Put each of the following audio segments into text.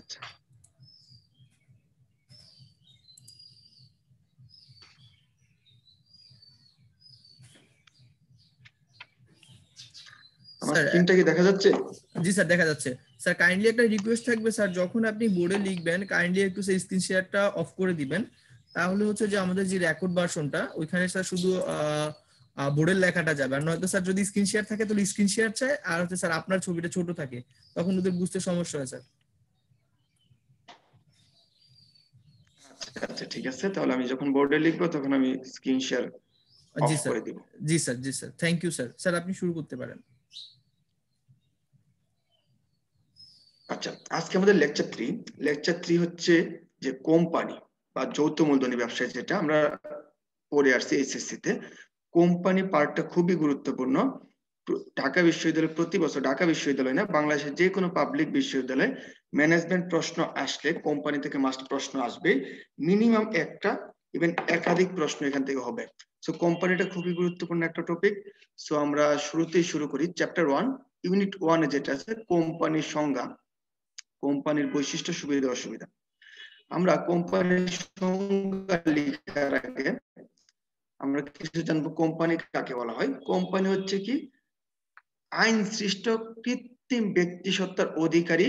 আচ্ছা আচ্ছা আমার স্ক্রিনটা কি দেখা যাচ্ছে? জি স্যার দেখা যাচ্ছে। স্যার কাইন্ডলি একটা রিকোয়েস্ট থাকবে স্যার, যখন আপনি বোর্ডে লিখবেন কাইন্ডলি একটু সেই স্ক্রিন শেয়ারটা অফ করে দিবেন, তাহলে হচ্ছে যে আমাদের যে রেকর্ড ভার্সনটা ওইখানে স্যার শুধু বোর্ডের লেখাটা যাবে, আর নয়তো স্যার যদি স্ক্রিন শেয়ার থাকে তাহলে স্ক্রিন শেয়ার চায়, আর হচ্ছে স্যার আপনার ছবিটা ছোট থাকে তখন ওদের বুঝতে সমস্যা হয় স্যার। আচ্ছা আচ্ছা ঠিক আছে, তাহলে আমি যখন বোর্ডে লিখবো তখন আমি স্ক্রিন শেয়ার জি অফ স্যার, করে দিব। জি স্যার, জি sir, thank you sir. Sir আপনি শুরু করতে পারেন। আচ্ছা, আজকে আমাদের লেকচার 3 হচ্ছে যে কোম্পানি বা যৌথ মূলধনী ব্যবসায়, যেটা আমরা পড়ে আসছি এইচএসসি তে। কোম্পানি পার্টটা খুবই গুরুত্বপূর্ণ। ঢাকা বিশ্ববিদ্যালয় প্রতি বছর, ঢাকা বিশ্ববিদ্যালয় না, বাংলাদেশের যে কোনো পাবলিক বিশ্ববিদ্যালয়ে ম্যানেজমেন্ট প্রশ্ন আসলে কোম্পানি থেকে মাস্ট প্রশ্ন আসবে, মিনিমাম একটা, ইভেন একাধিক প্রশ্ন এখান থেকে হবে। সো কোম্পানিটা খুবই গুরুত্বপূর্ণ একটা টপিক। সো আমরা শুরুতেই শুরু করি চ্যাপ্টার 1, ইউনিট 1 এ যেটা আছে কোম্পানির সংজ্ঞা, কোম্পানির বৈশিষ্ট্য, সুবিধা অসুবিধা। আমরা কোম্পানির সংজ্ঞা লেখার আগে আমরা কিছু জানবো কোম্পানি কাকে বলা হয়। কোম্পানি হচ্ছে কি আইন সৃষ্ট কৃত্রিম ব্যক্তি সত্তার অধিকারী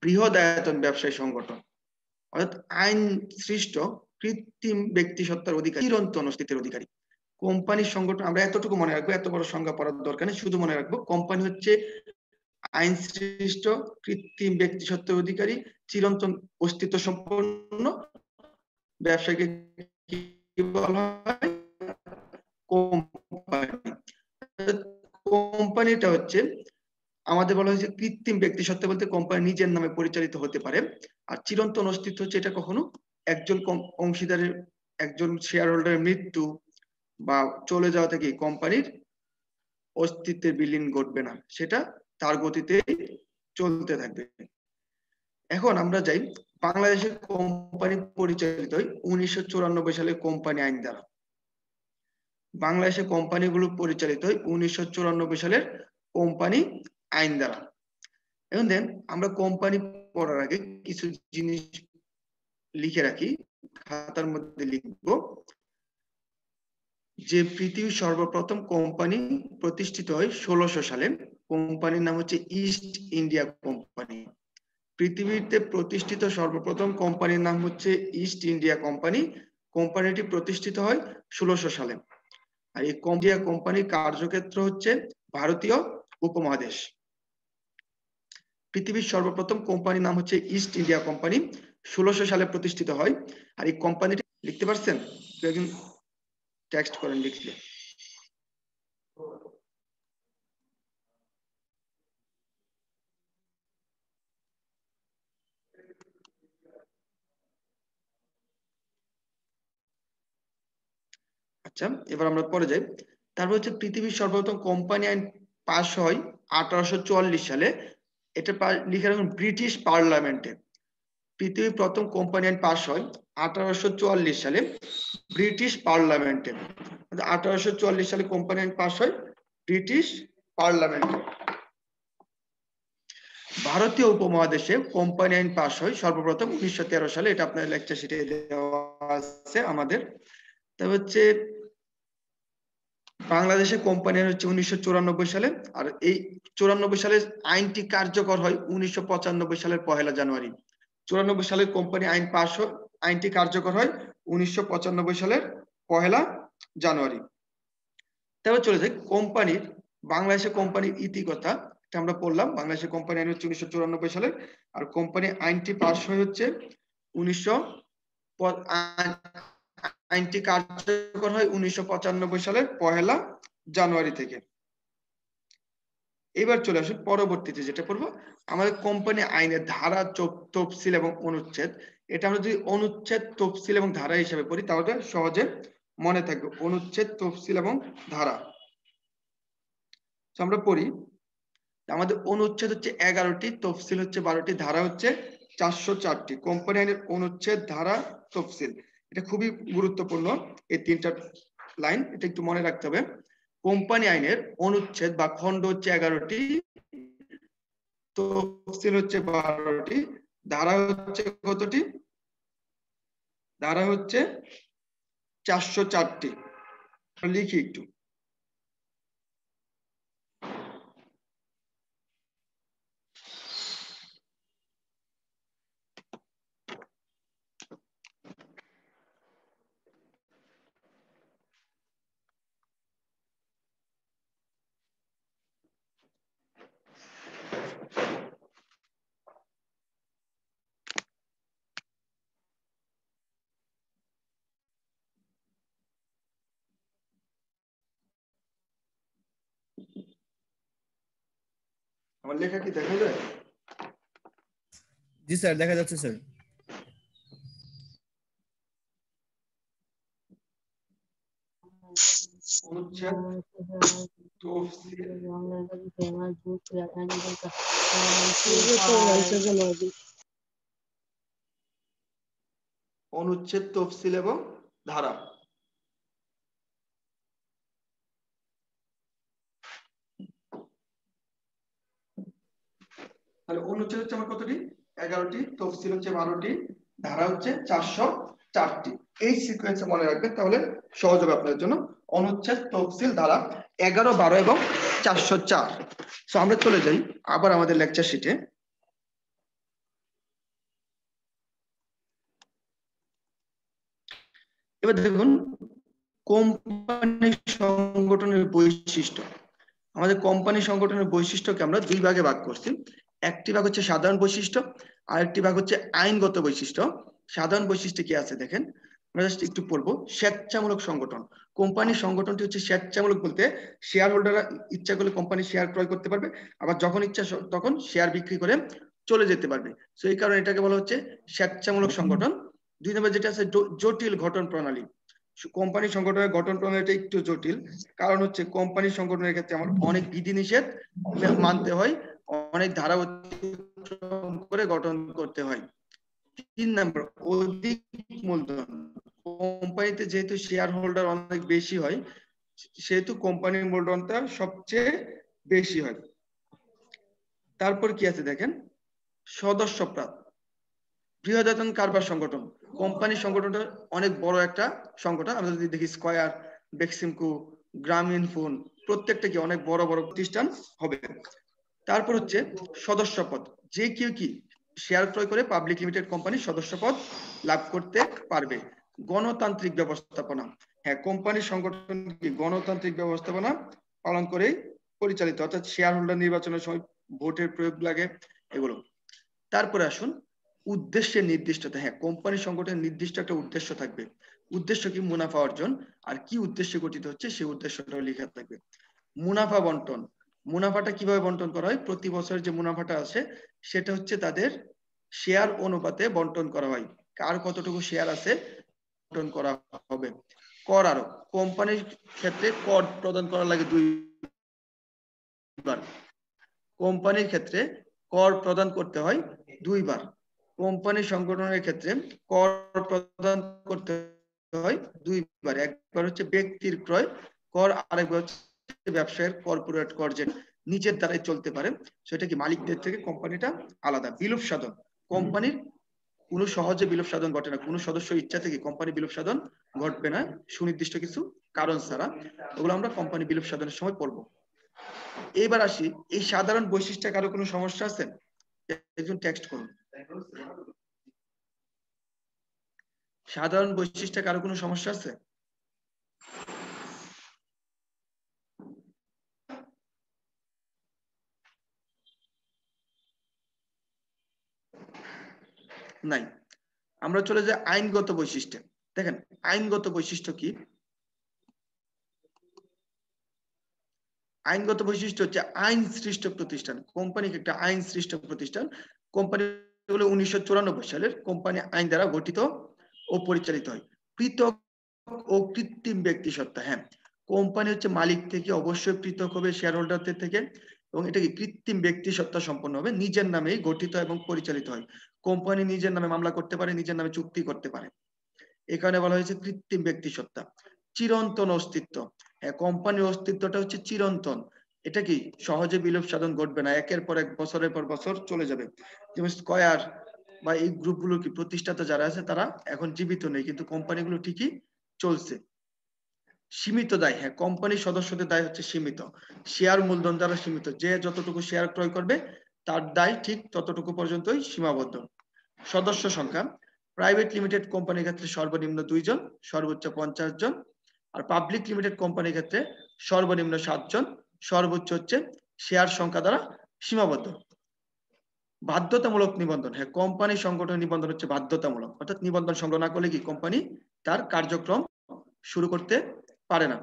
বৃহদায়তন ব্যবসায়ী সংগঠন, অর্থাৎ আইন সৃষ্ট কৃত্রিম ব্যক্তি সত্তার অধিকারী, চিরন্তন অস্তিত্বের অধিকারী। কোম্পানির সংগঠন আমরা এতটুকু মনে রাখবো, এত বড় সংজ্ঞা পড়ার দরকার নেই, শুধু মনে রাখবো কোম্পানি হচ্ছে আইন সৃষ্ট কৃত্রিম ব্যক্তি সত্তার অধিকারী, চিরন্তন অস্তিত্ব সম্পন্ন ব্যবসায়ীকে কি বলা হয়? কোম্পানি। কোম্পানিটা হচ্ছে আমাদের বলা হয়েছে কৃত্রিম ব্যক্তি সত্তা, বলতে কোম্পানি নিজের নামে পরিচালিত হতে পারে। আর চিরন্তন অস্তিত্ব হচ্ছে এটা কখনো একজন অংশীদারের, একজন শেয়ার হোল্ডারের মৃত্যু বা চলে যাওয়া থেকে কোম্পানির অস্তিত্বের বিলীন ঘটবে না, সেটা তার গতিতে চলতে থাকবে। এখন আমরা যাই, বাংলাদেশের কোম্পানি পরিচালিত হয় 1994 সালে কোম্পানি আইন দ্বারা। বাংলাদেশের কোম্পানিগুলো পরিচালিত হয় 1994 সালের কোম্পানি আইন দ্বারা। এখন দেন আমরা কোম্পানি পড়ার আগে কিছু জিনিস লিখে রাখি, খাতার মধ্যে লিখবো যে পৃথিবীর সর্বপ্রথম কোম্পানি প্রতিষ্ঠিত হয় 1600 সালে। কোম্পানির নাম হচ্ছে ইস্ট ইন্ডিয়া কোম্পানি। পৃথিবীতে প্রতিষ্ঠিত সর্বপ্রথম কোম্পানির নাম হচ্ছে ইস্ট ইন্ডিয়া কোম্পানি। কোম্পানিটি প্রতিষ্ঠিত হয় 1600 সালে। আর এই ইন্ডিয়া কোম্পানির কার্যক্ষেত্র হচ্ছে ভারতীয় উপমহাদেশ। পৃথিবীর সর্বপ্রথম কোম্পানির নাম হচ্ছে ইস্ট ইন্ডিয়া কোম্পানি, 1600 সালে প্রতিষ্ঠিত হয়। আর এই কোম্পানিটি লিখতে পারছেন? একজন টেক্সট করেন লিখলে। আচ্ছা, এবার আমরা পরে যাই। তারপর হচ্ছে পৃথিবীর সর্বপ্রথম কোম্পানি আইন পাস হয় 1844 সালে। এটা লিখে রাখুন ব্রিটিশ পার্লামেন্টে। পৃথিবীর প্রথম কোম্পানি আইন পাস হয় 1844 সালে ব্রিটিশ পার্লামেন্টে। 1844 সালে কোম্পানি আইন পাস হয় ব্রিটিশ পার্লামেন্টে। ভারতীয় উপমহাদেশে কোম্পানি আইন পাস হয় সর্বপ্রথম 1913 সালে। এটা আপনার লেকচার শিটে দেওয়া আছে আমাদের। তবে হচ্ছে বাংলাদেশে কোম্পানি আইন হচ্ছে 1994 সালে। আর এই 94 সালে আইনটি কার্যকর হয় 1995 সালের 1 জানুয়ারি। 94 সালে কোম্পানি আইন পাস হয়, আইনটি কার্যকর হয় 1995 সালের 1 জানুয়ারি। তারপর চলে যাই কোম্পানির, বাংলাদেশে কোম্পানির ইতিকথা, এটা আমরা পড়লাম। বাংলাদেশের কোম্পানি আইন হচ্ছে 1994 সালের, আর কোম্পানি আইনটি পাস হয় হচ্ছে 1900, আইনটি কার্যকর হয় 1995 সালের 1 জানুয়ারি থেকে। এবার চলে আসুন পরবর্তীতে যেটা পড়বো, আমাদের কোম্পানি আইনের ধারা, তফসিল এবং অনুচ্ছেদ। এটা আমরা যদি অনুচ্ছেদ, তফসিল এবং ধারা হিসেবে পড়ি তাহলে সহজে মনে থাকবে। অনুচ্ছেদ, তফসিল এবং ধারা আমরা পড়ি। আমাদের অনুচ্ছেদ হচ্ছে 11টি, তফসিল হচ্ছে 12টি, ধারা হচ্ছে 404টি। কোম্পানি আইনের অনুচ্ছেদ, ধারা, তফসিল, এটা খুবই গুরুত্বপূর্ণ এই 3টা লাইন, এটা একটু মনে রাখতে হবে। কোম্পানি আইনের অনুচ্ছেদ বা খণ্ড হচ্ছে 11টি, তফসিল হচ্ছে 12টি, ধারা হচ্ছে কতটি? ধারা হচ্ছে 404টি। লিখি একটু। আমার লেখা কি দেখা যায়? জি স্যার, দেখা যাচ্ছে স্যার। অনুচ্ছেদ তফসিল এবং ধারা। তাহলে অনুচ্ছেদ হচ্ছে আমার কতটি? 11টি, তফসিল হচ্ছে 12টি, ধারা হচ্ছে 404টি। এই সিকোয়েন্সে মনে রাখবেন, তাহলে সহজ হবে আপনাদের জন্য। অনুচ্ছেদ, তফসিল, ধারা 11, 12 এবং 404। সো আমরা চলে যাই আবার আমাদের লেকচার শিটে। এবার দেখুন কোম্পানি সংগঠনের বৈশিষ্ট্য। আমাদের কোম্পানি সংগঠনের বৈশিষ্ট্যকে আমরা দুই ভাগে ভাগ করছি। একটি ভাগ হচ্ছে সাধারণ বৈশিষ্ট্য, আরেকটি ভাগ হচ্ছে আইনগত বৈশিষ্ট্য। সাধারণ বৈশিষ্ট্য কি আছে দেখেন, আমরা জাস্ট একটু পড়বো। স্বেচ্ছামূলক সংগঠন। কোম্পানি সংগঠনটি হচ্ছে স্বেচ্ছামূলক, বলতে শেয়ার হোল্ডাররা ইচ্ছা করলে কোম্পানি শেয়ার ক্রয় করতে পারবে, আবার যখন ইচ্ছা তখন শেয়ার বিক্রি করে চলে যেতে পারবে। তো এই কারণে এটাকে বলা হচ্ছে স্বেচ্ছামূলক সংগঠন। দুই নম্বর যেটা আছে জটিল গঠন প্রণালী। কোম্পানি সংগঠনের গঠন প্রণালীটা একটু জটিল, কারণ হচ্ছে কোম্পানি সংগঠনের ক্ষেত্রে আমার অনেক বিধিনিষেধ মানতে হয়, অনেক ধারা অতিক্রম করে গঠন করতে হয়। 3 নম্বর অধিক মূলধন। কোম্পানিতে যেহেতু শেয়ার হোল্ডার অনেক বেশি হয়, সেহেতু কোম্পানির মূলধনটা সবচেয়ে বেশি হয়। তারপর কি আছে দেখেন, সদস্যপ্রাপ্ত। বৃহদায়তন কারবার সংগঠন। কোম্পানি সংগঠনটা অনেক বড় একটা সংগঠন। আমরা যদি দেখি স্কয়ার, বেক্সিমকো, গ্রামীণ ফোন, প্রত্যেকটা কি অনেক বড় বড় প্রতিষ্ঠান হবে। তারপর হচ্ছে সদস্যপদ। যে কেউ কি শেয়ার ক্রয় করে পাবলিক লিমিটেড কোম্পানির সদস্যপদ লাভ করতে পারবে। গণতান্ত্রিক ব্যবস্থাপনা। হ্যাঁ, কোম্পানি সংগঠন কি গণতান্ত্রিক ব্যবস্থাপনা পালন করে পরিচালিত, অর্থাৎ শেয়ার হোল্ডার নির্বাচনের সময় ভোটের প্রয়োগ লাগে এগুলো। তারপরে আসুন উদ্দেশ্যের নির্দিষ্টতা। হ্যাঁ, কোম্পানি সংগঠনের নির্দিষ্ট একটা উদ্দেশ্য থাকবে। উদ্দেশ্য কি? মুনাফা অর্জন। আর কি উদ্দেশ্যে গঠিত হচ্ছে সেই উদ্দেশ্যটাও লেখা থাকবে। মুনাফা বন্টন। মুনাফাটা কিভাবে বন্টন করা হয়? প্রতি বছর যে মুনাফাটা আছে সেটা হচ্ছে তাদের শেয়ার অনুপাতে বন্টন করা হয়। কার কতটুকু শেয়ার আছে বন্টন করা হবে। কর আরোপ। কোম্পানির ক্ষেত্রে কর প্রদান করা লাগে দুইবার। কোম্পানির ক্ষেত্রে কর প্রদান করতে হয় দুইবার। কোম্পানি সংগঠনের ক্ষেত্রে কর প্রদান করতে হয় দুইবার। একবার হচ্ছে ব্যক্তির ক্রয় কর, আরেকবার হচ্ছে ব্যবসায়ের কর্পোরেট কর, যেটা নিজের দ্বারাই চলতে পারে, সেটা কি মালিকদের থেকে কোম্পানিটা আলাদা। বিলোপ সাধন। কোম্পানির কোনো সহজে বিলোপ সাধন ঘটে না, কোনো সদস্য ইচ্ছা থেকে কোম্পানি বিলোপ সাধন ঘটবে না সুনির্দিষ্ট কিছু কারণ ছাড়া। ওগুলো আমরা কোম্পানি বিলোপ সাধনের সময় পড়বো। এবার আসি, এই সাধারণ বৈশিষ্ট্যে কারো কোনো সমস্যা আছে? একজন টেক্সট করুন। সাধারণ বৈশিষ্ট্যে কারো কোনো সমস্যা আছে? নাই। আমরা চলে যাই আইনগত বৈশিষ্ট্য। দেখেন আইনগত বৈশিষ্ট্য কি? আইনগত বৈশিষ্ট্য হচ্ছে আইন সৃষ্ট প্রতিষ্ঠান। কোম্পানি একটা আইন সৃষ্ট প্রতিষ্ঠান। কোম্পানি হলো 1994 সালের। কোম্পানি আইন দ্বারা গঠিত ও পরিচালিত হয়। পৃথক ও কৃত্রিম ব্যক্তি সত্তা। হ্যাঁ, কোম্পানি হচ্ছে মালিক থেকে অবশ্যই পৃথক হবে শেয়ার হোল্ডারদের থেকে, এবং এটা কি কৃত্রিম ব্যক্তি সত্তা সম্পন্ন হবে, নিজের নামেই গঠিত এবং পরিচালিত হয়। কোম্পানি নিজের নামে মামলা করতে পারে, নিজের নামে চুক্তি করতে পারে। এই কারণে বলা হয়েছে কৃত্রিম ব্যক্তি সত্তা। চিরন্তন অস্তিত্ব। হ্যাঁ, কোম্পানির অস্তিত্বটা হচ্ছে চিরন্তন। এটা কি সহজে বিলোপ সাধন ঘটবে না, একের পর এক বছরের পর বছর চলে যাবে। যেমন স্কয়ার, বা এই গ্রুপগুলো কি প্রতিষ্ঠাতা যারা আছে তারা এখন জীবিত নেই, কিন্তু কোম্পানিগুলো ঠিকই চলছে। সীমিত দায়, হ্যাঁ কোম্পানির সদস্যদের দায় হচ্ছে সীমিত, শেয়ার মূলধন দ্বারা সীমিত, যে যতটুকু শেয়ার ক্রয় করবে তার দায় ঠিক ততটুকু পর্যন্তই সীমাবদ্ধ। সদস্য সংখ্যা, প্রাইভেট লিমিটেড কোম্পানির ক্ষেত্রে সর্বনিম্ন 2 জন, সর্বোচ্চ 50 জন। আর পাবলিক লিমিটেড কোম্পানির ক্ষেত্রে সর্বনিম্ন 7 জন, সর্বোচ্চ হচ্ছে শেয়ার সংখ্যা দ্বারা সীমাবদ্ধ। বাধ্যতামূলক নিবন্ধন, হ্যাঁ কোম্পানি সংগঠন নিবন্ধন হচ্ছে বাধ্যতামূলক, অর্থাৎ নিবন্ধন সংগ্রহ না করলে কি কোম্পানি তার কার্যক্রম শুরু করতে পারে না।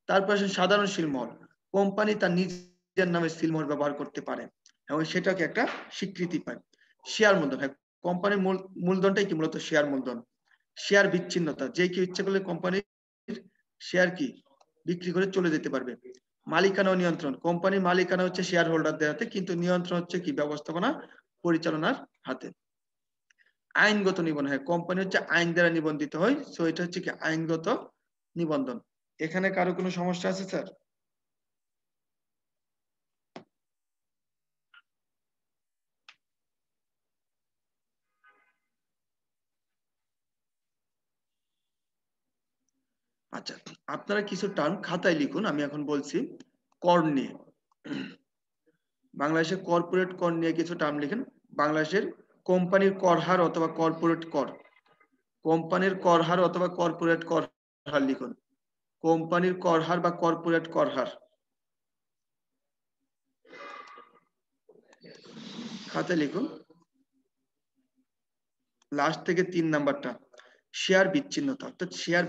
তারপর সাধারণ সিলমোহর, কোম্পানি তার নিজের নামে সিলমোহর ব্যবহার করতে পারে এবং সেটাকে একটা স্বীকৃতি পায়। শেয়ার মূলধন, হ্যাঁ কোম্পানির মূলধনটাই কি মূলত শেয়ার মূলধন। শেয়ার বিচ্ছিন্নতা, যে কি ইচ্ছে করলে কোম্পানির শেয়ার কি বিক্রি করে চলে যেতে পারবে। মালিকানা ও নিয়ন্ত্রণ, কোম্পানির মালিকানা হচ্ছে শেয়ার হোল্ডারদের হাতে, কিন্তু নিয়ন্ত্রণ হচ্ছে কি ব্যবস্থাপনা পরিচালনার হাতে। আইনগত নিবন্ধন, হ্যাঁ কোম্পানি হচ্ছে আইন দ্বারা নিবন্ধিত হয়, সো এটা হচ্ছে কি আইনগত নিবন্ধন। এখানে কারো কোনো সমস্যা আছে স্যার? আচ্ছা, আপনারা কিছু টার্ম খাতায় লিখুন, আমি এখন বলছি। কর নিয়ে, বাংলাদেশের কর্পোরেট কর নিয়ে কিছু টার্ম লিখেন। বাংলাদেশের কোম্পানির কর হার অথবা কর্পোরেট কর, কোম্পানির কর হার অথবা কর্পোরেট কর হার লিখুন। কোম্পানির কর হার বা কর্পোরেট কর হার খাতায় লিখুন। লাস্ট থেকে 3 নাম্বারটা, শেয়ার বিচ্ছিন্নতা, অর্থাৎ শেয়ার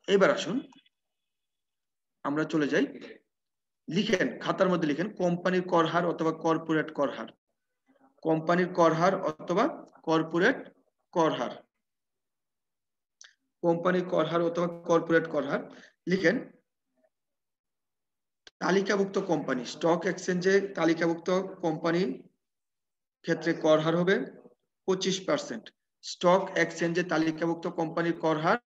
এবার আসুন আমরা চলে যাই, লিখেন খাতার মধ্যে লিখেন কোম্পানির কর হার অথবা কর্পোরেট কর হার, কোম্পানির কর হার অথবা কর্পোরেট কর হার, কোম্পানির কর হার অথবা কর্পোরেট কর হার লিখেন। তালিকাভুক্ত কোম্পানি, স্টক এক্সচেঞ্জে তালিকাভুক্ত কোম্পানির ক্ষেত্রে কর হার হবে 25%। স্টক এক্সচেঞ্জে তালিকাভুক্ত কোম্পানির কর হার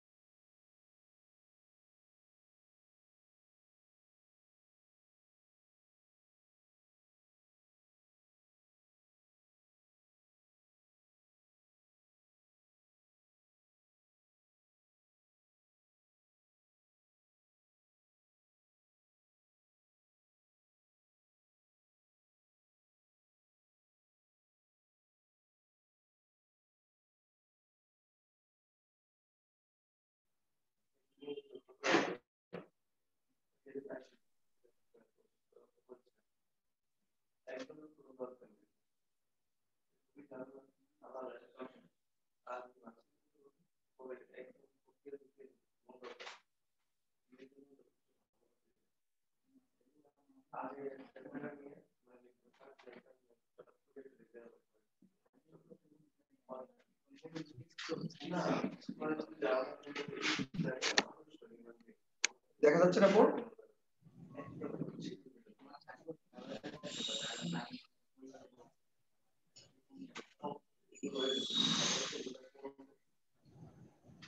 দেখা যাচ্ছে না বোর্ড?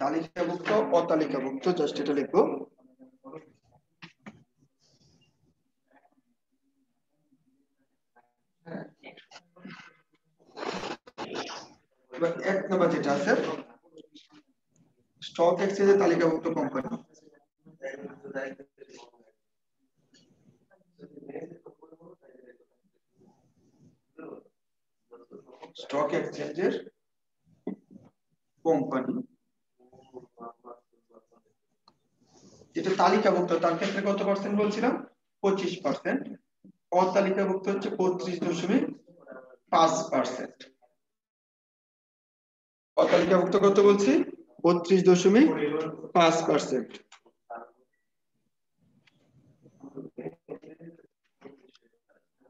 তালিকাভুক্ত অতালিকাভুক্ত জাস্ট এটা লিখবো। এবার 1 নম্বর যেটা আছে স্টক এক্সচেঞ্জে তালিকাভুক্ত কোম্পানি, স্টক এক্সচেঞ্জের কোম্পানি যেটা তালিকাভুক্ত তার ক্ষেত্রে কত পার্সেন্ট বলছিলাম? 25%। অতালিকাভুক্ত হচ্ছে 35.5%। অতালিকাভুক্ত কত বলছি? 32.5%।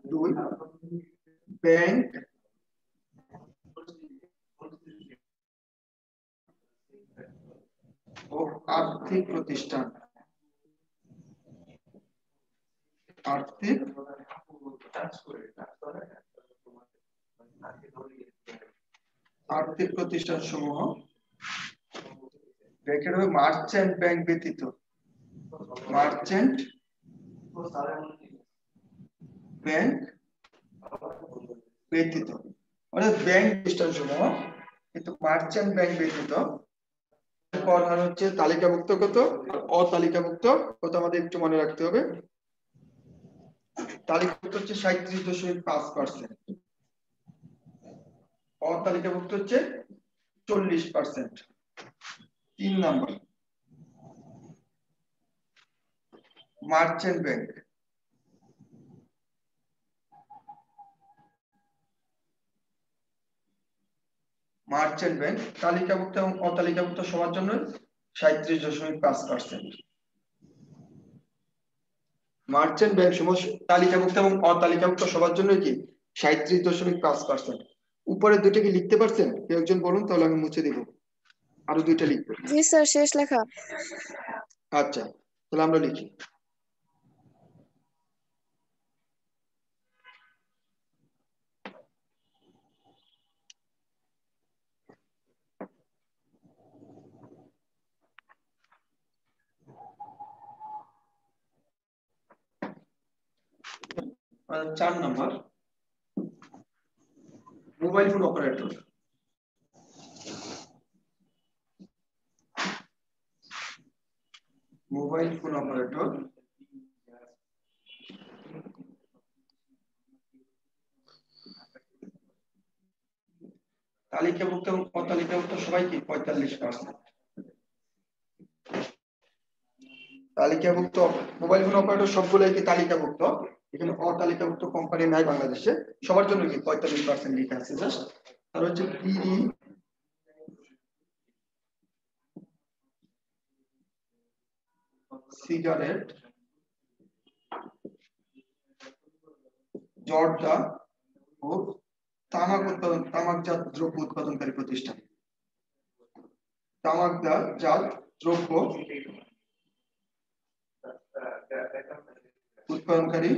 দুই, ব্যাংক ও আর্থিক প্রতিষ্ঠান, আর্থিক আর্থিক প্রতিষ্ঠান সমূহ ব্র্যাকেট হবে মার্চেন্ট ব্যাংক ব্যতীত, মার্চেন্ট ব্যাংক ব্যতীত, অর্থাৎ ব্যাংক প্রতিষ্ঠান সমূহ কিন্তু মার্চেন্ট ব্যাংক ব্যতীত কর হার হচ্ছে তালিকাভুক্ত কত আর অতালিকাভুক্ত কত আমাদের একটু মনে রাখতে হবে। তালিকাভুক্ত হচ্ছে 37.5%, অতালিকাভুক্ত হচ্ছে 40%। 3 number merchant bank, merchant bank তালিকাভুক্ত এবং অতালিকাভুক্ত সবার জন্য 37.5%। মার্চেন্ট ব্যাংক সমূহ তালিকাভুক্ত এবং অতালিকাভুক্ত সবার জন্য কি 37.5%। উপরে দুইটা কি লিখতে পারছেন? কেউ একজন বলুন, তাহলে আমি মুছে দিব। আরো দুইটা লিখবেন। জি স্যার, শেষ লেখা। আচ্ছা, তাহলে আমরা লিখি। আর 4 number mobile phone operator, mobile phone operator তালিকাভুক্ত এবং অতালিকাভুক্ত সবাই কি 45%। তালিকাভুক্ত মোবাইল ফোন অপারেটর সবগুলাই কি তালিকাভুক্ত, এখানে অতালিকাভুক্ত কোম্পানি নাই বাংলাদেশে, সবার জন্য কি 45% লেখা আছে জাস্ট। আর হচ্ছে বিড়ি, সিগারেট, জর্দা ও তামাকজাত দ্রব্য উৎপাদনকারী প্রতিষ্ঠান, তামাকজাত দ্রব্য উৎপাদনকারী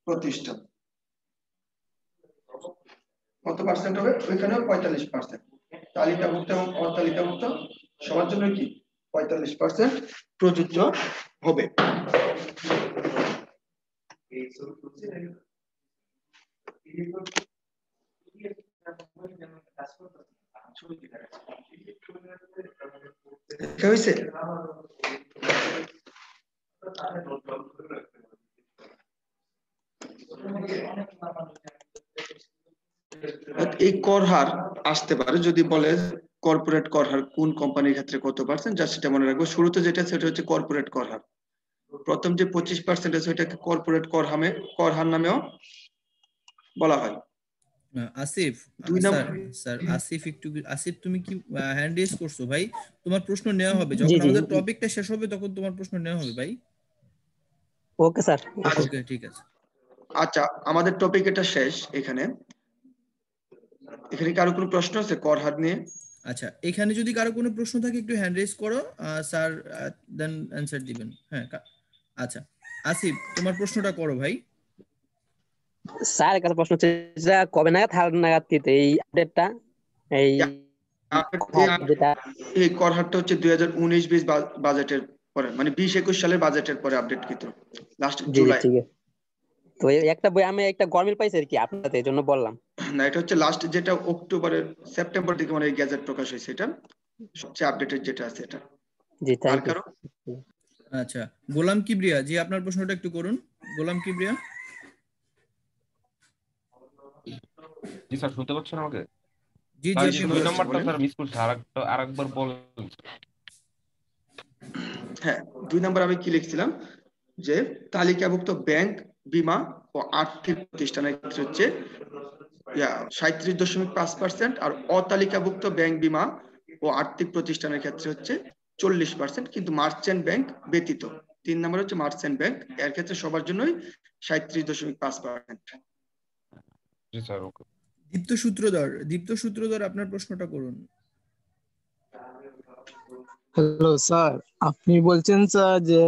প্রতিষ্ঠান কত পার্সেন্ট হবে? ওইখানেও 45%। তালিকাভুক্ত এবং অতালিকাভুক্ত সবার জন্য কি 45% প্রযোজ্য হবে। হয়েছে? এই কর হার আসতে পারে যদি বলে কর্পোরেট কর হার কোন কোম্পানির ক্ষেত্রে কত পার্সেন্ট, যা সেটা মনে রাখবো। শুরুতে যেটা সেটা হচ্ছে কর্পোরেট কর হার। প্রথম যে 25% আছে ওইটাকে কর্পোরেট কর হার নামেও বলা হয়। আসিফ, স্যার আসিফ একটু, আসিফ তুমি কি হ্যান্ড রেজ করছো ভাই? তোমার প্রশ্ন নেওয়া হবে যখন আমাদের টপিকটা শেষ হবে, তখন তোমার প্রশ্ন নেওয়া হবে ভাই। ওকে স্যার, ওকে ঠিক আছে। আচ্ছা, আমাদের টপিক এটা শেষ। এখানে কারো কোনো প্রশ্ন আছে কর হার নিয়ে? আচ্ছা, এখানে যদি কারো কোনো প্রশ্ন থাকে একটু হ্যান্ড রেজ করো, স্যার দেন অ্যানসার দিবেন। হ্যাঁ, আচ্ছা আসিফ, তোমার প্রশ্নটা করো ভাই। স্যার কাছে প্রশ্ন হচ্ছে যে কবে নাগাদ নাগাদ দিতে এই আপডেটটা, এই যেটা এই কর হারটা হচ্ছে 2019-20 বাজেটের পরে, মানে 20-21 সালের বাজেটের পরে আপডেট কৃত, লাস্ট জুলাই। ঠিক আছে। তো একটা বই আমি একটা গরমিল পাইছি আর কি, আপনাদের জন্য বললাম। না, এটা হচ্ছে লাস্ট যেটা অক্টোবরের সেপ্টেম্বর দিকে মানে গ্যাজেট প্রকাশ হয়েছে, এটা সবচেয়ে আপডেটেড যেটা আছে এটা। জি আর থ্যাংক ইউ। কারো? আচ্ছা, গোলাম কিবরিয়া জি, আপনার প্রশ্নটা একটু করুন। গোলাম কিবরিয়া। জি স্যার, শুনতে পাচ্ছেন আমাকে? জি স্যার, জি, এই দুই নাম্বারটা স্যার মিস করছি, আরেকবার বলেন। হ্যাঁ, 2 নাম্বার আমি কি লিখছিলাম যে তালিকাভুক্ত ব্যাংক, বীমা ও আর্থিক প্রতিষ্ঠানের ক্ষেত্রে হচ্ছে 37.5%, আর অতালিকাভুক্ত ব্যাংক, বীমা ও আর্থিক প্রতিষ্ঠানের ক্ষেত্রে হচ্ছে 40%, কিন্তু মার্চেন্ট ব্যাংক ব্যতীত। 3 নাম্বার হচ্ছে মার্চেন্ট ব্যাংক, এর ক্ষেত্রে সবার জন্যই 37.5%। জি স্যার, ওকে। দীপ্ত সূত্রধর আপনার প্রশ্নটা করুন। হ্যালো স্যার, আপনি বলছেন স্যার যে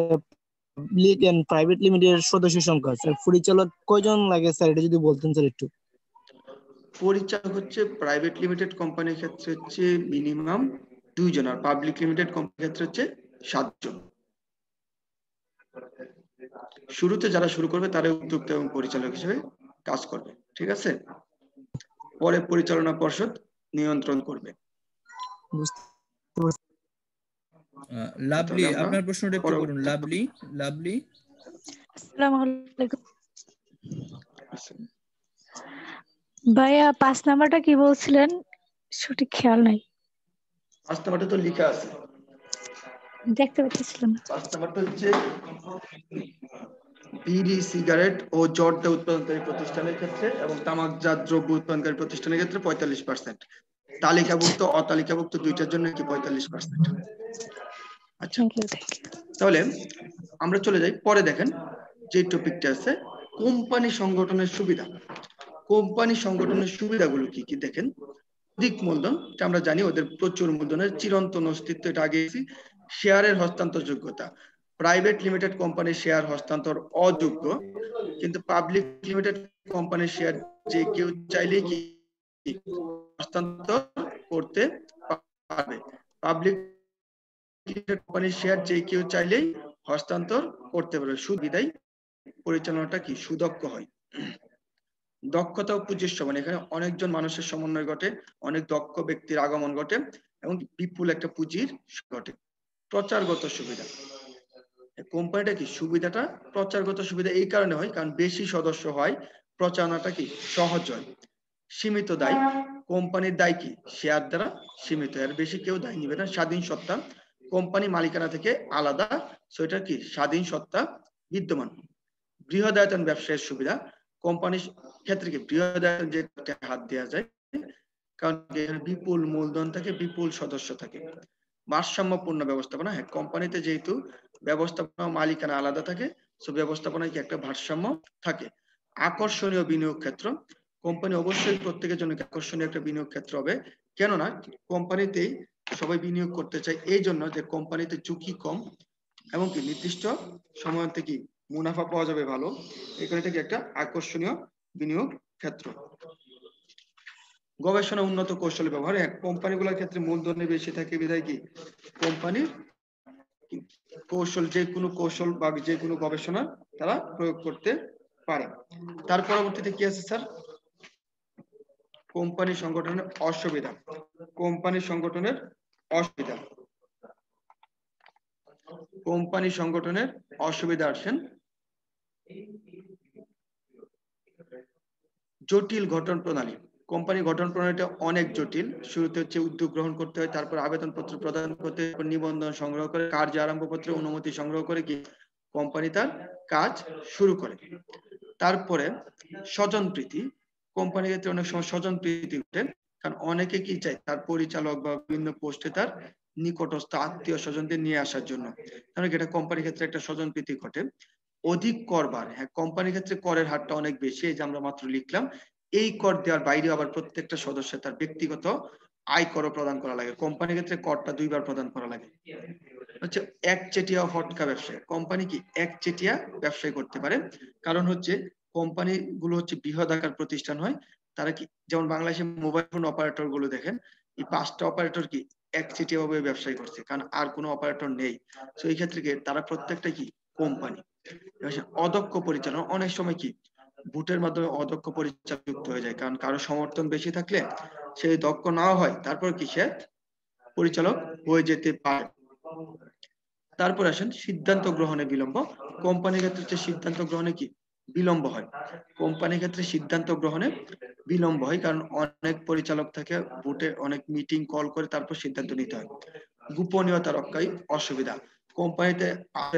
পাবলিক এন্ড প্রাইভেট লিমিটেড সদস্য সংখ্যা স্যার, পরিচালক কয়জন লাগে স্যার, এটা যদি বলতেন স্যার একটু। পরিচালক হচ্ছে প্রাইভেট লিমিটেড কোম্পানির ক্ষেত্রে হচ্ছে মিনিমাম 2 জন, আর পাবলিক লিমিটেড কোম্পানির ক্ষেত্রে হচ্ছে 7 জন। শুরুতে যারা শুরু করবে তারা উদ্যোক্তা এবং পরিচালক হিসেবে কাজ করবে, ঠিক আছে। পরে পরিচালনা পর্ষদ নিয়ন্ত্রণ করবে। লাভলি, আপনার প্রশ্নটা একটু করুন। Lovely, lovely. আসসালামু আলাইকুম ভাইয়া, 5 নাম্বারটা কি বলছিলেন? সঠিক খেয়াল নাই। 5 নাম্বারটা তো লেখা আছে, দেখতে পাচ্ছিলাম না। 5 নাম্বারটা হচ্ছে বিড়ি, সিগারেট ও জর্দা উৎপাদনকারী প্রতিষ্ঠানের ক্ষেত্রে এবং তামাকজাত দ্রব্য উৎপাদনকারী প্রতিষ্ঠানের ক্ষেত্রে 45%, তালিকাভুক্ত অতালিকাভুক্ত দুইটার জন্য কি 45%। আচ্ছা, তাহলে আমরা চলে যাই পরে। দেখেন যে টপিকটা আছে কোম্পানি সংগঠনের সুবিধা। কোম্পানি সংগঠনের সুবিধাগুলো কি কি দেখেন। দিক মূলধন, আমরা জানি ওদের প্রচুর মূলধনের চিরন্তন অস্তিত্ব, এটা আগে শেয়ারের হস্তান্তর যোগ্যতা। প্রাইভেট লিমিটেড কোম্পানির শেয়ার হস্তান্তর অযোগ্য, কিন্তু পাবলিক লিমিটেড কোম্পানির শেয়ার যে কেউ চাইলেই কি হস্তান্তর করতে পারবে। পাবলিক লিমিটেড কোম্পানির শেয়ার যে কেউ চাইলেই হস্তান্তর করতে পারবে। সুবিধাই পরিচালনাটা কি সুদক্ষ হয়। দক্ষতা ও পুঁজির সমান, এখানে অনেকজন মানুষের সমন্বয় ঘটে, অনেক দক্ষ ব্যক্তির আগমন ঘটে এবং বিপুল একটা পুঁজির ঘটে। প্রচারগত সুবিধা, কোম্পানিটা কি সুবিধাটা প্রচারগত সুবিধা এই কারণে হয় কারণ বেশি সদস্য হয়, প্রচারণাটা কি সহজ হয়। সীমিত দায়, কোম্পানির দায় কি শেয়ার দ্বারা সীমিত, এর বেশি কেউ দায় নিবে না। স্বাধীন সত্তা, কোম্পানি মালিকানা থেকে আলাদা, সেটা কি স্বাধীন সত্তা বিদ্যমান। বৃহদায়তন ব্যবসায়ের সুবিধা, কোম্পানির ক্ষেত্রে কি বৃহদায়তন যে হাত দেওয়া যায়, কারণ এখানে বিপুল মূলধন থাকে, বিপুল সদস্য থাকে। ভারসাম্যপূর্ণ ব্যবস্থাপনা, হ্যাঁ কোম্পানিতে যেহেতু ব্যবস্থাপনা মালিকানা আলাদা থাকে, সো ব্যবস্থাপনায় কি একটা ভারসাম্য থাকে। আকর্ষণীয় বিনিয়োগ ক্ষেত্র, কোম্পানি অবশ্যই প্রত্যেকের জন্য আকর্ষণীয় একটা বিনিয়োগ ক্ষেত্র হবে, কেননা কোম্পানিতেই সবাই বিনিয়োগ করতে চায়, এই জন্য যে কোম্পানিতে ঝুঁকি কম এবং কি নির্দিষ্ট সময় থেকে মুনাফা পাওয়া যাবে ভালো, এখানে থেকে একটা আকর্ষণীয় বিনিয়োগ ক্ষেত্র। গবেষণা উন্নত কৌশল ব্যবহার, কোম্পানিগুলোর ক্ষেত্রে মূলধনের বেশি থাকে বিধায় কি কোম্পানির কৌশল, যে কোনো কৌশল বা যে কোনো গবেষণা তারা প্রয়োগ করতে পারে। তার পরবর্তীতে কি আছে স্যার, কোম্পানি সংগঠনের অসুবিধা। কোম্পানি সংগঠনের অসুবিধা, কোম্পানি সংগঠনের অসুবিধা আসেন জটিল গঠন প্রণালী। কোম্পানি গঠন প্রণালীটা অনেক জটিল। শুরুতে হচ্ছে উদ্যোগ গ্রহণ করতে হয়, তারপর আবেদনপত্র প্রদান করতে হয়, নিবন্ধন সংগ্রহ করে, কার্য আরম্ভপত্রে অনুমতি সংগ্রহ করে কি কোম্পানি তার কাজ শুরু করে। তারপরে স্বজনপ্রীতি, কোম্পানির ক্ষেত্রে অনেক সময় স্বজনপ্রীতি ঘটে, কারণ অনেকে কি চায় তার পরিচালক বা বিভিন্ন পোস্টে তার নিকটস্থ আত্মীয় স্বজনদের নিয়ে আসার জন্য, কারণ এটা কোম্পানির ক্ষেত্রে একটা স্বজনপ্রীতি ঘটে। অধিক করবার, হ্যাঁ কোম্পানির ক্ষেত্রে করের হারটা অনেক বেশি, এই যে আমরা মাত্র লিখলাম। এই কর দেওয়ার বাইরে আবার প্রত্যেকটা সদস্যের তার ব্যক্তিগত আয় করও প্রদান করা লাগে, কোম্পানির ক্ষেত্রে করটা 2 বার প্রদান করা লাগে। হচ্ছে একচেটিয়া ফটকা ব্যবসায়, কোম্পানি কি একচেটিয়া ব্যবসায় করতে পারে, কারণ হচ্ছে কোম্পানি গুলো হচ্ছে বৃহৎ আকার প্রতিষ্ঠান হয়, তারা কি যেমন বাংলাদেশে মোবাইল ফোন অপারেটর গুলো দেখেন, এই 5টা অপারেটর কি একচেটিয়া ভাবে ব্যবসায় করছে, কারণ আর কোনো অপারেটর নেই। তো এই ক্ষেত্রে কি তারা প্রত্যেকটা কি কোম্পানি। অদক্ষ পরিচালনা, অনেক সময় কি ভোটের মাধ্যমে অদক্ষ পরিচালক যুক্ত হয়ে যায়, কারণ কারো সমর্থন বেশি থাকলে সে দক্ষ নাও হয়, তারপর কি সে পরিচালক হয়ে যেতে পারে। তারপর আসেন সিদ্ধান্ত গ্রহণে বিলম্ব। কোম্পানির ক্ষেত্রে হচ্ছে সিদ্ধান্ত গ্রহণে কি বিলম্ব হয়, কোম্পানির ক্ষেত্রে সিদ্ধান্ত গ্রহণে বিলম্ব হয়, কারণ অনেক পরিচালক থাকে, ভোটে অনেক মিটিং কল করে তারপর সিদ্ধান্ত নিতে হয়। গোপনীয়তা রক্ষায় অসুবিধা, কোম্পানিতে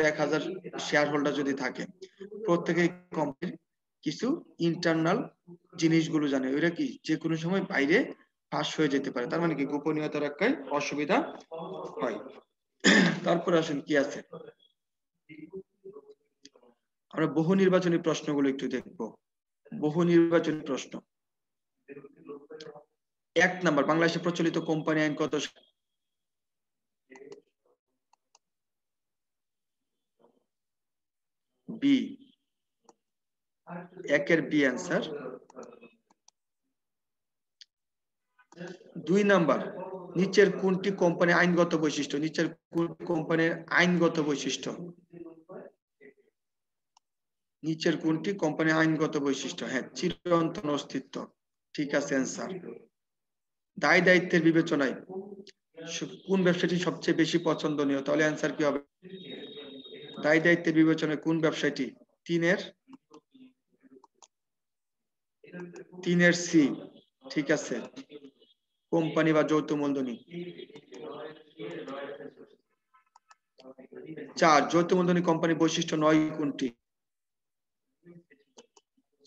1000 শেয়ার হোল্ডার যদি থাকে, প্রত্যেকে কোম্পানির কিছু ইন্টারনাল জিনিসগুলো জানে, ওইটা কি যে কোনো সময় বাইরে ফাঁস হয়ে যেতে পারে, তার মানে কি গোপনীয়তা রক্ষায় অসুবিধা হয়। তারপর আসেন কি আছে, আমরা বহু নির্বাচনী প্রশ্নগুলো একটু দেখবো। বহু নির্বাচনী প্রশ্ন, 1 নাম্বার, বাংলাদেশে প্রচলিত কোম্পানি আইন কত? বি, একের বি অ্যান্সার। 2 নাম্বার, নিচের কোনটি কোম্পানির আইনগত বৈশিষ্ট্য? নিচের কোন কোম্পানির আইনগত বৈশিষ্ট্য? নিচের কোনটি কোম্পানির আইনগত বৈশিষ্ট্য? হ্যাঁ, চিরন্তন অস্তিত্ব। ঠিক আছে অ্যান্সার। দায় দায়িত্বের বিবেচনায় কোন ব্যবসাটি সবচেয়ে বেশি পছন্দনীয়? তাহলে অ্যান্সার কি হবে? দায় দায়িত্বের বিবেচনায় কোন ব্যবসাটি? 3-এর সি। ঠিক আছে, কোম্পানি বা যৌথ মূলধনী। 4, যৌথ মূলধনী কোম্পানির বৈশিষ্ট্য 9 কোনটি?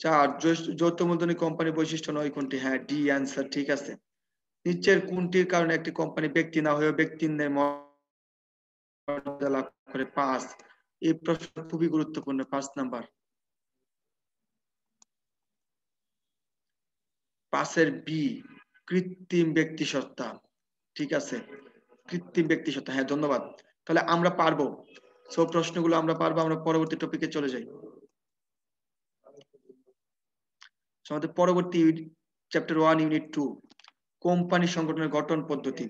4, যৌথ মূলধনী কোম্পানির বৈশিষ্ট্য 9 কোনটি? হ্যাঁ, ডি অ্যান্সার। ঠিক আছে। নিচের কোনটির কারণে একটি কোম্পানি ব্যক্তি না হয়ে ব্যক্তির মর্যাদা লাভ করে? 5, এই প্রশ্ন খুবই গুরুত্বপূর্ণ। 5 নাম্বার, 5-এর বি, কৃত্রিম ব্যক্তিসত্তা। ঠিক আছে, কৃত্রিম ব্যক্তিসত্তা। হ্যাঁ, ধন্যবাদ। তাহলে আমরা পারবো, সব প্রশ্নগুলো আমরা পারবো। আমরা পরবর্তী টপিকে চলে যাই। আমাদের পরবর্তী চ্যাপ্টার 1 ইউনিট 2, কোম্পানি সংগঠনের গঠন পদ্ধতি।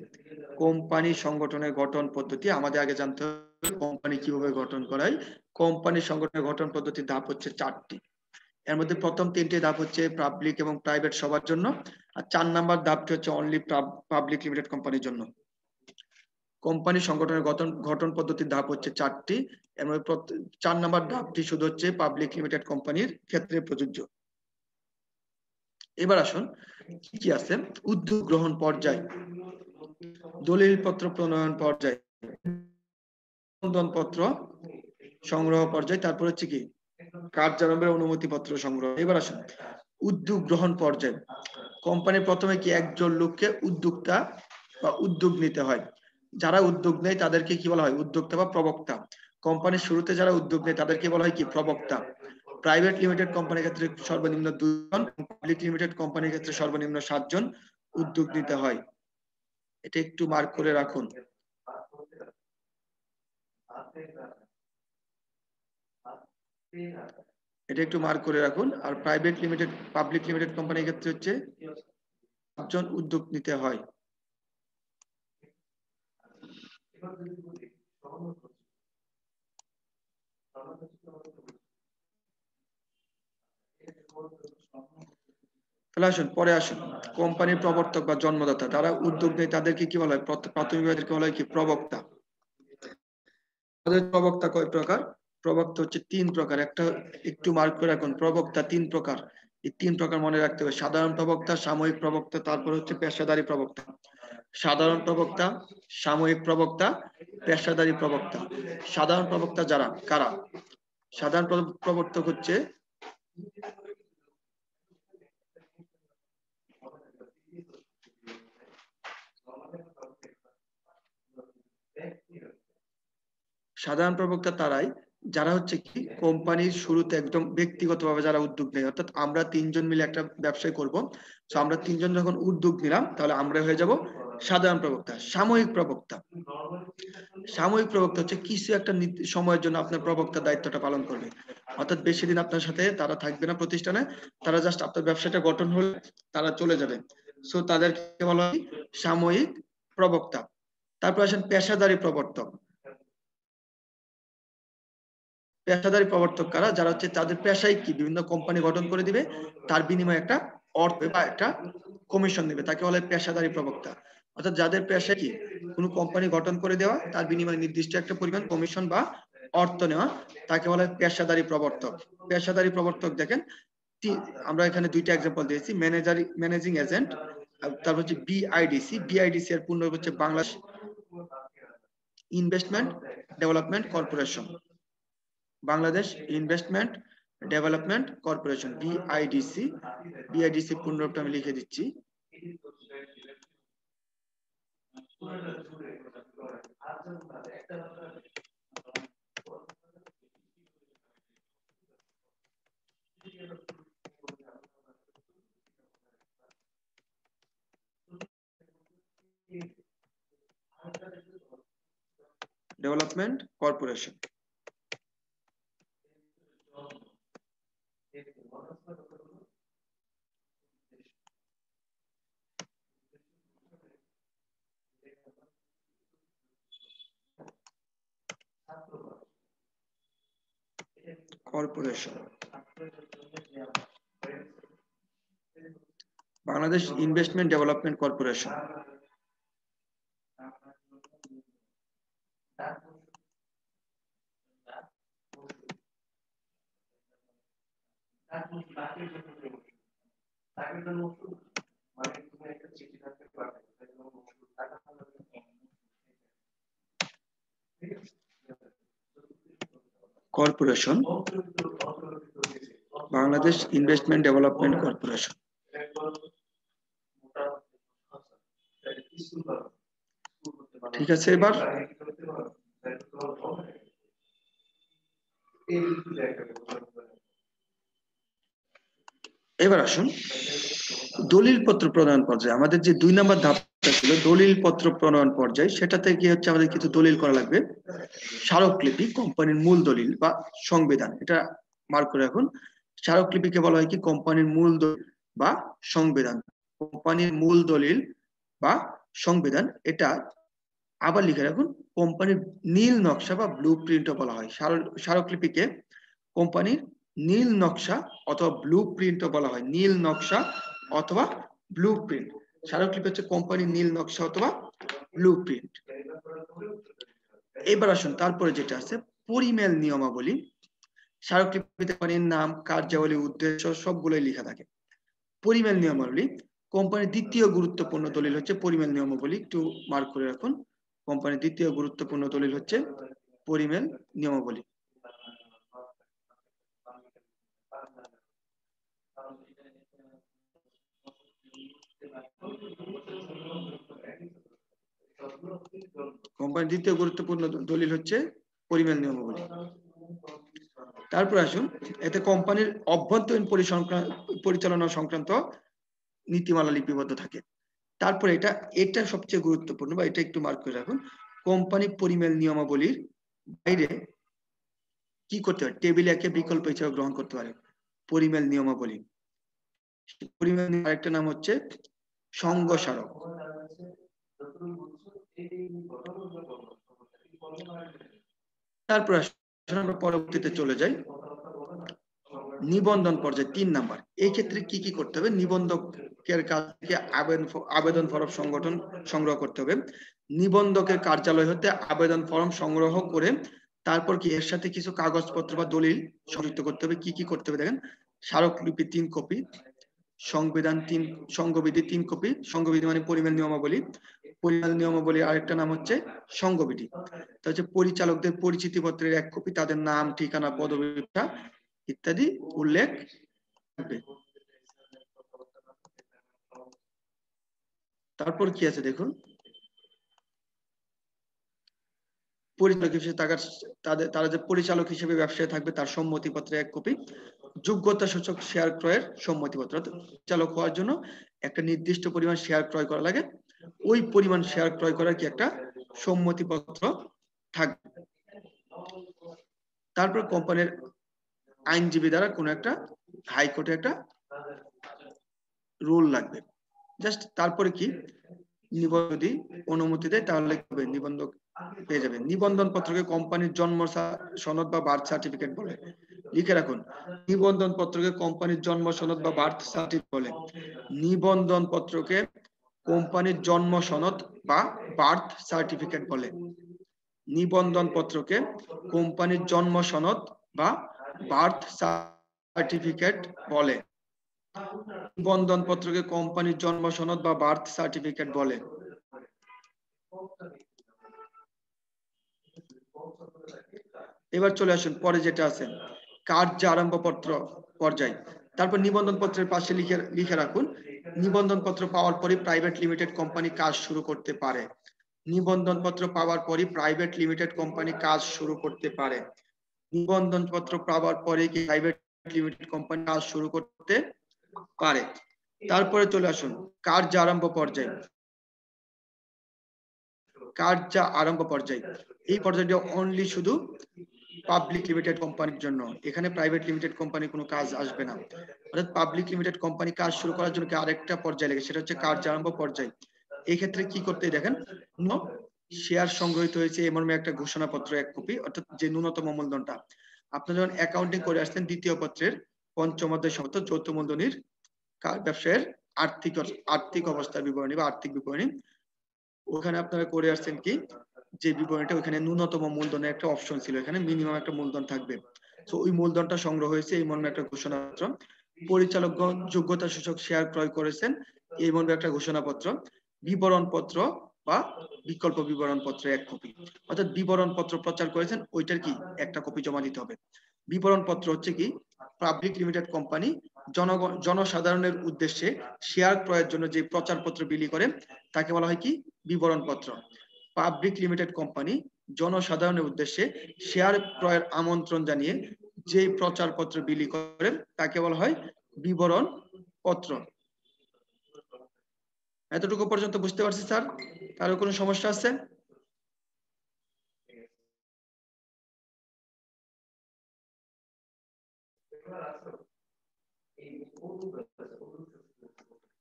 কোম্পানি সংগঠনের গঠন পদ্ধতি আমাদের আগে জানতে হবে কোম্পানি কিভাবে গঠন করায়। কোম্পানি সংগঠনের গঠন পদ্ধতির ধাপ হচ্ছে 4টি। এর মধ্যে প্রথম 3টি ধাপ হচ্ছে পাবলিক এবং প্রাইভেট সবার জন্য, আর 4 নাম্বার ধাপটি হচ্ছে অনলি পাবলিক লিমিটেড কোম্পানির জন্য। কোম্পানি সংগঠনের গঠন পদ্ধতির ধাপ হচ্ছে 4টি। এর মধ্যে 4 নাম্বার ধাপটি শুধু হচ্ছে পাবলিক লিমিটেড কোম্পানির ক্ষেত্রে প্রযোজ্য। এবার আসুন কি কি আছে। উদ্যোগ গ্রহণ পর্যায়, দলিলপত্র প্রণয়ন পর্যায়, পত্র সংগ্রহ পর্যায়, তারপর হচ্ছে কি কার্যারম্ভের অনুমতি পত্র সংগ্রহ। এবার আসুন উদ্যোগ গ্রহণ পর্যায়। কোম্পানি প্রথমে কি একজন লোককে উদ্যোক্তা বা উদ্যোগ নিতে হয়। যারা উদ্যোগ নেয় তাদেরকে কি বলা হয়? উদ্যোক্তা বা প্রবক্তা। কোম্পানির শুরুতে যারা উদ্যোগ নেয় তাদেরকে বলা হয় কি? প্রবক্তা। প্রাইভেট লিমিটেড কোম্পানির ক্ষেত্রে সর্বনিম্ন 2 জন, পাবলিক লিমিটেড কোম্পানির ক্ষেত্রে সর্বনিম্ন 7 জন উদ্যোগ নিতে হয়। এটা একটু মার্ক করে রাখুন। এটা একটু মার্ক করে রাখুন। আর প্রাইভেট লিমিটেড, পাবলিক লিমিটেড কোম্পানির ক্ষেত্রে হচ্ছে 7 জন উদ্যোগ নিতে হয়। তাহলে আসুন পরে আসুন, কোম্পানির প্রবর্তক বা জন্মদাতা, যারা উদ্যোগ নেয় তাদেরকে কি বলা হয়? প্রাথমিকভাবে বলা হয় কি? প্রবক্তা। আমাদের প্রবক্তা কয় প্রকার? প্রবক্তা হচ্ছে 3 প্রকার। একটা একটু মার্ক করে রাখুন, প্রবক্তা 3 প্রকার। এই 3 প্রকার মনে রাখতে হবে। সাধারণ প্রবক্তা, সাময়িক প্রবক্তা, তারপর হচ্ছে পেশাদারী প্রবক্তা। সাধারণ প্রবক্তা, সাময়িক প্রবক্তা, পেশাদারী প্রবক্তা। সাধারণ প্রবক্তা যারা কারা? সাধারণ প্রবর্তক হচ্ছে সাধারণ প্রবক্তা তারাই যারা হচ্ছে কি কোম্পানির শুরুতে একদম ব্যক্তিগতভাবে যারা উদ্যোগ নেয়। অর্থাৎ আমরা 3 জন মিলে একটা ব্যবসায় করব, তো আমরা 3 জন যখন উদ্যোগ নিলাম তাহলে আমরা হয়ে যাব সাধারণ প্রবক্তা। সাময়িক প্রবক্তা, সাময়িক প্রবক্তা হচ্ছে কিছু একটা সময়ের জন্য আপনার প্রবক্তা দায়িত্বটা পালন করবে। অর্থাৎ বেশি দিন আপনার সাথে তারা থাকবে না প্রতিষ্ঠানে, তারা জাস্ট আপনার ব্যবসাটা গঠন হলে তারা চলে যাবে। সো তাদেরকে বলা হয় সাময়িক প্রবক্তা। তারপর আসেন পেশাদারী প্রবর্তক। পেশাদারী প্রবর্তক কারা? যারা হচ্ছে তাদের পেশায় কি বিভিন্ন কোম্পানি গঠন করে দিবে, তার বিনিময়ে একটা অর্থ বা একটা কমিশন নেবে, তাকে বলে পেশাদারী প্রবক্তা। অর্থাৎ যাদের পেশা কি কোনো কোম্পানি গঠন করে দেওয়া, তার বিনিময়ে নির্দিষ্ট একটা পরিমাণ কমিশন বা অর্থ নেওয়া, তাকে বলে পেশাদারী প্রবর্তক। পেশাদারী প্রবর্তক দেখেন আমরা এখানে 2টা এক্সাম্পল দিয়েছি, ম্যানেজিং এজেন্ট, তারপর হচ্ছে বিআইডিসি। বিআইডিসি এর পূর্ণ হচ্ছে Bangladesh investment development corporation. Bangladesh investment development corporation, BIDC. BIDC পূর্ণরূপটা আমি লিখে দিচ্ছি। Development corporation. Corporation, Bangladesh investment development corporation. Corporation, Bangladesh investment development corporation. ঠিক আছে, এবার আসুন দলিল পত্র প্রণয়ন পর্যায়ে। আমাদের যে 2 নম্বর ধাপটা ছিল দলিল পত্র প্রণয়ন পর্যায়ে, সেটাতে কি হচ্ছে আমাদের কিছু দলিল করা লাগবে। স্মারকলিপি, কোম্পানির মূল দলিল বা সংবিধান, এটা মার্ক করে রাখুন। স্মারকলিপিকে বলা হয় কি কোম্পানির মূল দলিল বা সংবিধান। কোম্পানির মূল দলিল বা সংবিধান, এটা আবার লিখে রাখুন কোম্পানির নীল নকশা বা ব্লু প্রিন্টও বলা হয়। স্মারকলিপিকে কোম্পানির নীল নকশা অথবা ব্লু প্রিন্টও বলা হয়। নীল নকশা অথবা ব্লু প্রিন্ট, স্মারকলিপি হচ্ছে কোম্পানির নীল নকশা অথবা ব্লু প্রিন্ট। এবার আসুন তারপরে যেটা আছে পরিমেল নিয়মাবলী। স্মারকলিপিতে কোম্পানির নাম, কার্যাবলী, উদ্দেশ্য সবগুলোই লেখা থাকে। পরিমেল নিয়মাবলী, কোম্পানির দ্বিতীয় গুরুত্বপূর্ণ দলিল হচ্ছে পরিমেল নিয়মাবলী, একটু মার্ক করে রাখুন। কোম্পানির দ্বিতীয় গুরুত্বপূর্ণ দলিল হচ্ছে পরিমেল নিয়মাবলী। কোম্পানির দ্বিতীয় গুরুত্বপূর্ণ দলিল হচ্ছে পরিমেল নিয়মাবলী। তারপর আসুন এতে কোম্পানির অভ্যন্তরীণ পরিচালনা সংক্রান্ত নীতিমালা লিপিবদ্ধ থাকে। তারপরে এটা সবচেয়ে গুরুত্বপূর্ণ বা এটা একটু মার্ক করে রাখুন। কোম্পানি পরিমেল নিয়মাবলীর বাইরে কি করতে পারে, টেবিল একে বিকল্প হিসেবে গ্রহণ করতে পারে পরিমেল নিয়মাবলী। পরিমেল আরেকটা নাম হচ্ছে সংঘ স্মারক। তারপর আমরা পরবর্তীতে চলে যাই নিবন্ধন পর্যায়ে 3 নাম্বার। এই ক্ষেত্রে কি কি করতে হবে, নিবন্ধকের কাছ থেকে আবেদন ফরম সংগ্রহ করতে হবে। নিবন্ধকের কার্যালয় হতে আবেদন ফরম সংগ্রহ করে তারপর কি এর সাথে কিছু কাগজপত্র বা দলিল সংযুক্ত করতে হবে। কি কি করতে হবে দেখেন, স্মারকলিপি 3 কপি, সংবিধান 3, সংঘবিধি 3 কপি। সংঘবিধি মানে পরিমেল নিয়মাবলী। পরিমেল নিয়মাবলী আরেকটা নাম হচ্ছে সংঘবিধি। তা হচ্ছে পরিচালকদের পরিচিতি পত্রের 1 কপি, তাদের নাম, ঠিকানা, পদবি ইত্যাদি উল্লেখ থাকবে। তারপর কি আছে দেখুন, পরিচালক হিসেবে তারা যে পরিচালক হিসেবে ব্যবসায় থাকবে তার সম্মতিপত্রে 1 কপি, যোগ্যতা সূচক শেয়ার ক্রয়ের সম্মতিপত্র। পরিচালক হওয়ার জন্য একটা নির্দিষ্ট পরিমাণ শেয়ার ক্রয় করা লাগে, ওই পরিমাণ শেয়ার ক্রয় করার কি একটা সম্মতিপত্র থাকবে। তারপর কোম্পানির আইনজীবী দ্বারা কোনো একটা হাইকোর্টে একটা রুল লাগবে জাস্ট। তারপরে কি নিবন্ধ অনুমতি দেয় তাহলে নিবন্ধক পেয়ে যাবে। নিবন্ধন পত্রকে কোম্পানির জন্ম সনদ বা বার্থ সার্টিফিকেট বলে। লিখে রাখুন, নিবন্ধন পত্রকে কোম্পানির জন্ম সনদ বা বার্থ সার্টিফিকেট বলে। নিবন্ধন পত্রকে কোম্পানির জন্ম সনদ বা বার্থ সার্টিফিকেট বলে। নিবন্ধন পত্রকে কোম্পানির জন্ম সনদ বা বার্থ সার্টিফিকেট বলে। নিবন্ধন পত্রকে কোম্পানির জন্ম সনদ বা বার্থ সার্টিফিকেট বলে। এবার চলে আসুন পরে যেটা আছে কার্য আরম্ভ পত্র পর্যায়। তারপর নিবন্ধন পত্রের পাশে লিখে রাখুন, নিবন্ধন পত্র পাওয়ার পরে প্রাইভেট লিমিটেড কোম্পানি কাজ শুরু করতে পারে। নিবন্ধন পত্র পাওয়ার পরে প্রাইভেট লিমিটেড কোম্পানি কাজ শুরু করতে পারে। নিবন্ধন পত্র পাওয়ার পরে কি প্রাইভেট লিমিটেড কোম্পানি কাজ শুরু করতে পারে। তারপরে চলে আসুন কার্য আরম্ভ পর্যায়। কার্য আরম্ভ পর্যায়, এই পর্যায়টা অনলি শুধু পাবলিক লিমিটেড কোম্পানির জন্য, এখানে প্রাইভেট লিমিটেড কোম্পানি কোনো কাজ আসবে না। অর্থাৎ পাবলিক লিমিটেড কোম্পানি কাজ শুরু করার জন্য আরেকটা পর্যায় লাগে, সেটা হচ্ছে কার্য আরম্ভ পর্যায়। এই ক্ষেত্রে কি করতে দেখেন, শেয়ার সংগ্রহিত হয়েছে এই মর্মে একটা ঘোষণাপত্র 1 কপি, অর্থাৎ যে ন্যূনতম মূলধনটা আপনি যখন অ্যাকাউন্টিং করে আসছেন দ্বিতীয় পত্রের পঞ্চম অধ্যায় সমস্ত যৌথ মূলধনীর ব্যবসায়ের আর্থিক অবস্থার বিবরণী বা আর্থিক বিবরণী, ওখানে আপনারা করে আসছেন কি যে বিবরণীটা, ওখানে ন্যূনতম মূলধনের একটা অপশন ছিল, এখানে মিনিমাম একটা মূলধন থাকবে। তো ওই মূলধনটা সংগ্রহ হয়েছে এই মর্মে একটা ঘোষণাপত্র। পরিচালকগণ যোগ্যতা সূচক শেয়ার ক্রয় করেছেন এই মর্মে একটা ঘোষণাপত্র। বিবরণ পত্র বা বিকল্প বিবরণ পত্র 1 কপি, অর্থাৎ বিবরণ পত্র প্রচার করেছেন ওইটার কি একটা কপি জমা দিতে হবে। বিবরণ পত্র হচ্ছে কি পাবলিক লিমিটেড কোম্পানি জনসাধারণের উদ্দেশ্যে শেয়ার ক্রয়ের জন্য যে প্রচারপত্র বিলি করে তাকে বলা হয় কি বিবরণ পত্র। পাবলিক লিমিটেড কোম্পানি জনসাধারণের উদ্দেশ্যে শেয়ার ক্রয়ের আমন্ত্রণ জানিয়ে যে প্রচারপত্র বিলি করে তাকে বলা হয় বিবরণ পত্র। এতটুকু পর্যন্ত বুঝতে পারছি স্যার? কারো কোনো সমস্যা আছে?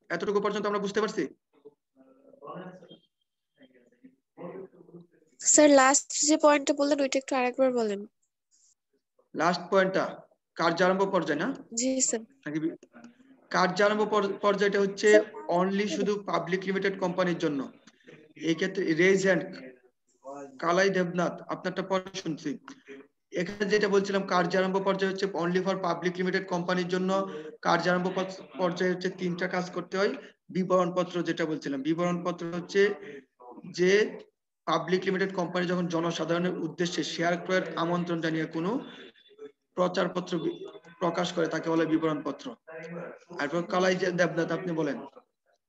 এতটুকু পর্যন্ত আমরা বুঝতে পারছি? স্যার লাস্ট যে পয়েন্টটা বললেন ওইটা একটু আরেকবার বলেন। লাস্ট পয়েন্টটা কার্যারম্ভ পর্যায় না? জি স্যার। কার্যারম্ভ পর্যায়টা হচ্ছে অনলি শুধু পাবলিক লিমিটেড কোম্পানির জন্য। এই ক্ষেত্রে রেজ হ্যান্ড কালাই দেবনাথ আপনারটা পরে শুনছি। এখানে যেটা বলছিলাম কার্যারম্ভ পর্যায়ে হচ্ছে অনলি ফর পাবলিক লিমিটেড কোম্পানির জন্য। কার্যারম্ভ পর্যায়ে হচ্ছে 3টা কাজ করতে হয়। বিবরণ পত্র যেটা বলছিলাম, বিবরণ পত্র হচ্ছে যে পাবলিক লিমিটেড কোম্পানি যখন জনসাধারণের উদ্দেশ্যে শেয়ার ক্রয়ের আমন্ত্রণ জানিয়ে কোনো প্রচারপত্র প্রকাশ করে তাকে বলে বিবরণ পত্র। এরপর কালাই দেবনাথ আপনি বলেন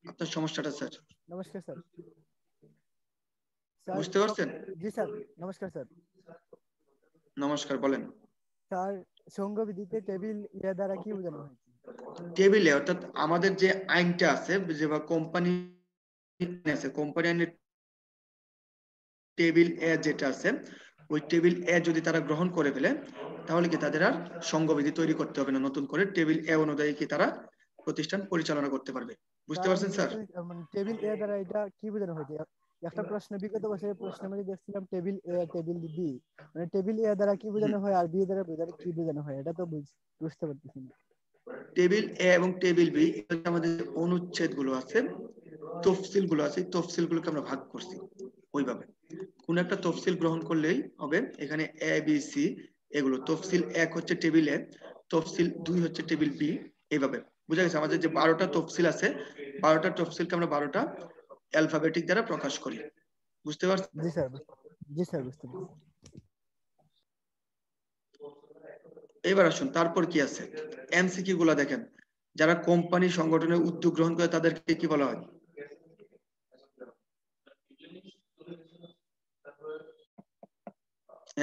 আপনার সমস্যাটা স্যার। নমস্কার স্যার। বুঝতে পারছেন? জি স্যার নমস্কার স্যার। নমস্কার, বলেন স্যার। সংঘবিধিতে টেবিল এর দ্বারা কি বোঝানো হয়েছে? টেবিলে অর্থাৎ আমাদের যে আইনটা আছে যে কোম্পানি আছে, কোম্পানি আইনের টেবিল এ যেটা আছে ওই টেবিল এ যদি তারা গ্রহণ করে ফেলে তাহলে কি তাদের আর সংঘবিধি তৈরি করতে হবে না, নতুন করে টেবিল এ অনুযায়ী কি তারা প্রতিষ্ঠান পরিচালনা করতে পারবে। বুঝতে পারছেন স্যার? মানে টেবিল এ দ্বারা এটা কি বোঝানো হয়েছে? একটা প্রশ্ন বিগত বছরের প্রশ্নের মধ্যে দেখছিলাম টেবিল এ টেবিল বি, মানে টেবিল এ দ্বারা কি বোঝানো হয় আর বি দ্বারা কি বোঝানো হয় এটা তো বুঝতে পারতেছি না। টেবিল এ এবং টেবিল বি আমাদের অনুচ্ছেদ গুলো আছে, তফসিল গুলো আছে, তফসিল গুলোকে আমরা ভাগ করছি ওইভাবে। কোন একটা তফসিল গ্রহণ করলেই হবে। এখানে এ বি সি এগুলো তফসিল 1 হচ্ছে টেবিল এ, তফসিল 2 হচ্ছে টেবিল বি, এইভাবে বুঝা গেছে? আমাদের যে 12টা তফসিল আছে 12টা তফসিলকে আমরা 12টা অ্যালফাবেটিক দ্বারা প্রকাশ করি। বুঝতে পারছেন? জি স্যার। জি স্যার বুঝতে পারছি। এবার আসুন তারপর কি আছে এমসিকিউ গুলা দেখেন। যারা কোম্পানি সংগঠনের উদ্যোগ গ্রহণ করে তাদেরকে কি বলা হয়?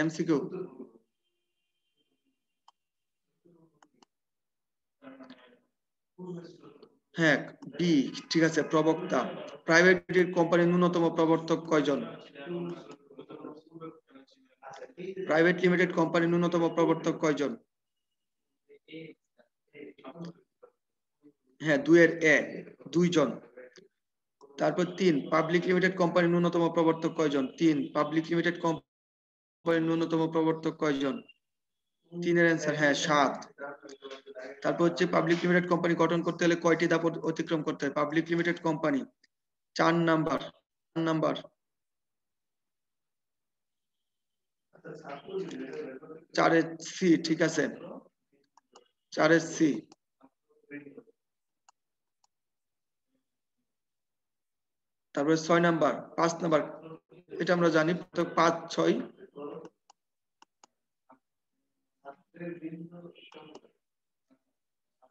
এমসিকিউ হ্যাঁ বি ঠিক আছে। প্রবক্তা। প্রাইভেট কোম্পানির ন্যূনতম প্রবর্তক কয়জন? প্রাইভেট লিমিটেড কোম্পানির ন্যূনতম প্রবর্তক কয়জন? হ্যাঁ 2 এর এ 2 জন। তারপর 3 পাবলিক লিমিটেড কোম্পানির ন্যূনতম প্রবর্তক কয়জন? 3 পাবলিক লিমিটেড কোম্পানির ন্যূনতম প্রবর্তক কয়জন? 3 এর অ্যান্সার হ্যাঁ 7। তারপর হচ্ছে পাবলিক লিমিটেড কোম্পানি গঠন করতে হলে কয়টি ধাপ অতিক্রম করতে হয়? পাবলিক লিমিটেড কোম্পানি 4 নাম্বার 4 এর সি ঠিক আছে 4 এর সি। তারপরে 6 নাম্বার 5 নাম্বার এটা আমরা জানি তো 5 6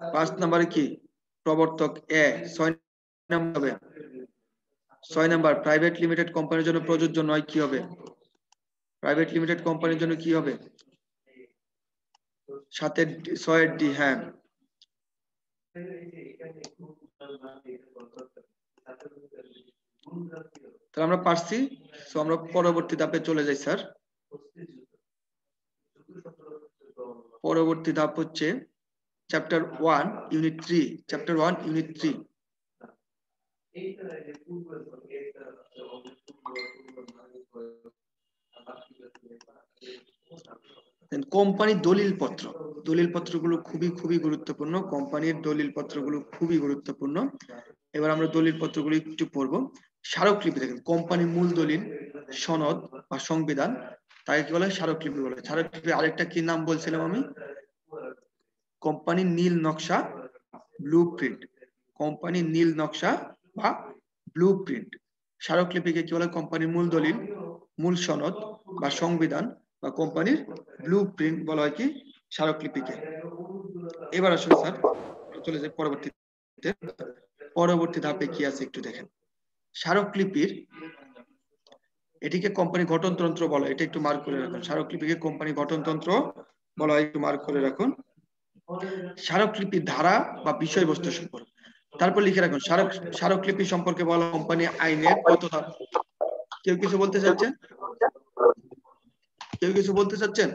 5 নাম্বারে কি প্রবর্তক এ 6 নাম্বার হবে 6 নাম্বার প্রাইভেট লিমিটেড কোম্পানির জন্য প্রযোজ্য নয় কি হবে? প্রাইভেট লিমিটেড কোম্পানির জন্য কি হবে? 6 এর ডি হ্যাঁ। তাহলে আমরা পারছি। সো আমরা পরবর্তী ধাপে চলে যাই স্যার। পরবর্তী ধাপ হচ্ছে চ্যাপ্টার 1 ইউনিট 3। Chapter 1 unit 3। কোম্পানির দলিল পত্রগুলো খুবই খুবই গুরুত্বপূর্ণ। কোম্পানির দলিল পত্রগুলো খুবই গুরুত্বপূর্ণ। এবার আমরা দলিল পত্রগুলো একটু পড়বো। স্মারকলিপি দেখেন, কোম্পানির মূল দলিল, সনদ বা সংবিধান, তাকে কি বলে? স্মারকলিপি বলে। স্মারকলিপি আরেকটা কি নাম বলছিলাম আমি? কোম্পানির নীল নকশা, ব্লু প্রিন্ট। কোম্পানির নীল নকশা বা ব্লু প্রিন্ট। স্মারকলিপিকে কি বলে? কোম্পানির মূল দলিল, মূল সনদ বা সংবিধান বা কোম্পানির ব্লু প্রিন্ট বলা হয় কি? স্মারকলিপিকে। এবার আসলে স্যার চলে যাই পরবর্তী ধাপে কি আছে একটু দেখেন। স্মারকলিপির এটিকে কোম্পানি গঠনতন্ত্র বলা হয়, এটা একটু মার্ক করে রাখুন। স্মারকলিপিকে কোম্পানি গঠনতন্ত্র বলা হয়, একটু মার্ক করে রাখুন। স্মারকলিপির ধারা বা বিষয়বস্তু সম্পর্কে তারপর লিখে রাখুন। স্মারকলিপি সম্পর্কে বলা কোম্পানি আইনের কত ধারা? কেউ কিছু বলতে চাচ্ছেন? কেউ কিছু বলতে চাচ্ছেন?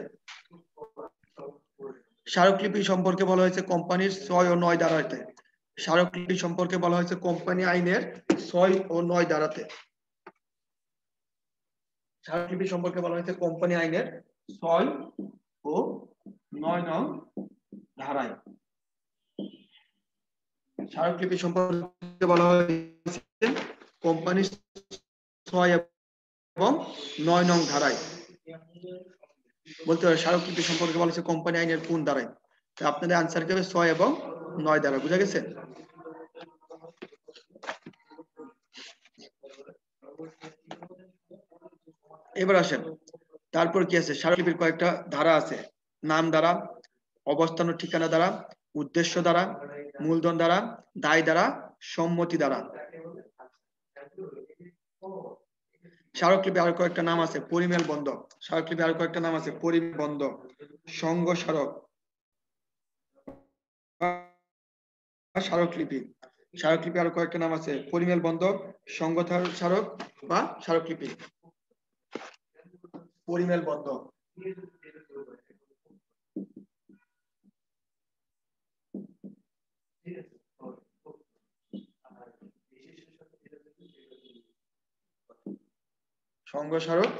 স্মারকলিপি সম্পর্কে বলা হয়েছে কোম্পানির 6 ও 9 ধারাতে। স্মারকলিপি সম্পর্কে বলা হয়েছে কোম্পানি আইনের 6 ও 9 ধারাতে। স্মারকলিপি সম্পর্কে বলা হয়েছে কোম্পানি আইনের 6 ও 9 নং ধারায়। স্মারকলিপি সম্পর্কে বলা হয়েছে কোম্পানির 6 এবং 9 নং ধারায়। বলতে হবে স্মারকলিপি সম্পর্কে বলা হয়েছে কোম্পানি আইনের কোন ধারায়? আপনাদের আনসার কি হবে? 6 এবং 9 ধারা। বুঝা গেছে? এবার আসেন, তারপর কি আছে? স্মারকলিপির কয়েকটা ধারা আছে। নাম ধারা, অবস্থান ও ঠিকানা ধারা, উদ্দেশ্য ধারা, মূলধন ধারা, দায় ধারা, সম্মতি ধারা। স্মারকলিপি আরো কয়েকটা নাম আছে। পরিমেল বন্ধ। স্মারকলিপি আরো কয়েকটা নাম আছে। পরিমেল বন্ধ, সংঘ স্মারক, স্মারকলিপি। স্মারকলিপি আরো কয়েকটা নাম আছে। পরিমেল বন্ধ, সংঘ স্মারক বা স্মারকলিপি। পরিমেল বন্ধ। সংঘ স্মারক,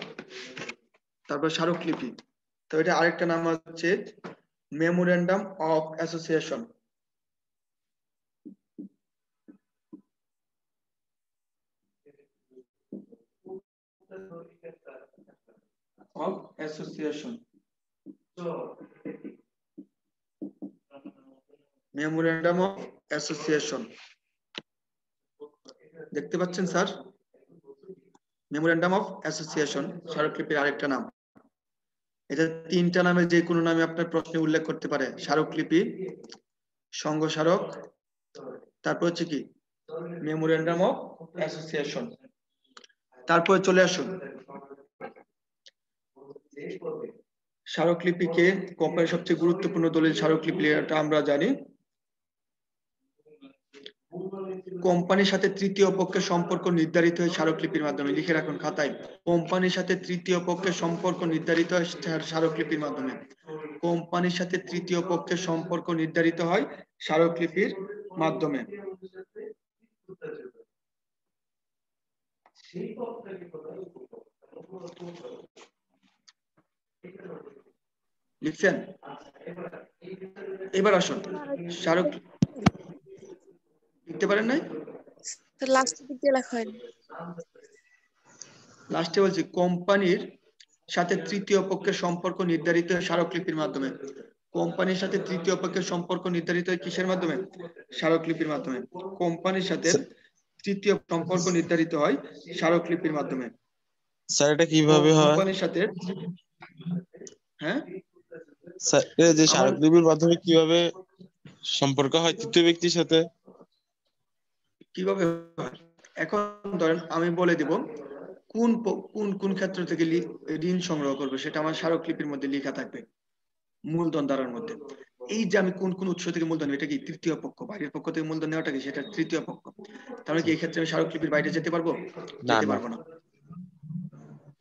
তারপর স্মারকলিপি। তো এটা আরেকটা নাম হচ্ছে memorandum of association. of association, memorandum of association. দেখতে পাচ্ছেন স্যার? মেমোরেন্ডাম অফ অ্যাসোসিয়েশন স্মারকলিপির আরেকটা নাম। এটা তিনটা নামে যে কোনো নামে আপনার প্রশ্নে উল্লেখ করতে পারে। স্মারকলিপি, সংঘ স্মারক, তারপর হচ্ছে কি মেমোরেন্ডাম অফ অ্যাসোসিয়েশন। তারপরে চলে আসুন, স্মারকলিপিকে কোম্পানির সবচেয়ে গুরুত্বপূর্ণ দলিল স্মারকলিপি, এটা আমরা জানি। কোম্পানির সাথে তৃতীয় পক্ষের সম্পর্ক নির্ধারিত হয় স্মারকলিপির মাধ্যমে। লিখে রাখুন খাতায়, কোম্পানির সাথে তৃতীয় পক্ষের সম্পর্ক নির্ধারিত হয় স্মারকলিপির মাধ্যমে। কোম্পানির সাথে তৃতীয় পক্ষের সম্পর্ক নির্ধারিত হয় স্মারকলিপির মাধ্যমে। লিখছেন? এবার আসুন, স্মারক লিখতে পারেন নাই? লাস্টের দিকে লেখা হয়নি। লাস্টে বলছি কোম্পানির সাথে তৃতীয় পক্ষের সম্পর্ক নির্ধারিত হয় স্মারকলিপির মাধ্যমে। কোম্পানির সাথে তৃতীয় পক্ষের সম্পর্ক নির্ধারিত হয় কিসের মাধ্যমে? স্মারকলিপির মাধ্যমে। কোম্পানির সাথে তৃতীয় সম্পর্ক নির্ধারিত হয় স্মারকলিপির মাধ্যমে। স্যার এটা কিভাবে হয়? কোম্পানির সাথে, হ্যাঁ স্যার এই যে স্মারকলিপির মাধ্যমে কিভাবে সম্পর্ক হয় তৃতীয় ব্যক্তির সাথে? কিভাবে হয়? এখন ধরেন আমি বলে দিব কোন কোন কোন ক্ষেত্র থেকে ঋণ সংগ্রহ করবে, সেটা আমার স্মারকলিপির মধ্যে লেখা থাকবে মূলধন ধারার মধ্যে। এই যে আমি কোন কোন উৎস থেকে মূলধন, এটা কি তৃতীয় পক্ষ, বাইরের পক্ষ থেকে মূলধন নেওয়াটা কি সেটা তৃতীয় পক্ষ। তাহলে কি এই ক্ষেত্রে আমি স্মারকলিপির বাইরে যেতে পারবো? যেতে পারবো না।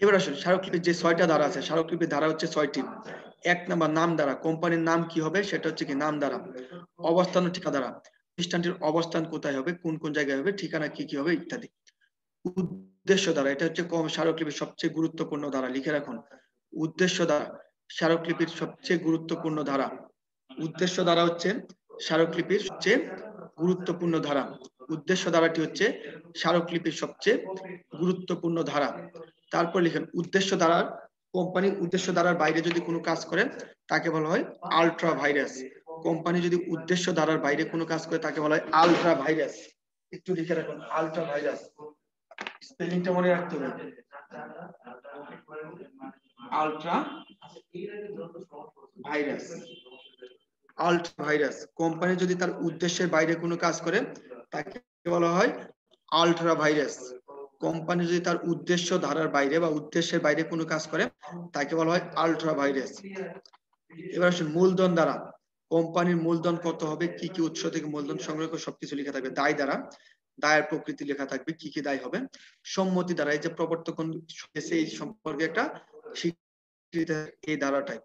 এবার আসুন, স্মারকলিপির যে 6টা ধারা আছে, স্মারকলিপির ধারা হচ্ছে 6টি। 1 নাম্বার নাম ধারা, কোম্পানির নাম কি হবে সেটা হচ্ছে কি নাম ধারা। অবস্থান ও ঠিকানা ধারা, প্রতিষ্ঠানটির অবস্থান কোথায় হবে, কোন কোন জায়গায় হবে, ঠিকানা কি কি হবে ইত্যাদি। উদ্দেশ্য ধারা, এটা হচ্ছে স্মারকলিপির সবচেয়ে গুরুত্বপূর্ণ ধারা, লিখে রাখুন। উদ্দেশ্য ধারা, স্মারকলিপির সবচেয়ে গুরুত্বপূর্ণ ধারা। উদ্দেশ্য ধারা হচ্ছে স্মারকলিপির সবচেয়ে গুরুত্বপূর্ণ ধারা। উদ্দেশ্য ধারাটি হচ্ছে স্মারকলিপির সবচেয়ে গুরুত্বপূর্ণ ধারা। তারপর লিখেন উদ্দেশ্য ধারার, কোম্পানির উদ্দেশ্য ধারার বাইরে যদি কোনো কাজ করে তাকে বলা হয় আলট্রা ভাইরাস। কোম্পানি যদি উদ্দেশ্য ধারার বাইরে কোনো কাজ করে তাকে বলা হয় আলট্রা ভাইরাস। একটু লিখে রাখুন আলট্রা ভাইরাস, স্পেলিংটা মনে রাখতে হবে। Ultra virus, ultra virus. Company যদি তার উদ্দেশ্যের বাইরে কোনো কাজ করে তাকে বলা হয় আলট্রা ভাইরাস। কোম্পানি যদি তার উদ্দেশ্য ধারার বাইরে বা উদ্দেশ্যের বাইরে কোনো কাজ করে তাকে বলা হয় আলট্রা ভাইরাস। এবার আসুন মূলধন দ্বারা। কোম্পানির মূলধন কত হবে, কি কি উৎস থেকে মূলধন সংগ্রহ করে সবকিছু লেখা থাকবে। দায় দ্বারা, দায়ের প্রকৃতি লেখা থাকবে, কি কি দায় হবে। সম্মতি দ্বারা, এই যে প্রবর্তক এই সম্পর্কে একটা স্বীকৃতি, এই ধারাটাই।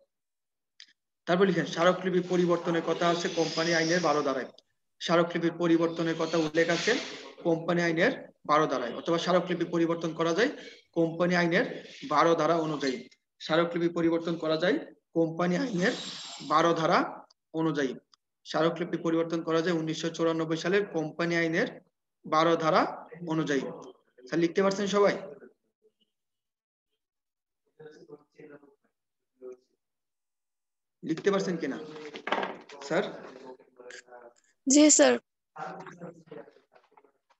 তারপর লিখেন স্মারকলিপি পরিবর্তনের কথা আছে কোম্পানি আইনের 12 ধারায়। স্মারকলিপির পরিবর্তনের কথা উল্লেখ আছে কোম্পানি আইনের 12 ধারায়, অথবা স্মারকলিপি পরিবর্তন করা যায় কোম্পানি আইনের 12 ধারা অনুযায়ী। স্মারকলিপি পরিবর্তন করা যায় কোম্পানি আইনের 12 ধারা অনুযায়ী। স্মারকলিপি পরিবর্তন করা যায় 1994 সালের কোম্পানি আইনের 12 ধারা অনুযায়ী। স্যার লিখতে পারছেন সবাই? লিখতে পারছেন কিনা স্যার? জি স্যার।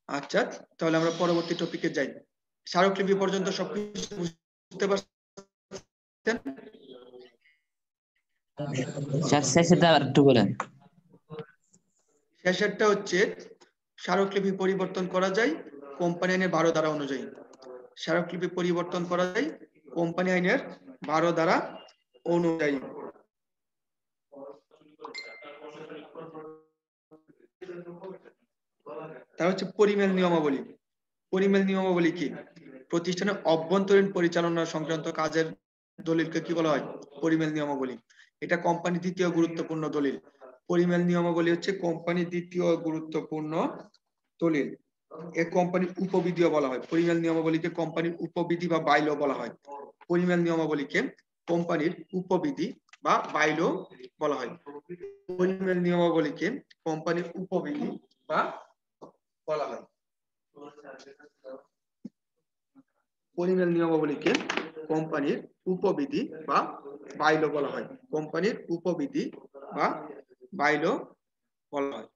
আচ্ছা, তাহলে আমরা পরবর্তী টপিকে যাই। স্মারকলিপি পর্যন্ত সবকিছু বুঝতে পারছেন? স্যার শেষেরটা আবার একটু বলেন। শেষেরটা হচ্ছে স্মারকলিপি পরিবর্তন করা যায় কোম্পানি আইনের 12 ধারা অনুযায়ী। স্মারকলিপি পরিবর্তন করা যায় কোম্পানি আইনের 12 ধারা অনুযায়ী। তার হচ্ছে পরিমেল নিয়মাবলী। পরিমেল নিয়মাবলী কি? প্রতিষ্ঠানের অভ্যন্তরীণ পরিচালনা সংক্রান্ত কাজের দলিলকে কি বলা হয়? পরিমেল নিয়মাবলী। এটা কোম্পানির দ্বিতীয় গুরুত্বপূর্ণ দলিল। পরিমেল নিয়মাবলী হচ্ছে কোম্পানির দ্বিতীয় গুরুত্বপূর্ণ দলিল। এ কোম্পানির উপবিধিও বলা হয়। পরিমেল নিয়মাবলীকে কোম্পানির উপবিধি বা বাইল বলা হয়। পরিমেল নিয়মাবলীকে কোম্পানির উপবিধি বা বাইল বলা হয়। পরিমেল নিয়মাবলীকে কোম্পানির উপবিধি বা বলা হয়। পরিমেল নিয়মাবলীকে কোম্পানির উপবিধি বা বাইল বলা হয়। কোম্পানির উপবিধি বা বাইল বলা হয়।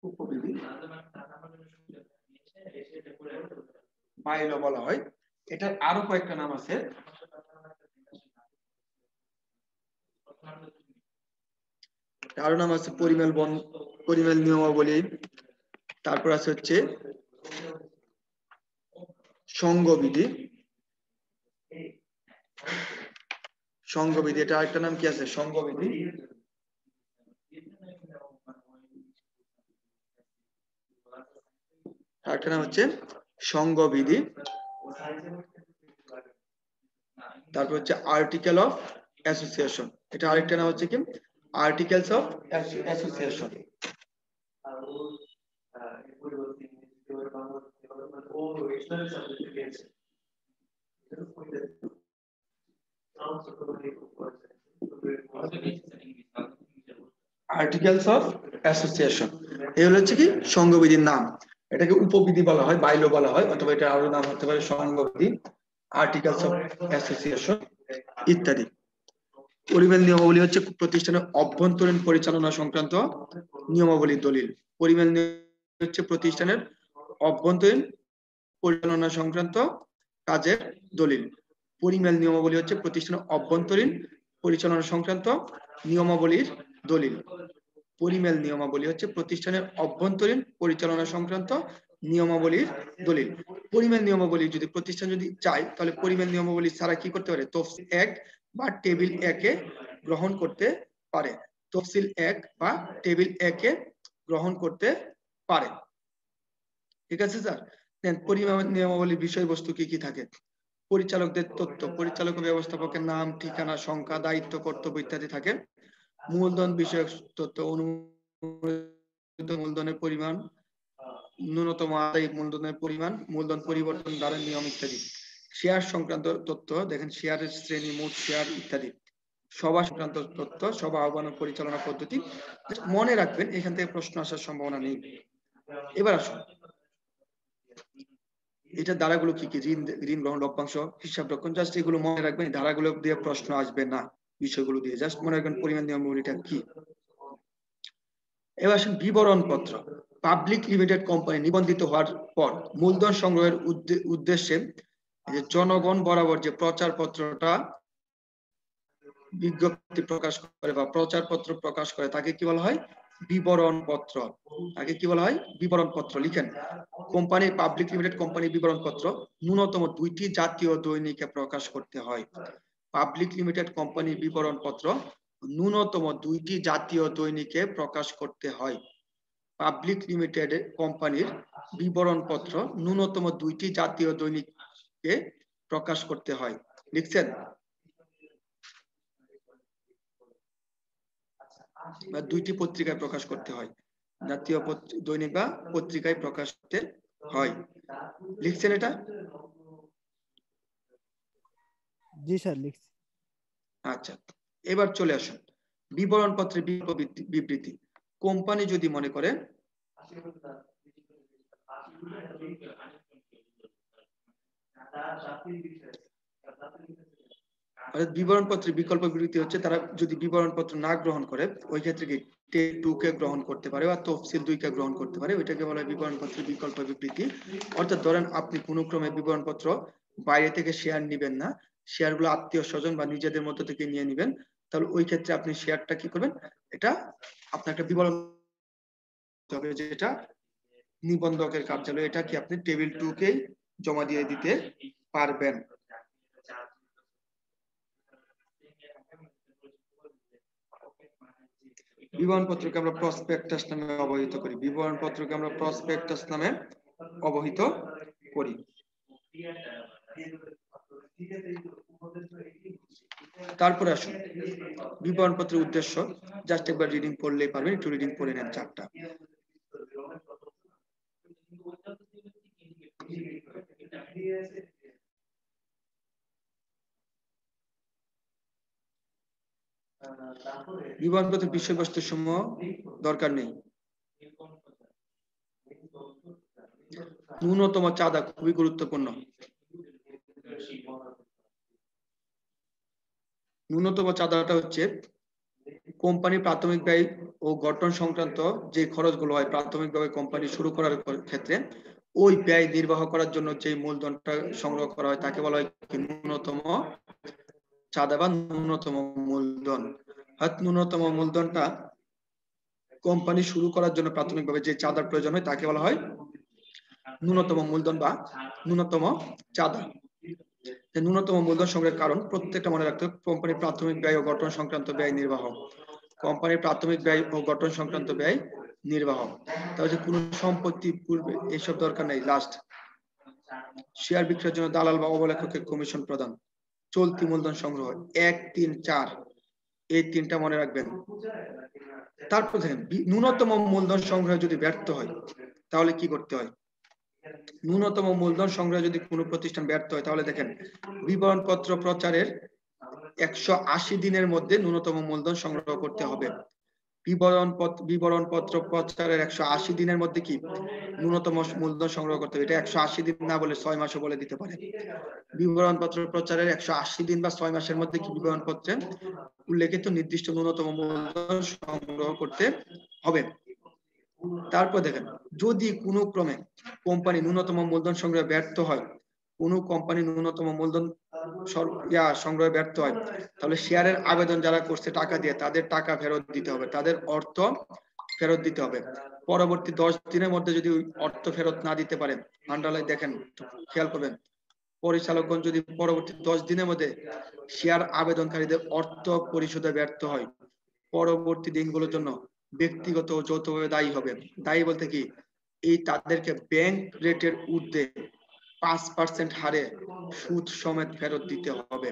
উপবিধি বাইল বলা হয়। এটার আরো কয়েকটা নাম আছে। আরো নাম আছে পরিমেল নিয়মাবলী, তারপর আছে হচ্ছে সংঘবিধি। সংঘবিধি, এটা আরেকটা নাম কি আছে? সংঘবিধি। আরেকটা নাম হচ্ছে সংঘবিধি। তারপর হচ্ছে আর্টিকেল অফ অ্যাসোসিয়েশন। এটা আরেকটা নাম হচ্ছে কি? Articles of association. Articles of association এগুলো হচ্ছে কি? সংঘবিধির নাম। এটাকে উপবিধি বলা হয়, বাইল বলা হয়, অথবা এটা আরো নাম হতে পারে সংঘবিধি, আর্টিকেলস অফ অ্যাসোসিয়েশন ইত্যাদি। পরিমেল নিয়মাবলী হচ্ছে প্রতিষ্ঠানের অভ্যন্তরীণ পরিচালনা সংক্রান্ত নিয়মাবলীর দলিল। পরিমেল হচ্ছে প্রতিষ্ঠানের অভ্যন্তরীণ পরিচালনা সংক্রান্ত কাজের দলিল। পরিমেল নিয়মাবলী হচ্ছে প্রতিষ্ঠানের অভ্যন্তরীণ পরিচালনা সংক্রান্ত নিয়মাবলীর দলিল। পরিমেল নিয়মাবলী হচ্ছে প্রতিষ্ঠানের অভ্যন্তরীণ পরিচালনা সংক্রান্ত নিয়মাবলীর দলিল। পরিমেল নিয়মাবলী যদি প্রতিষ্ঠান যদি চায় তাহলে পরিমেল নিয়মাবলী ছাড়া কি করতে পারে? তফসিল 1 বা টেবিল 1 এ গ্রহণ করতে পারে। তফসিল 1 বা টেবিল 1 এ গ্রহণ করতে পারে। ঠিক আছে স্যার? পরিমেল নিয়মাবলীর বিষয়বস্তু কি কি থাকে? পরিচালকদের তথ্য, পরিচালক ও ব্যবস্থাপকের নাম, ঠিকানা, সংখ্যা, দায়িত্ব, কর্তব্য ইত্যাদি থাকে। মূলধন বিষয়ক তথ্য, অনুমোদিত মূলধনের পরিমাণ, ন্যূনতম আদায় মূলধনের পরিমাণ, মূলধন পরিবর্তন দ্বারা নিয়ম ইত্যাদি। শেয়ার সংক্রান্ত তথ্য দেখেন, শেয়ারের শ্রেণী, মোট শেয়ার ইত্যাদি। সভা সংক্রান্ত তথ্য, সভা আহ্বান ও পরিচালনা পদ্ধতি। মনে রাখবেন এখান থেকে প্রশ্ন আসার সম্ভাবনা নেই। এবার আসুন, এটা ধারাগুলো কি কি? ঋণ গ্রহণ, লভ্যাংশ, হিসাব রক্ষণ, জাস্ট এগুলো মনে রাখবেন। ধারাগুলো দিয়ে প্রশ্ন আসবে না, বিষয়গুলো দিয়ে জাস্ট মনে রাখবেন পরিমাণ নিয়মাবলীটা কি। এবার আসুন বিবরণ পত্র। পাবলিক লিমিটেড কোম্পানি নিবন্ধিত হওয়ার পর মূলধন সংগ্রহের উদ্দেশ্যে জনগণ বরাবর যে প্রচার পত্রটা বিজ্ঞপ্তি প্রকাশ করে বা প্রচার পত্র প্রকাশ করে তাকে কি বলা হয়? বিবরণ পত্র। তাকে কি বলা হয়? বিবরণ পত্র। লিখেন, কোম্পানি, পাবলিক লিমিটেড কোম্পানি বিবরণ পত্র ন্যূনতম 2টি জাতীয় দৈনিকে প্রকাশ করতে হয়। পাবলিক লিমিটেড কোম্পানি বিবরণ পত্র ন্যূনতম 2টি জাতীয় দৈনিকে প্রকাশ করতে হয়। পাবলিক লিমিটেড কোম্পানির বিবরণ পত্র ন্যূনতম 2টি জাতীয় দৈনিকে প্রকাশ করতে হয়। লিখছেন? বা 2টি পত্রিকায় প্রকাশ করতে হয়, জাতীয় দৈনিক বা পত্রিকায় প্রকাশ করতে হয়। লিখছেন এটা? জি স্যার, লিখছি। আচ্ছা, এবার চলে আসুন বিবরণ পত্রের বিবৃতি। কোম্পানি যদি মনে করে বিবরণ পত্রের বিকল্প বিবৃতি হচ্ছে, তারা যদি বিবরণ পত্র না গ্রহণ করে ওই ক্ষেত্রে কি টেক 2 কে গ্রহণ করতে পারে বা তফসিল 2 কে গ্রহণ করতে পারে। ওইটাকে বলা হয় বিবরণ পত্রের বিকল্প বিবৃতি। অর্থাৎ ধরেন আপনি কোনো ক্রমে বিবরণ পত্র বাইরে থেকে শেয়ার নিবেন না, শেয়ারগুলো আত্মীয় স্বজন বা নিজেদের মধ্যে থেকে নিয়ে নিবেন, তাহলে ওই ক্ষেত্রে আপনি শেয়ারটা কি করবেন, এটা আপনার একটা বিবরণ হবে, যেটা নিবন্ধকের কার্যালয়ে এটা কি আপনি টেবিল 2 কে জমা দিয়ে দিতে পারবেন। বিবরণ পত্রকে আমরা প্রসপেক্টাস নামে অবহিত করি। বিবরণ পত্রকে আমরা প্রসপেক্টাস নামে অবহিত করি। তারপরে আসুন বিবরণ পত্রের উদ্দেশ্য। জাস্ট একবার রিডিং পড়লেই পারবেন, একটু রিডিং পড়ে নেন চারটা। বিবরণ পত্রের বিষয়বস্তু সমূহ দরকার নেই। ন্যূনতম চাঁদা খুবই গুরুত্বপূর্ণ। ন্যূনতম চাঁদাটা হচ্ছে কোম্পানির প্রাথমিক ব্যয় ও গঠন সংক্রান্ত যে খরচগুলো হয় প্রাথমিকভাবে কোম্পানি শুরু করার ক্ষেত্রে, ওই ব্যয় নির্বাহ করার জন্য যে মূলধনটা সংগ্রহ করা হয় তাকে বলা হয় ন্যূনতম চাঁদা বা ন্যূনতম মূলধন। ন্যূনতম মূলধনটা কোম্পানি শুরু করার জন্য প্রাথমিকভাবে যে চাঁদার প্রয়োজন হয় তাকে বলা হয় ন্যূনতম মূলধন বা ন্যূনতম চাঁদা। ন্যূনতম মূলধন সংগ্রহের কারণ প্রত্যেকটা মনে রাখতে হবে, কোম্পানির প্রাথমিক ব্যয় ও গঠন সংক্রান্ত ব্যয় নির্বাহ। কোম্পানির প্রাথমিক ব্যয় ও গঠন সংক্রান্ত ব্যয় নির্বাহ। তাহলে কোনো সম্পত্তি পূর্বে এইসব দরকার নেই। লাস্ট, শেয়ার বিক্রয়ের জন্য দালাল বা অবলেখকের কমিশন প্রদান। চলতি মূলধন সংগ্রহ 1, 3, 4, এই তিনটা মনে রাখবেন। তারপর দেখেন ন্যূনতম মূলধন সংগ্রহে যদি ব্যর্থ হয় তাহলে কি করতে হয়। ন্যূনতম মূলধন সংগ্রহে যদি কোনো প্রতিষ্ঠান ব্যর্থ হয় তাহলে দেখেন বিবরণ পত্র প্রচারের 180 দিনের মধ্যে ন্যূনতম মূলধন সংগ্রহ করতে হবে। বিবরণ পত্র প্রচারের 180 দিনের মধ্যে কি ন্যূনতম মূলধন সংগ্রহ করতে হবে। এটা 180 দিন না বলে 6 মাসও বলে দিতে পারে। বিবরণ পত্র প্রচারের 180 দিন বা 6 মাসের মধ্যে কি বিবরণ পত্রে উল্লেখিত নির্দিষ্ট ন্যূনতম মূলধন সংগ্রহ করতে হবে। তারপর দেখেন যদি কোনো ক্রমে কোম্পানি ন্যূনতম মূলধন সংগ্রহে ব্যর্থ হয়, কোনো কোম্পানি ন্যূনতম মূলধন সংগ্রহে ব্যর্থ হয়, তাহলে শেয়ারের আবেদন যারা করছে টাকা দিয়ে তাদের টাকা ফেরত দিতে হবে, তাদের অর্থ ফেরত দিতে হবে। পরবর্তী 10 দিনের মধ্যে যদি অর্থ ফেরত না দিতে পারে, আন্ডারলাইন দেখেন, খেয়াল করবেন, পরিচালকগণ যদি পরবর্তী 10 দিনের মধ্যে শেয়ার আবেদনকারীদের অর্থ পরিশোধে ব্যর্থ হয়, পরবর্তী দিনগুলোর জন্য ব্যক্তিগত ও যৌথভাবে দায়ী হবে। দায়ী বলতে কি, এই তাদেরকে ব্যাংক রেটের ঊর্ধ্বে 5% হারে সুদ সমেত ফেরত দিতে হবে।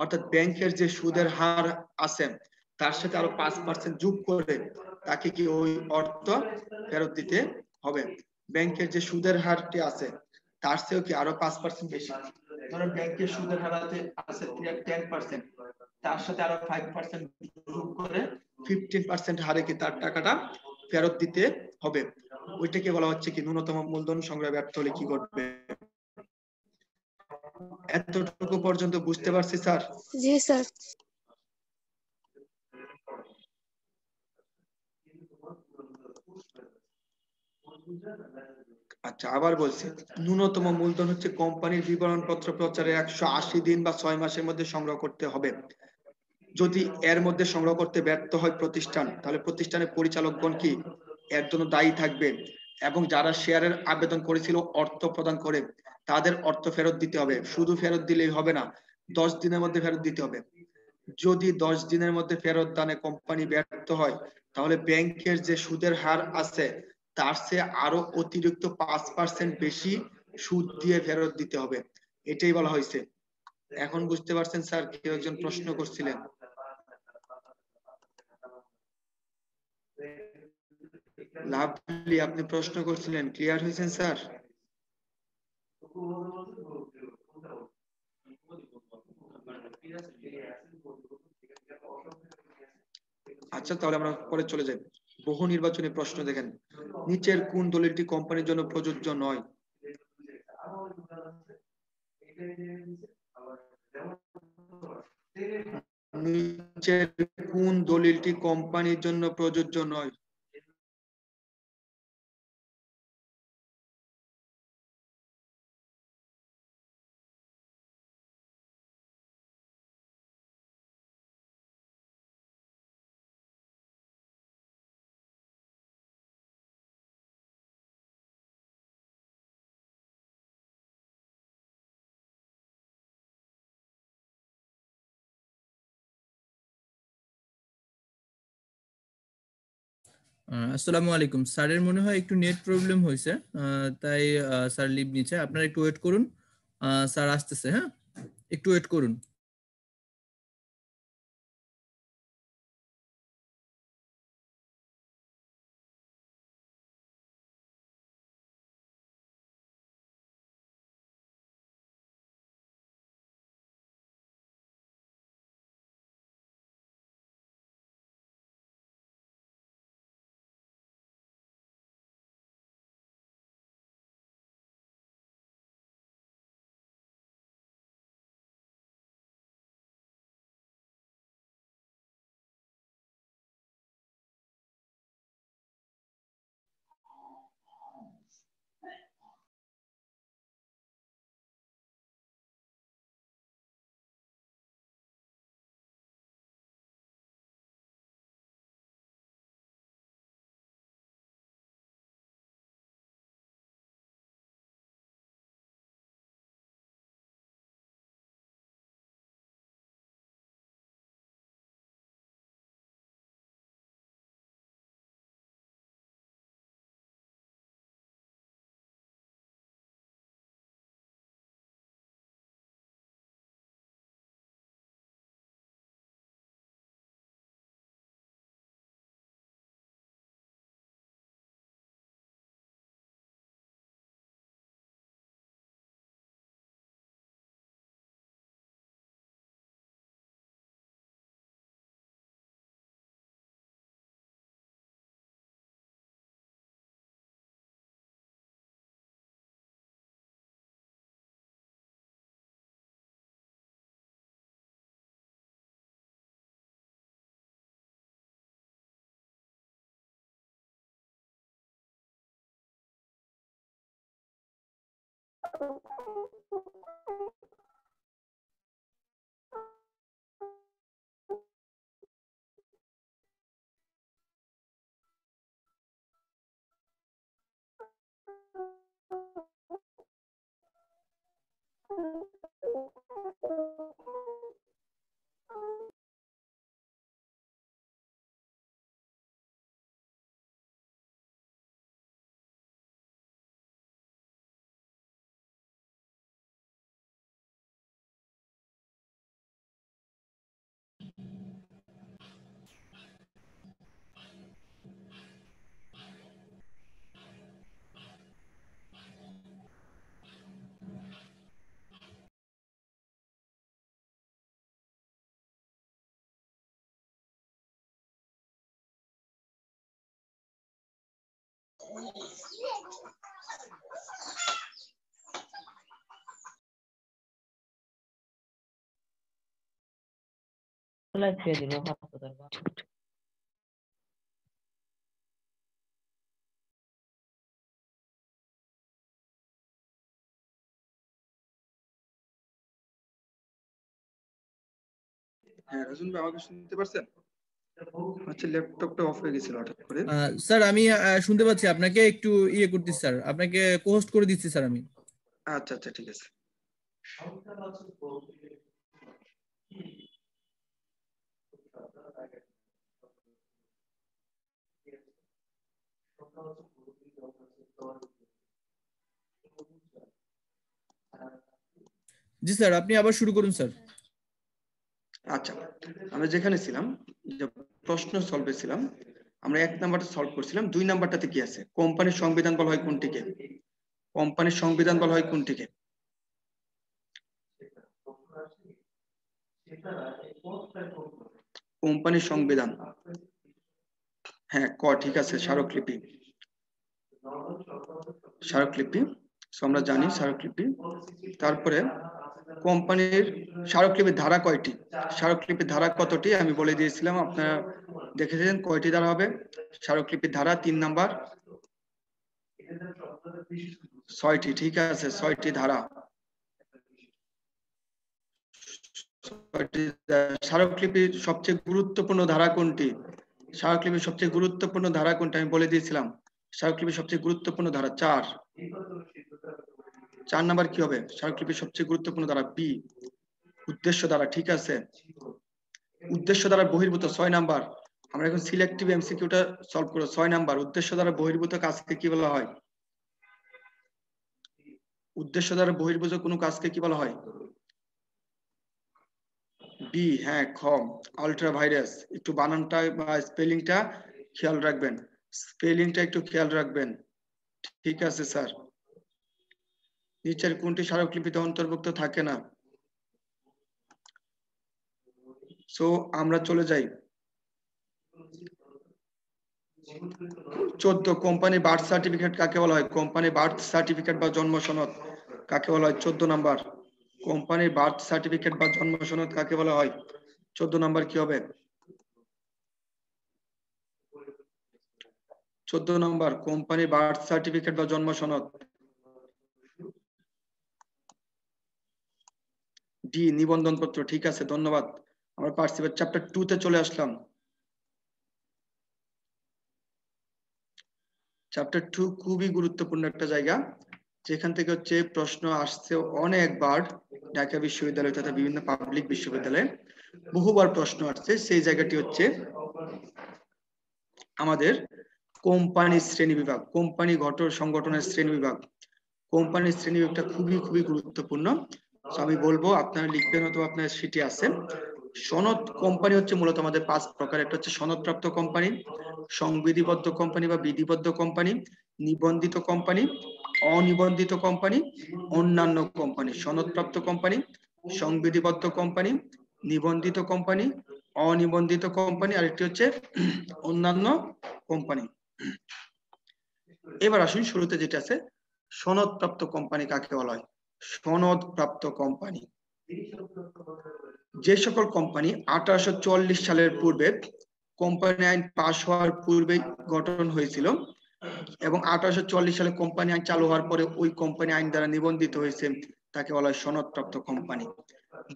অর্থাৎ ব্যাংকের যে সুদের হার আছে তার সাথে আরো 5% যোগ করে তাকে কি ওই অর্থ ফেরত দিতে হবে। ব্যাংকের যে সুদের হারটি আছে তার চেয়েও কি আরো 5% বেশি। ধরেন ব্যাংকের সুদের হার আছে 10%, তার সাথে আরো 5% যোগ করে 15% হারে কি তার টাকাটা ফেরত দিতে হবে। ওইটাকে বলা হচ্ছে কি ন্যূনতম মূলধন সংগ্রহে ব্যর্থ হলে কি করবে। এতটুকু পর্যন্ত বুঝতে পারছি স্যার? জি স্যার। আচ্ছা আবার বলছি, ন্যূনতম মূলধন হচ্ছে কোম্পানির বিবরণপত্র প্রচারে 180 দিন বা 6 মাসের মধ্যে সংগ্রহ করতে হবে। যদি এর মধ্যে সংগ্রহ করতে ব্যর্থ হয় প্রতিষ্ঠান, তাহলে প্রতিষ্ঠানের পরিচালকগণ কি এর জন্য দায়ী থাকবে, এবং যারা শেয়ারের আবেদন করেছিল অর্থ প্রদান করে তাদের অর্থ ফেরত দিতে হবে। শুধু ফেরত দিলেই হবে না, 10 দিনের মধ্যে ফেরত দিতে হবে। যদি 10 দিনের মধ্যে ফেরত দানে কোম্পানি ব্যর্থ হয়, তাহলে ব্যাংকের যে সুদের হার আছে তার চেয়ে আরো অতিরিক্ত 5% বেশি সুদ দিয়ে ফেরত দিতে হবে। এটাই বলা হয়েছে। এখন বুঝতে পারছেন স্যার? কেউ একজন প্রশ্ন করছিলেন। লাভলি আপনি প্রশ্ন করছিলেন, ক্লিয়ার হয়েছেন স্যার? আচ্ছা তাহলে আমরা পরে চলে যাই। বহু নির্বাচনী প্রশ্ন দেখেন, নিচের কোন দলিলটি কোম্পানির জন্য প্রযোজ্য নয়? নিচের কোন দলিলটি কোম্পানির জন্য প্রযোজ্য নয়? আসসালামু আলাইকুম। স্যারের মনে হয় একটু নেট প্রবলেম হয়েছে, তাই স্যার লিভ নিচ্ছে। আপনারা একটু ওয়েট করুন, স্যার আসতেছে। হ্যাঁ, একটু ওয়েট করুন। হ্যাঁ রাজন ভাই আমাকে শুনতে পারছেন? আচ্ছা ল্যাপটপটা অফ হয়ে গেছিল হঠাৎ করে। স্যার আমি শুনতে পাচ্ছি আপনাকে, একটু করতেছি স্যার, আপনাকে পোস্ট করে দিচ্ছি স্যার আমি। আচ্ছা আচ্ছা ঠিক আছে। জি স্যার, আপনি আবার শুরু করুন স্যার। আচ্ছা আমরা যেখানে ছিলাম, যে প্রশ্ন সলভে ছিলাম, আমরা 1 নাম্বারটা সলভ করছিলাম। 2 নাম্বারটাতে কি আছে? কোম্পানির সংবিধান বলা হয় কোনটিকে? কোম্পানির সংবিধান বলা হয় কোনটিকে? কোম্পানির সংবিধান, হ্যাঁ ক ঠিক আছে, স্মারকলিপি। স্মারকলিপি, সো আমরা জানি স্মারকলিপি। তারপরে কোম্পানির স্মারকলিপির ধারা কয়টি? স্মারকলিপির ধারা কতটি আমি বলে দিয়েছিলাম, আপনারা দেখেছেন কয়টি ধারা হবে স্মারকলিপির ধারা? 3 নাম্বার 6টি, ঠিক আছে 6টি ধারা। স্মারকলিপির সবচেয়ে গুরুত্বপূর্ণ ধারা কোনটি? স্মারকলিপির সবচেয়ে গুরুত্বপূর্ণ ধারা কোনটি আমি বলে দিয়েছিলাম। স্মারকলিপির সবচেয়ে গুরুত্বপূর্ণ ধারা 4। 4 নাম্বার কি হবে? স্মারকলিপির সবচেয়ে গুরুত্বপূর্ণ ধারা বি, উদ্দেশ্য ধারা, ঠিক আছে। উদ্দেশ্য দ্বারা বহির্ভূত 6 নাম্বার। আমরা এখন সিলেক্টিভ এমসিকিউটা সলভ করব। 6 নাম্বার, উদ্দেশ্য দ্বারা বহির্ভূত কাজকে কি বলা হয়? উদ্দেশ্য দ্বারা বহির্ভূত কোনো কাজকে কি বলা হয়? বি, হ্যাঁ খ, আলট্রা ভাইরাস। একটু বানানটা বা স্পেলিংটা খেয়াল রাখবেন, স্পেলিংটা একটু খেয়াল রাখবেন, ঠিক আছে স্যার। নিচের কোনটি স্মারকলিপিতে অন্তর্ভুক্ত থাকে না? সো আমরা চলে যাই 14, কোম্পানি বার্থ সার্টিফিকেট কাকে বলা হয়? কোম্পানি বার্থ সার্টিফিকেট বা জন্ম সনদ কাকে বলা হয়? 14 নাম্বার, কোম্পানির বার্থ সার্টিফিকেট বা জন্ম সনদ কাকে বলা হয়? 14 নাম্বার কি হবে? 14 নাম্বার কোম্পানির বার্থ সার্টিফিকেট বা জন্ম সনদ। ডি, নিবন্ধন পত্র, ঠিক আছে ধন্যবাদ। আমরা পার্সিপেট চ্যাপ্টার 2 তে চলে আসলাম। চ্যাপ্টার 2 খুবই গুরুত্বপূর্ণ একটা জায়গা, যেখান থেকে হচ্ছে প্রশ্ন আসছে অনেকবার। ঢাকা বিশ্ববিদ্যালয় তথা বিভিন্ন পাবলিক বিশ্ববিদ্যালয়ে বহুবার প্রশ্ন আসছে। সেই জায়গাটি হচ্ছে আমাদের কোম্পানির শ্রেণী বিভাগ, কোম্পানি সংগঠনের শ্রেণী বিভাগ। কোম্পানির শ্রেণী বিভাগটা খুবই খুবই গুরুত্বপূর্ণ। আমি বলবো আপনারা লিখবেন, অথবা আপনার সিটি আছে। সনদ কোম্পানি হচ্ছে মূলত আমাদের 5 প্রকার। একটা হচ্ছে সনদপ্রাপ্ত কোম্পানি, সংবিধিবদ্ধ কোম্পানি বা বিধিবদ্ধ কোম্পানি, নিবন্ধিত কোম্পানি, অনিবন্ধিত কোম্পানি, অন্যান্য কোম্পানি। সনদপ্রাপ্ত কোম্পানি, সংবিধিবদ্ধ কোম্পানি, নিবন্ধিত কোম্পানি, অনিবন্ধিত কোম্পানি, আরেকটি হচ্ছে অন্যান্য কোম্পানি। এবার আসুন শুরুতে যেটা আছে, সনদপ্রাপ্ত কোম্পানি কাকে বলা হয়? সনদপ্রাপ্ত কোম্পানি যে সকল কোম্পানি 1844 সালের পূর্বে, কোম্পানি আইন পাশ হওয়ার পূর্বে গঠন হয়েছিল এবং 1844 সালে কোম্পানি আইন চালু হওয়ার পরে ওই কোম্পানি আইন দ্বারা নিবন্ধিত হয়েছে, তাকে বলা হয় সনদপ্রাপ্ত কোম্পানি।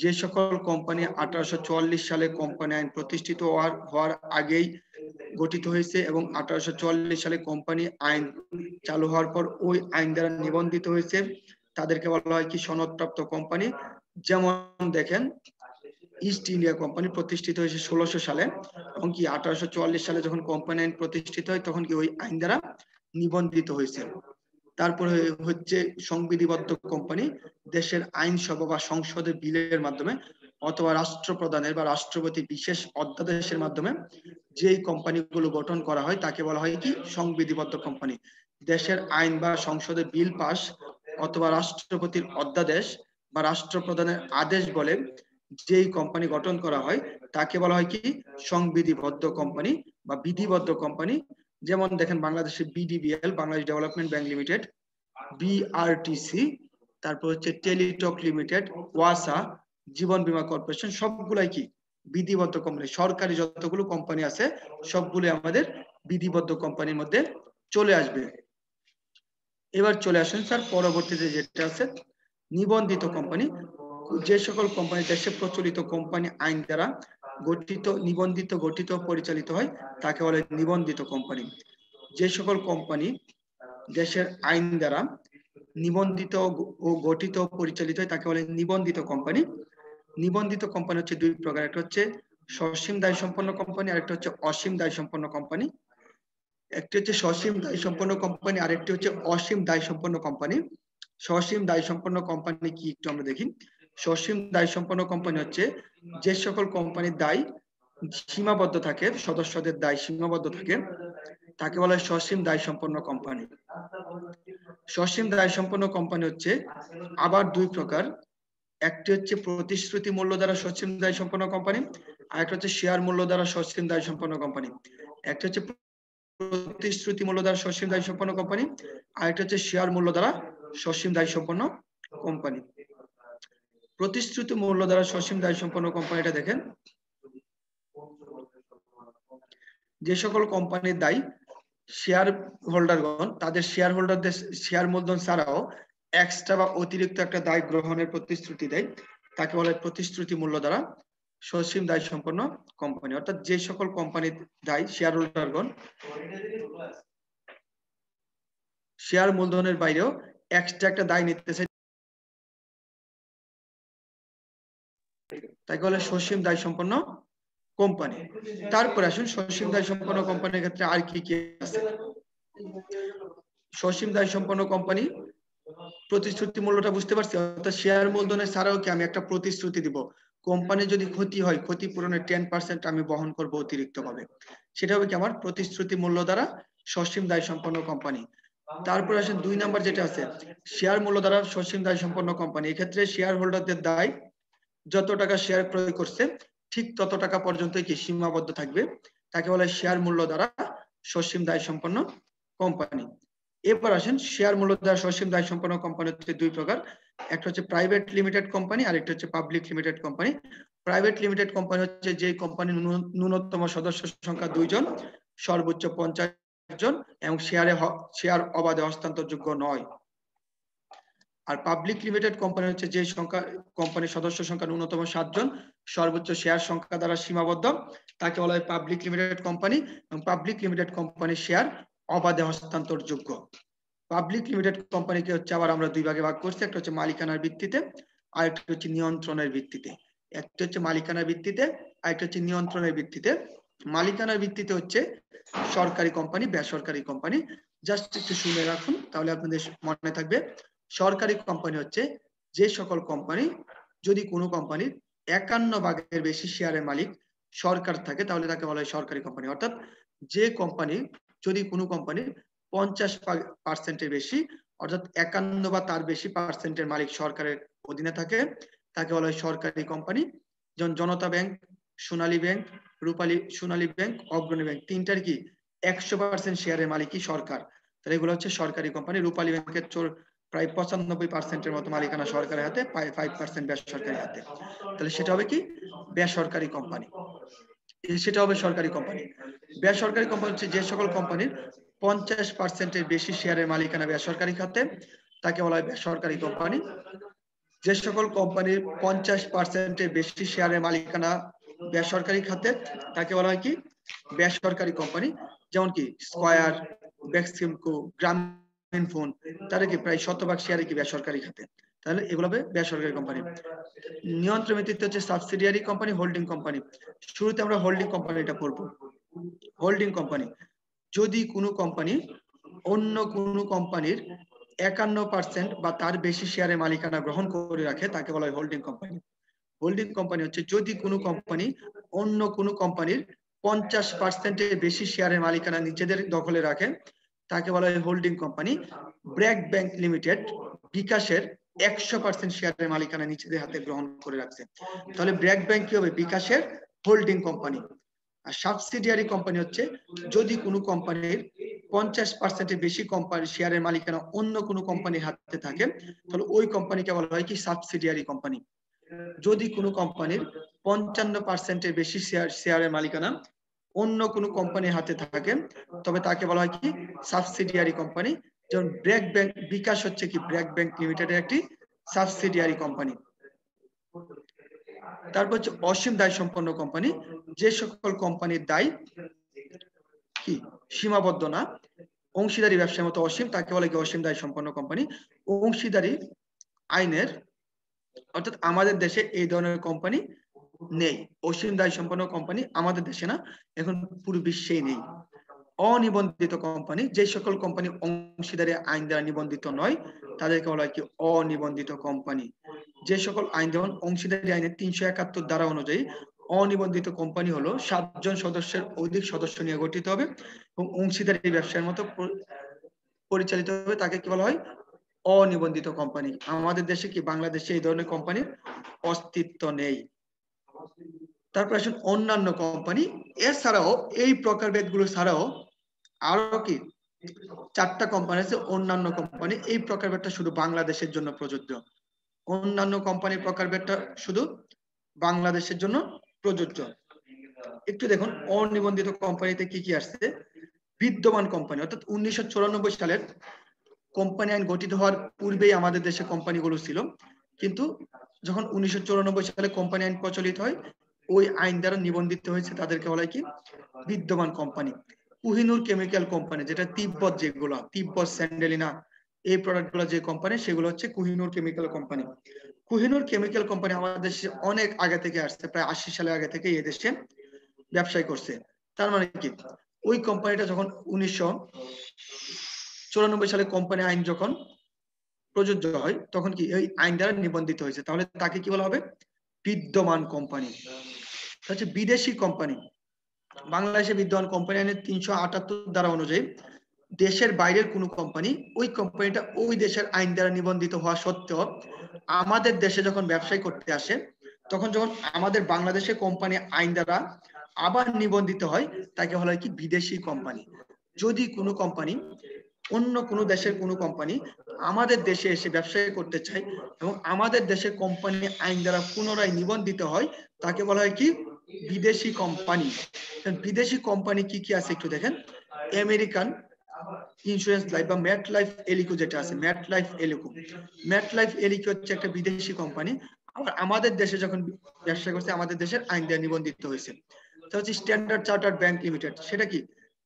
যে সকল কোম্পানি 1844 সালে কোম্পানি আইন প্রতিষ্ঠিত হওয়ার আগেই গঠিত হয়েছে এবং 1844 সালে কোম্পানি আইন চালু হওয়ার পর ওই আইন দ্বারা নিবন্ধিত হয়েছে, তাদেরকে বলা হয় কি? সনদপ্রাপ্ত কোম্পানি। যেমন দেখেন, ইস্ট ইন্ডিয়া কোম্পানি প্রতিষ্ঠিত হয়েছে 1600 সালে এবং কি 1844 সালে যখন কোম্পানি আইন প্রতিষ্ঠিত হয় তখন কি ওই আইন দ্বারা নিবন্ধিত হয়েছে। তারপরে হচ্ছে সংবিধিবদ্ধ কোম্পানি, দেশের আইনসভা বা সংসদের বিলের মাধ্যমে অথবা রাষ্ট্রপ্রধানের বা রাষ্ট্রপতির বিশেষ অধ্যাদেশের মাধ্যমে যেই কোম্পানিগুলো গঠন করা হয় তাকে বলা হয় কি? সংবিধিবদ্ধ কোম্পানি। দেশের আইন বা সংসদের বিল পাস অথবা রাষ্ট্রপতির অধ্যাদেশ বা রাষ্ট্রপ্রধানের আদেশ বলে যেই কোম্পানি গঠন করা হয় তাকে বলা হয় কি? সংবিধিবদ্ধ কোম্পানি বা বিধিবদ্ধ কোম্পানি। যেমন দেখেন বাংলাদেশে BDBL, Bangladesh development bank limited, BRTC, তারপর হচ্ছে টেলিটক লিমিটেড, ওয়াসা, জীবন বীমা কর্পোরেশন, সবগুলাই কি বিধিবদ্ধ কোম্পানি। সরকারি যতগুলো কোম্পানি আছে সবগুলো আমাদের বিধিবদ্ধ কোম্পানির মধ্যে চলে আসবে। এবার চলে আসেন স্যার পরবর্তীতে যেটা আছে নিবন্ধিত কোম্পানি। যে সকল কোম্পানি দেশে প্রচলিত কোম্পানি আইন দ্বারা গঠিত, নিবন্ধিত, গঠিত, পরিচালিত হয় তাকে বলে নিবন্ধিত কোম্পানি। যে সকল কোম্পানি দেশের আইন দ্বারা নিবন্ধিত ও গঠিত, পরিচালিত হয় তাকে বলে নিবন্ধিত কোম্পানি। নিবন্ধিত কোম্পানি হচ্ছে দুই প্রকার, একটা হচ্ছে সসীম দায় সম্পন্ন কোম্পানি, আরেকটা হচ্ছে অসীম দায় সম্পন্ন কোম্পানি। একটি হচ্ছে সসীম দায় সম্পন্ন কোম্পানি, আরেকটি হচ্ছে অসীম দায় সম্পন্ন কোম্পানি। সসীম দায় সম্পন্ন কোম্পানি কি একটু আমরা দেখি। সসীম দায় সম্পন্ন কোম্পানি হচ্ছে যে সকল কোম্পানির দায় সীমাবদ্ধ থাকে, সদস্যদের দায় সীমাবদ্ধ থাকে তাকে বলা হয় সসীম দায় সম্পন্ন কোম্পানি। সসীম দায় সম্পন্ন কোম্পানি হচ্ছে আবার দুই প্রকার, একটি হচ্ছে প্রতিশ্রুতি মূল্য দ্বারা সসীম দায় সম্পন্ন কোম্পানি, আর একটা হচ্ছে শেয়ার মূল্য দ্বারা সসীম দায় সম্পন্ন কোম্পানি। একটা হচ্ছে প্রতিশ্রুতি মূল্য দ্বারা সসীম দায় সম্পন্ন কোম্পানি, আর একটা হচ্ছে শেয়ার মূল্য দ্বারা সসীম দায় সম্পন্ন কোম্পানি। প্রতিশ্রুতি মূল্য দ্বারা সসীম দায় সম্পন্ন কোম্পানিটা দেখেন, যে সকল কোম্পানির দায় শেয়ার হোল্ডারগণ তাদের শেয়ার হোল্ডারদের শেয়ার মূলধন ছাড়াও এক্সট্রা বা অতিরিক্ত একটা দায় গ্রহণের প্রতিশ্রুতি দেয় তাকে বলে প্রতিশ্রুতি মূল্য দ্বারা সসীম দায় সম্পন্ন কোম্পানি। অর্থাৎ যে সকল কোম্পানির দায় শেয়ার হোল্ডারগণ শেয়ার মূলধনের বাইরেও এক্সট্রা একটা দায় নিতেছে তাকে বলে সসীম দায় সম্পন্ন কোম্পানি। তারপর আসুন সসীম দায় সম্পন্ন কোম্পানির ক্ষেত্রে আর কি কি আছে। সসীম দায় সম্পন্ন কোম্পানি প্রতিশ্রুতি মূল্যটা বুঝতে পারছি, অর্থাৎ শেয়ার মূলধনের ছাড়াও কি আমি একটা প্রতিশ্রুতি দিব কোম্পানির যদি ক্ষতি হয় ক্ষতিপূরণের 10% আমি বহন করব অতিরিক্ত ভাবে, সেটা হবে কি আমার প্রতিশ্রুতি মূল্য দ্বারা সসীম দায় সম্পন্ন কোম্পানি। তারপর আসেন দুই নাম্বার যেটা আছে শেয়ার মূল্য দ্বারা সসীম দায় সম্পন্ন কোম্পানি। এক্ষেত্রে শেয়ার হোল্ডারদের দায় যত টাকা শেয়ার ক্রয় করছে ঠিক তত টাকা পর্যন্ত কি সীমাবদ্ধ থাকবে, তাকে বলে শেয়ার মূল্য দ্বারা সসীম দায় সম্পন্ন কোম্পানি। এরপর আসেন শেয়ার মূল্য দ্বারা সসীম দায় সম্পন্ন কোম্পানি হচ্ছে দুই প্রকার, একটা হচ্ছে প্রাইভেট লিমিটেড কোম্পানি আর একটা হচ্ছে public limited company. Private limited company হচ্ছে যে কোম্পানির ন্যূনতম সদস্য সংখ্যা 2 জন, সর্বোচ্চ 50 জন এবং শেয়ার অবাধে হস্তান্তরযোগ্য নয়। আর পাবলিক লিমিটেড কোম্পানি হচ্ছে যে সংখ্যা কোম্পানির সদস্য সংখ্যা ন্যূনতম 7 জন, সর্বোচ্চ শেয়ার সংখ্যা দ্বারা সীমাবদ্ধ তাকে বলা হয় পাবলিক লিমিটেড কোম্পানি। এবং পাবলিক লিমিটেড কোম্পানির শেয়ার অবাধে হস্তান্তরযোগ্য। পাবলিক লিমিটেড কোম্পানিকে হচ্ছে আবার আমরা দুই ভাগে ভাগ করছি, একটা হচ্ছে মালিকানার ভিত্তিতে আর একটা হচ্ছে নিয়ন্ত্রণের ভিত্তিতে। একটা হচ্ছে মালিকানার ভিত্তিতে আর একটা হচ্ছে নিয়ন্ত্রণের ভিত্তিতে। মালিকানার ভিত্তিতে হচ্ছে সরকারি কোম্পানি, বেসরকারি কোম্পানি। জাস্ট একটু শুনে রাখুন তাহলে আপনাদের মনে থাকবে। সরকারি কোম্পানি হচ্ছে যে সকল কোম্পানি যদি কোনো কোম্পানির 51% বেশি শেয়ারের মালিক সরকার থাকে তাহলে তাকে বলা হয় সরকারি কোম্পানি। অর্থাৎ যে কোম্পানি যদি কোনো কোম্পানির 50% বেশি অর্থাৎ 51 বা তার বেশি পার্সেন্টের মালিক সরকারের অধীনে থাকে তাকে বলা হয় সরকারি কোম্পানি। যেমন জনতা ব্যাংক, সোনালী ব্যাংক, সোনালী ব্যাংক, অগ্রণী ব্যাংক তিনটার কি 100% শেয়ারের মালিকই সরকার, তাহলে এগুলো হচ্ছে সরকারি কোম্পানি। রূপালী ব্যাংকের প্রায় 95%-এর মতো মালিকানা সরকারের হাতে, 5% বেসরকারি হাতে, তাহলে সেটা হবে কি বেসরকারি কোম্পানি। সেটা হবে সরকারি কোম্পানি। বেসরকারি কোম্পানি হচ্ছে যে সকল কোম্পানির 50%-এর বেশি শেয়ারের মালিকানা বেসরকারি খাতে তাকে বলা হয় বেসরকারি কোম্পানি। যে সকল কোম্পানির 50%-এর বেশি শেয়ারের মালিকানা বেসরকারি খাতে তাকে বলা হয় কি বেসরকারি কোম্পানি। যেমন কি স্কয়ার, বেক্সিমকো, গ্রামীণ ফোন তারা কি প্রায় 100% শেয়ারে কি বেসরকারি খাতে, তাহলে এগুলো হবে বেসরকারি কোম্পানি। নিয়ন্ত্রণ ভিত্তিতে হচ্ছে সাবসিডিয়ারি কোম্পানি, হোল্ডিং কোম্পানি। শুরুতে আমরা হোল্ডিং কোম্পানিটা পড়বো। হোল্ডিং কোম্পানি যদি কোনো কোম্পানি অন্য কোনো কোম্পানির 51% বা তার বেশি শেয়ারের মালিকানা গ্রহণ করে রাখে তাকে বলা হয় হোল্ডিং কোম্পানি। হোল্ডিং কোম্পানি হচ্ছে যদি কোনো কোম্পানি অন্য কোনো কোম্পানির 50%-এর বেশি শেয়ারের মালিকানা নিজেদের দখলে রাখে তাকে বলা হয় holding company. BRAC bank limited বিকাশের 100% শেয়ারের মালিকানা নিজেদের হাতে গ্রহণ করে রাখছে, তাহলে ব্র্যাক ব্যাংক কি হবে বিকাশের হোল্ডিং কোম্পানি। আর সাবসিডিয়ারি কোম্পানি হচ্ছে যদি কোনো কোম্পানির 50% বেশি কোম্পানি শেয়ারের মালিকানা অন্য কোনো কোম্পানির হাতে থাকে তাহলে ওই কোম্পানিকে বলা হয় কি সাবসিডিয়ারি কোম্পানি। যদি কোনো কোম্পানির 55% বেশি শেয়ারের মালিকানা অন্য কোনো কোম্পানির হাতে থাকে তবে তাকে বলা হয় কি সাবসিডিয়ারি কোম্পানি। যেমন ব্র্যাক ব্যাংক বিকাশ হচ্ছে কি ব্র্যাক ব্যাংক লিমিটেডের একটি সাবসিডিয়ারি কোম্পানি। তারপর হচ্ছে অসীম দায় সম্পন্ন কোম্পানি, যে সকল কোম্পানির দায় কি সীমাবদ্ধ না, অংশীদারি ব্যবসার মতো অসীম, তাকে বলে কি অসীম দায় সম্পন্ন কোম্পানি। অংশীদারি আইনের অর্থাৎ আমাদের দেশে এই ধরনের কোম্পানি নেই, অসীম দায় সম্পন্ন কোম্পানি আমাদের দেশে না, এখন পুরো বিশ্বেই নেই। অনিবন্ধিত কোম্পানি, যে সকল কোম্পানি অংশীদারি আইন দ্বারা নিবন্ধিত নয় তাদেরকে বলা হয় কি অনিবন্ধিত কোম্পানি। যে সকল আইন যেমন অংশীদারি আইনের 371 ধারা অনুযায়ী অনিবন্ধিত কোম্পানি হলো 7 জন সদস্যের অধিক সদস্য নিয়ে গঠিত হবে এবং অংশীদারি ব্যবসার মতো পরিচালিত হবে, তাকে কি বলা হয় অনিবন্ধিত কোম্পানি। আমাদের দেশে কি বাংলাদেশে এই ধরনের কোম্পানির অস্তিত্ব নেই। তারপর আসুন অন্যান্য কোম্পানি। এছাড়াও এই প্রকারভেদগুলো ছাড়াও আরো কি 4টা কোম্পানি আছে অন্যান্য কোম্পানি। এই প্রকারভেদটা শুধু বাংলাদেশের জন্য প্রযোজ্য। অন্যান্য কোম্পানির প্রকারভেদটা শুধু বাংলাদেশের জন্য প্রযোজ্য। একটু দেখুন অনিবন্ধিত কোম্পানিতে কি কি আসছে। বিদ্যমান কোম্পানি অর্থাৎ 1994 সালের কোম্পানি আইন গঠিত হওয়ার পূর্বেই আমাদের দেশে কোম্পানিগুলো ছিল, কিন্তু যখন 1994 সালে কোম্পানি আইন প্রচলিত হয় ওই আইন দ্বারা নিবন্ধিত হয়েছে, তাদেরকে বলা হয় কি বিদ্যমান কোম্পানি। কোহিনুর কেমিক্যাল কোম্পানি, যেটা তিব্বত, যেগুলো তিব্বত স্যান্ডেলিনা এই প্রোডাক্টগুলো যে কোম্পানি সেগুলো হচ্ছে Kohinoor chemical company. Kohinoor chemical company আমাদের দেশে অনেক আগে থেকে আসছে, প্রায় 80 সালের আগে থেকে এই দেশে ব্যবসায় করছে। তার মানে কি ওই কোম্পানিটা যখন 1994 সালে কোম্পানি আইন যখন প্রযোজ্য হয় তখন কি এই আইন দ্বারা নিবন্ধিত হয়েছে, তাহলে তাকে কি বলা হবে বিদ্যমান কোম্পানি। হচ্ছে বিদেশি কোম্পানি। বাংলাদেশে বিদ্যমান কোম্পানি আইনের 378 ধারা অনুযায়ী দেশের বাইরের কোনো কোম্পানি ওই কোম্পানিটা ওই দেশের আইন দ্বারা নিবন্ধিত হওয়া সত্ত্বেও আমাদের দেশে যখন ব্যবসায় করতে আসে তখন যখন আমাদের বাংলাদেশে কোম্পানি আইন দ্বারা আবার নিবন্ধিত হয় তাকে বলা হয় কি বিদেশি কোম্পানি। যদি কোনো কোম্পানি অন্য কোনো দেশের কোনো কোম্পানি আমাদের দেশে এসে ব্যবসা করতে চায় এবং আমাদের দেশের কোম্পানি আইন দ্বারা পুনরায় নিবন্ধিত হয় তাকে বলা হয় কি বিদেশি কোম্পানি। বিদেশি কোম্পানি কি কি আছে একটু দেখেন। আমেরিকান ইন্স্যুরেন্স লাইফ বা ম্যাট লাইফ এলিকো যেটা আছে, ম্যাট লাইফ এলিকো, ম্যাট লাইফ এলিকো হচ্ছে একটা বিদেশি কোম্পানি, আবার আমাদের দেশে যখন ব্যবসা করছে আমাদের দেশের আইন দ্বারা নিবন্ধিত হয়েছে। এটা হচ্ছে স্ট্যান্ডার্ড চার্টার্ড ব্যাংক লিমিটেড, সেটা কি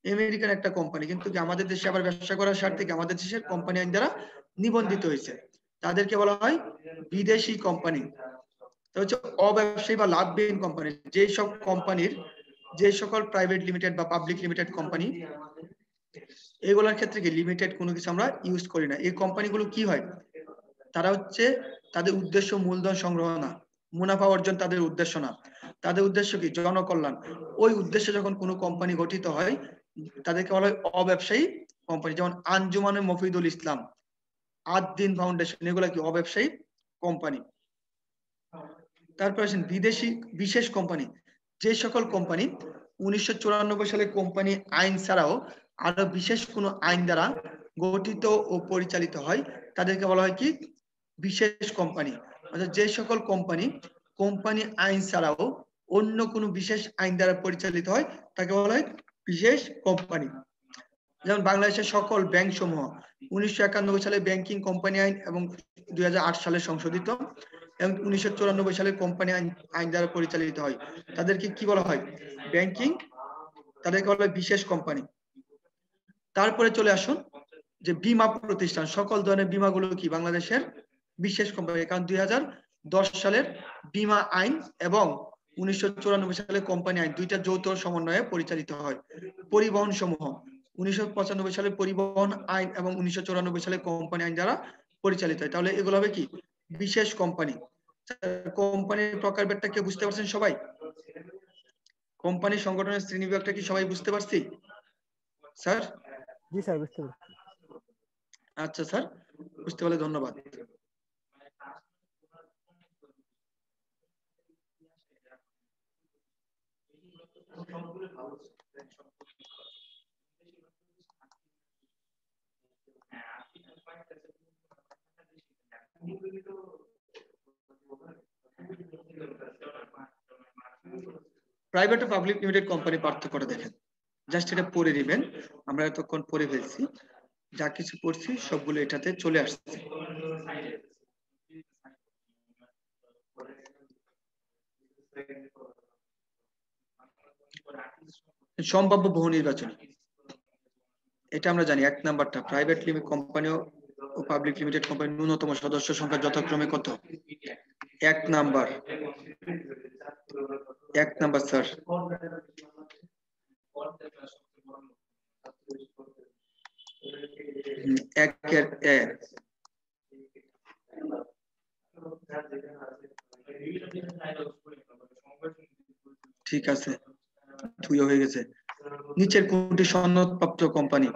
আমেরিকান একটা কোম্পানি, কিন্তু আমাদের দেশে আবার ব্যবসা করার স্বার্থে আমাদের দেশের কোম্পানি আইন দ্বারা নিবন্ধিত হয়েছে, তাদেরকে বলা হয় বিদেশি কোম্পানি। হচ্ছে অব্যবসায়ী বা লাভবিহীন কোম্পানি, যে সব কোম্পানির যে সকল প্রাইভেট লিমিটেড বা পাবলিক লিমিটেড কোম্পানি এগুলোর ক্ষেত্রে কি লিমিটেড কোনো কিছু আমরা ইউজ করি না। এই কোম্পানিগুলো কি হয়, তারা হচ্ছে তাদের উদ্দেশ্য মূলধন সংগ্রহ না, মুনাফা অর্জন তাদের উদ্দেশ্য না, তাদের উদ্দেশ্য কি জনকল্যাণ। ওই উদ্দেশ্যে যখন কোনো কোম্পানি গঠিত হয় তাদেরকে বলা হয় অব্যবসায়ী কোম্পানি। যেমন আঞ্জুমানে মফিদুল ইসলাম, আদ-দ্বীন ফাউন্ডেশন, এগুলো কি অব্যবসায়ী কোম্পানি। তারপর আসেন বিদেশি বিশেষ কোম্পানি। যে সকল কোম্পানি 1994 সালে কোম্পানি আইন ছাড়াও আরো বিশেষ কোনো আইন দ্বারা গঠিত ও পরিচালিত হয় তাদেরকে বলা হয় কি বিশেষ কোম্পানি। অর্থাৎ যে সকল কোম্পানি কোম্পানি আইন ছাড়াও অন্য কোনো বিশেষ আইন দ্বারা পরিচালিত হয় তাকে বলা হয় বিশেষ কোম্পানি। যেমন বাংলাদেশের সকল ব্যাংক সমূহ 1991 সালে ব্যাংকিং কোম্পানি আইন এবং 2008 সালে সংশোধিত এবং 1994 সালে কোম্পানি আইন দ্বারা পরিচালিত হয়, তাদেরকে কি বলা হয় ব্যাংকিং, তাদেরকে বলা হয় বিশেষ কোম্পানি। তারপরে চলে আসুন যে বীমা প্রতিষ্ঠান, সকল ধরনের বীমাগুলো কি বাংলাদেশের বিশেষ কোম্পানি, কারণ 2010 সালের বীমা আইন এবং 1994 সালে কোম্পানি আইন দুইটা যৌথ সমন্বয়ে পরিচালিত হয়। পরিবহন সমূহ 1995 সালে পরিবহন আইন এবং 1994 সালে কোম্পানি আইন দ্বারা পরিচালিত হয়, তাহলে এগুলো হবে কি বিশেষ কোম্পানি। কোম্পানির প্রকারভেদটা কি বুঝতে পারছেন সবাই? কোম্পানি সংগঠনের শ্রেণীবিভাগটা কি সবাই বুঝতে পারছি স্যার? জি স্যার বুঝতে পারছি। আচ্ছা স্যার, বুঝতে পারলে ধন্যবাদ। প্রাইভেট ও পাবলিক লিমিটেড কোম্পানি পার্থক্যটা দেখেন, জাস্ট এটা পড়ে নেবেন। আমরা এতক্ষণ পড়ে ফেলছি, যা কিছু পড়ছি সবগুলো এটাতে চলে আসছে। সম্ভাব্য বহু নির্বাচনী, এটা আমরা জানি 1 নাম্বারটা, প্রাইভেট লিমিটেড কোম্পানি ও পাবলিক লিমিটেড কোম্পানির ন্যূনতম সদস্য সংখ্যা যথাক্রমে কত? 1 নাম্বার, 1 নাম্বার স্যার। একের এ ঠিক আছে, 2 হয়ে গেছে। নিচের কোনটি সনদপ্রাপ্ত কোম্পানি?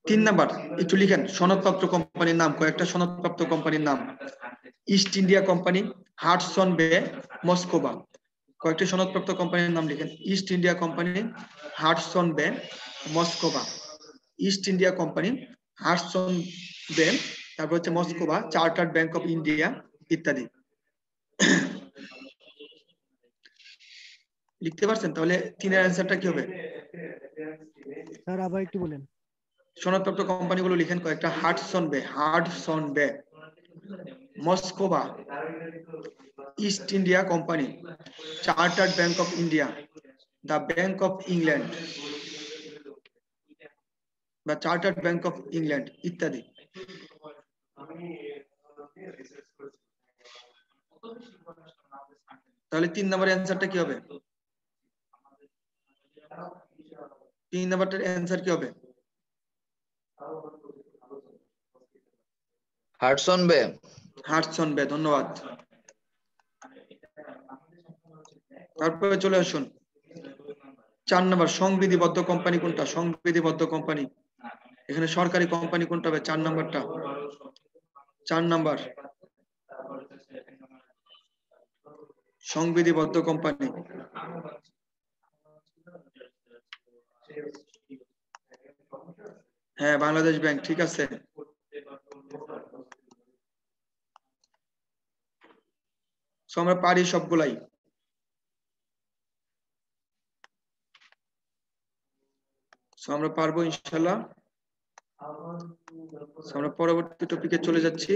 3 নাম্বার একটু লিখেন, সনদপ্রাপ্ত কোম্পানির নাম, কয়েকটা সনদপ্রাপ্ত কোম্পানির নাম। East India Company, Hudson Bay, মস্কোবা। কয়েকটি সনদপ্রাপ্ত কোম্পানির নাম লিখেন। East India Company, Hudson Bay, Muscovy. East India Company, Hudson Bay, তারপর হচ্ছে Muscovy, Chartered Bank of India ইত্যাদি। লিখতে পারছেন? তাহলে 3 এর অ্যান্সারটা কি হবে? স্যার আবার একটু বলেন। সনদপ্রাপ্ত কোম্পানিগুলো লিখেন কয়েকটা। Hudson Bay, Muscovy, East India Company, Chartered Bank of India, the Bank of England বা চার্টার্ড ব্যাংক অফ ইংল্যান্ড ইত্যাদি। তাহলে 3 নম্বরের অ্যান্সারটা কি হবে? 3 নম্বরটার অ্যান্সার কি হবে? হাডসন বে, ধন্যবাদ। তারপরে চলে আসুন 4 নম্বর, সংবিধিবদ্ধ কোম্পানি কোনটা? সংবিধিবদ্ধ কোম্পানি, এখানে সরকারি কোম্পানি কোনটা হবে? 4 নম্বরটা। 4 নম্বর সংবিধিবদ্ধ কোম্পানি। হ্যাঁ, বাংলাদেশ ব্যাংক, ঠিক আছে। আমরা পারি সবগুলাই। আমরা পারবো ইনশাআল্লাহ। আমরা পরবর্তী টপিকে চলে যাচ্ছি।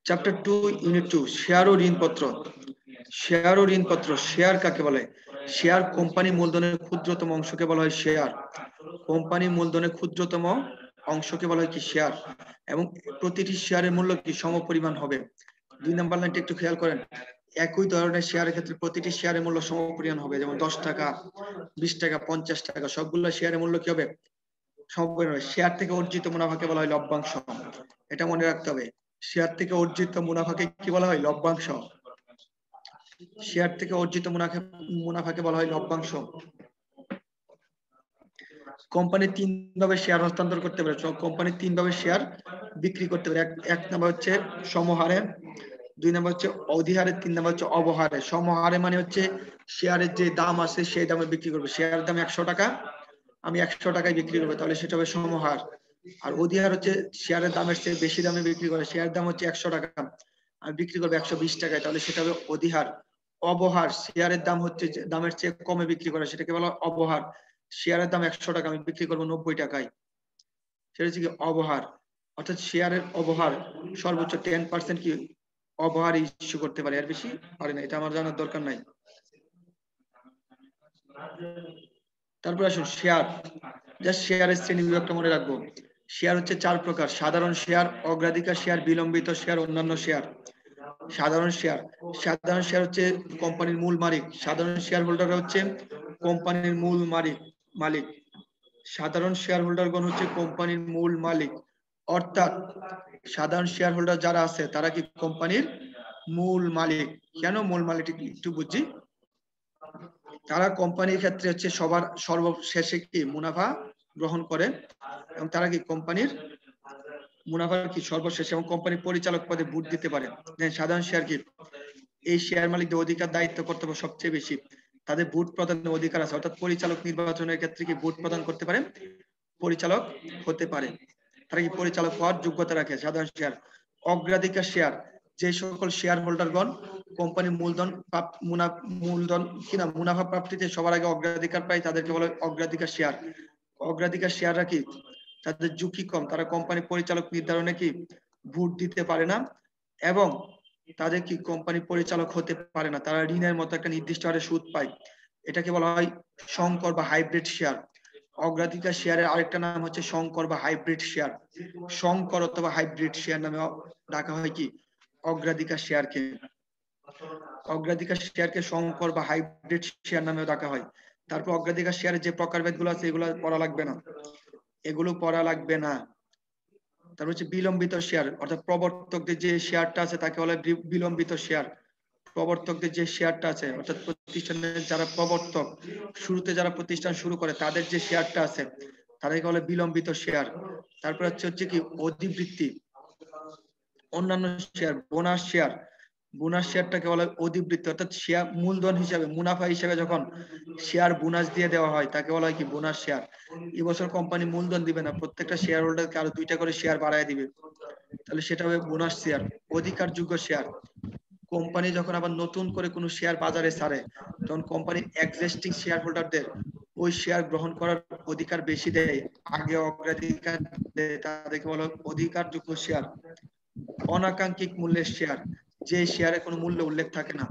চ্যাপ্টার 2 ইউনিট 2, শেয়ার ও ঋণপত্র। শেয়ার ও ঋণপত্র, শেয়ার কাকে বলে? শেয়ার কোম্পানি মূলধনের ক্ষুদ্রতম অংশকে বলা হয় শেয়ার। কোম্পানি মূলধনের ক্ষুদ্রতম অংশকে বলা হয় কি? শেয়ার। এবং প্রতিটি শেয়ারের মূল্য কি? সমপরিমাণ হবে। 2 নম্বর লাইনটা একটু খেয়াল করেন। একই ধরনের শেয়ারের ক্ষেত্রে প্রতিটি শেয়ারের মূল্য সমপরিমাণ হবে। যেমন 10 টাকা, 20 টাকা, 50 টাকা, সবগুলো শেয়ারের মূল্য কি হবে? সমপরিমাণ হবে। শেয়ার থেকে অর্জিত মুনাফাকে বলা হয় লভ্যাংশ। এটা মনে রাখতে হবে। শেয়ার থেকে অর্জিত মুনাফাকে কি বলা হয়? লভ্যাংশ। শেয়ার থেকে অর্জিত মুনাফাকে বলা হয় লভ্যাংশ। কোম্পানি 3 ভাবে শেয়ার হস্তান্তর করতে পারে। কোম্পানি 3 ভাবে শেয়ার বিক্রি করতে পারে। 1 নাম্বার হচ্ছে সমহারে, 2 নাম্বার হচ্ছে অধিহারে, 3 নাম্বার হচ্ছে অবহারে। সমহারে মানে হচ্ছে শেয়ারের যে দাম আছে সেই দামে বিক্রি করবে। শেয়ারের দাম 100 টাকা, আমি 100 টাকায় বিক্রি করবো, তাহলে সেটা হবে সমহার। আর অধিহার হচ্ছে শেয়ারের দামের চেয়ে বেশি দামে বিক্রি করে। শেয়ারের দাম হচ্ছে 100 টাকা, আমি বিক্রি করবো 120 টাকায়, তাহলে সেটা হবে অধিহার। অবহার, শেয়ারের দাম হচ্ছে দামের চেয়ে কমে বিক্রি করে, সেটাকে বলা হয় অবহার। শেয়ারের দাম 100 টাকা, আমি বিক্রি করবো 90 টাকায়, সেটা হচ্ছে কি? অবহার। অর্থাৎ শেয়ারের অবহার সর্বোচ্চ 10% কি অবহার ইস্যু করতে পারে, এর বেশি পারে না। এটা আমার জানার দরকার নাই। তারপর আসুন শেয়ার। জাস্ট শেয়ারের শ্রেণী বিভাগটা মনে রাখবো। শেয়ার হচ্ছে 4 প্রকার: সাধারণ শেয়ার, অগ্রাধিকার শেয়ার, বিলম্বিত শেয়ার, অন্যান্য শেয়ার। সাধারণ শেয়ার, সাধারণ শেয়ার হচ্ছে কোম্পানির মূল মালিক। সাধারণ শেয়ার হোল্ডাররা হচ্ছে কোম্পানির মূল মালিক। সাধারণ শেয়ার হোল্ডারগণ হচ্ছে কোম্পানির মূল মালিক। অর্থাৎ সাধারণ শেয়ার হোল্ডার যারা আছে তারা কি কোম্পানির মূল মালিক। কেন মূল মালিক একটু বুঝি। তারা কোম্পানির ক্ষেত্রে হচ্ছে সবার সর্বশেষে কি মুনাফা গ্রহণ করে এবং তারা কি কোম্পানির মুনাফার কি সর্বশেষ এবং কোম্পানির পরিচালক পদে ভোট দিতে পারে। সাধারণ শেয়ার কি এই শেয়ার মালিকদের অধিকার দায়িত্ব কর্তব্য সবচেয়ে বেশি, তাদের ভোট প্রদানের অধিকার আছে, অর্থাৎ পরিচালক নির্বাচনের ক্ষেত্রে কি ভোট প্রদান করতে পারে, পরিচালক হতে পারে, তারা কি পরিচালক হওয়ার যোগ্যতা রাখে। সাধারণ শেয়ার অগ্রাধিকার শেয়ার, যে সকল শেয়ার হোল্ডারগণ কোম্পানির মুনাফা প্রাপ্তিতে সবার আগে অগ্রাধিকার পায় তাদেরকে বলে অগ্রাধিকার শেয়ার। অগ্রাধিকার শেয়াররা কি তাদের ঝুঁকি কম, তারা কোম্পানি পরিচালক নির্ধারণে কি ভোট দিতে পারে না এবং তাদের কি কোম্পানি পরিচালক হতে পারে না, তারা ঋণের মতো একটা নির্দিষ্ট হারে সুদ পায়। এটাকে বলা হয় সংকর বা হাইব্রিড শেয়ার। অগ্রাধিকার শেয়ারের আরেকটা নাম হচ্ছে সংকর বা হাইব্রিড শেয়ার। সংকর অথবা হাইব্রিড শেয়ার নামে ডাকা হয় কি অগ্রাধিকার শেয়ারকে। অগ্রাধিকার শেয়ারকে সংকর বা হাইব্রিড শেয়ার নামেও ডাকা হয়। তারপর অগ্রাধিকার শেয়ারের যে প্রকারভেদ গুলো আছে এগুলো পড়া লাগবে না, এগুলো পড়া লাগবে না। তারপর হচ্ছে বিলম্বিত শেয়ার, অর্থাৎ প্রবর্তকদের যে শেয়ারটা আছে তাকে বলে বিলম্বিত শেয়ার। প্রবর্তকদের যে শেয়ারটা আছে অর্থাৎ প্রতিষ্ঠানের যারা প্রবর্তক, শুরুতে যারা প্রতিষ্ঠান শুরু করে তাদের যে শেয়ারটা আছে তাদেরকে বলে বিলম্বিত শেয়ার। তারপর হচ্ছে কি অধিবৃত্তি, অন্যান্য শেয়ার, বোনাস শেয়ার। বোনাস শেয়ারটাকে বলা হয় অধিবৃত্তি, অর্থাৎ শেয়ার মূলধন হিসাবে মুনাফা হিসাবে যখন শেয়ার বোনাস দিয়ে দেওয়া হয় তাকে বলা হয় কি বোনাস শেয়ার। এবছর কোম্পানি মূলধন দিবে না, প্রত্যেকটা শেয়ার হোল্ডারকে আরো 2টা করে শেয়ার বাড়ায় দিবে, তাহলে সেটা হবে বোনাস শেয়ার। অধিকারযোগ্য শেয়ার, কোম্পানি যখন আবার নতুন করে কোনো শেয়ার বাজারে ছাড়ে তখন কোম্পানির এক্সিস্টিং শেয়ার হোল্ডারদের ওই শেয়ার গ্রহণ করার অধিকার বেশি দেয়, আগে অগ্রাধিকার দেয়, তাদেরকে বলা হয় অধিকারযোগ্য শেয়ার। অনাকাঙ্ক্ষিত মূল্যের শেয়ার, যে শেয়ারে কোনো মূল্য উল্লেখ থাকে না,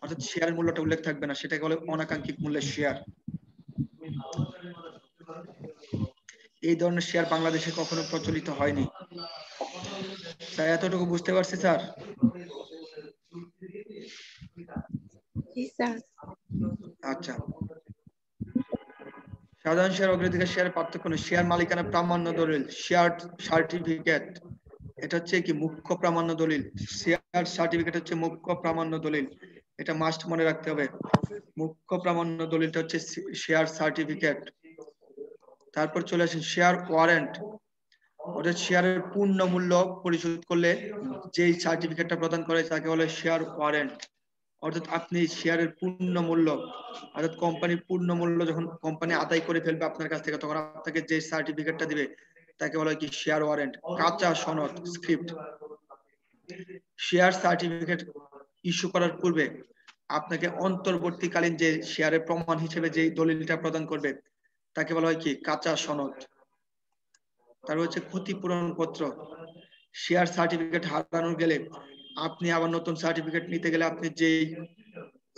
অর্থাৎ শেয়ারের মূল্যটা উল্লেখ থাকবে না, সেটাকে বলে অনাকাঙ্ক্ষিত মূল্যের শেয়ার। এই ধরনের শেয়ার বাংলাদেশে কখনো প্রচলিত হয়নি। স্যার এতটুকু বুঝতে পারছি স্যার? আচ্ছা, সাধারণ শেয়ার অগ্রাধিকার শেয়ারের পার্থক্য নেই। শেয়ার মালিকানা প্রামাণ্য দলিল, শেয়ার সার্টিফিকেট, এটা হচ্ছে কি মুখ্য প্রামাণ্য দলিল। শেয়ার সার্টিফিকেট হচ্ছে মুখ্য প্রামাণ্য দলিল, এটা মাস্ট মনে রাখতে হবে। মুখ্য প্রামাণ্য দলিলটা হচ্ছে শেয়ার সার্টিফিকেট। তারপর চলে আসেন শেয়ার ওয়ারেন্ট, অর্থাৎ শেয়ারের পূর্ণ মূল্য পরিশোধ করলে যেই সার্টিফিকেটটা প্রদান করে তাকে বলে শেয়ার ওয়ারেন্ট। অর্থাৎ আপনি শেয়ারের পূর্ণ মূল্য, অর্থাৎ কোম্পানির পূর্ণ মূল্য যখন কোম্পানি আদায় করে ফেলবে আপনার কাছ থেকে তখন আপনাকে যে সার্টিফিকেটটা দিবে তাকে বলা হয় কি শেয়ার ওয়ারেন্ট। কাঁচা সনদ স্ক্রিপ্ট, শেয়ার সার্টিফিকেট ইস্যু করার পূর্বে আপনাকে অন্তর্বর্তীকালীন যে শেয়ারের প্রমাণ হিসেবে যে দলিলটা প্রদান করবে তাকে বলা হয় কি কাঁচা সনদ। তারপর হচ্ছে ক্ষতিপূরণ পত্র, শেয়ার সার্টিফিকেট হারানো গেলে আপনি আবার নতুন সার্টিফিকেট নিতে গেলে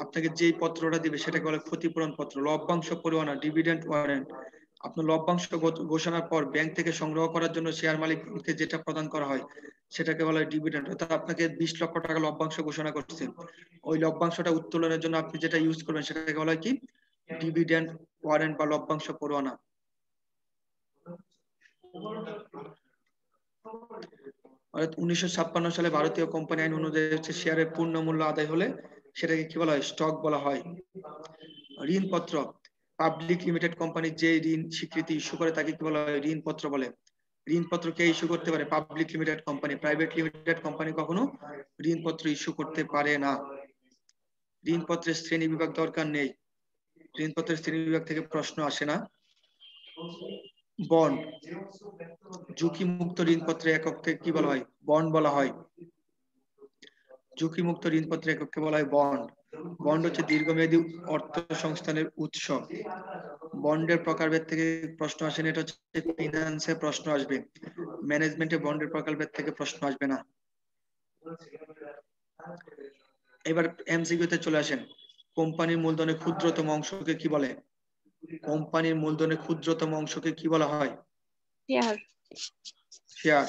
আপনাকে যেই পত্রটা দিবে সেটাকে বলে ক্ষতিপূরণ পত্র। লভ্যাংশ পরিমাণ, ডিভিডেন্ড ওয়ারেন্ট, আপনার লভ্যাংশ ঘোষণার পর ব্যাংক থেকে সংগ্রহ করার জন্য শেয়ার মালিককে যেটা প্রদান করা হয় সেটাকে বলা হয় ডিভিডেন্ড। অর্থাৎ আপনাকে 20 লক্ষ টাকা লভ্যাংশ ঘোষণা করছে, ওই লভ্যাংশটা উত্তোলনের জন্য আপনি যেটা ইউজ করবেন সেটাকে বলা হয় কি ডিভিডেন্ড ওয়ারেন্ট বা লভ্যাংশ পরোয়ানা। অর্থাৎ 1956 সালে ভারতীয় কোম্পানি আইন অনুযায়ী হচ্ছে শেয়ারের পূর্ণ মূল্য আদায় হলে সেটাকে কি বলা হয় স্টক বলা হয়। ঋণপত্র, পাবলিক লিমিটেড কোম্পানি যে ঋণ স্বীকৃতি ইস্যু করে তাকে কি বলা হয় ঋণপত্র বলে। ঋণপত্র কে ইস্যু করতে পারে? Public limited company. Private limited company কখনো ঋণপত্র ইস্যু করতে পারে না। ঋণপত্রের শ্রেণী বিভাগ দরকার নেই, ঋণপত্রের শ্রেণী বিভাগ থেকে প্রশ্ন আসে না। বন্ড, ঝুঁকিমুক্ত ঋণপত্রের একককে কি বলা হয়? বন্ড বলা হয়। ঝুঁকিমুক্ত ঋণপত্রের একককে বলা হয় বন্ড। বন্ড হচ্ছে দীর্ঘমেয়াদী অর্থ সংস্থানের উৎস। বন্ডের প্রকারভেদ থেকে প্রশ্ন আসে না, এটা হচ্ছে ফিনান্সে প্রশ্ন আসবে, ম্যানেজমেন্টে বন্ডের প্রকারভেদ থেকে প্রশ্ন আসবে না। এবার এমসিকিউতে চলে আসেন, কোম্পানির মূলধনের ক্ষুদ্রতম অংশকে কি বলে? কোম্পানির মূলধনের ক্ষুদ্রতম অংশকে কি বলা হয়? শেয়ার। শেয়ার।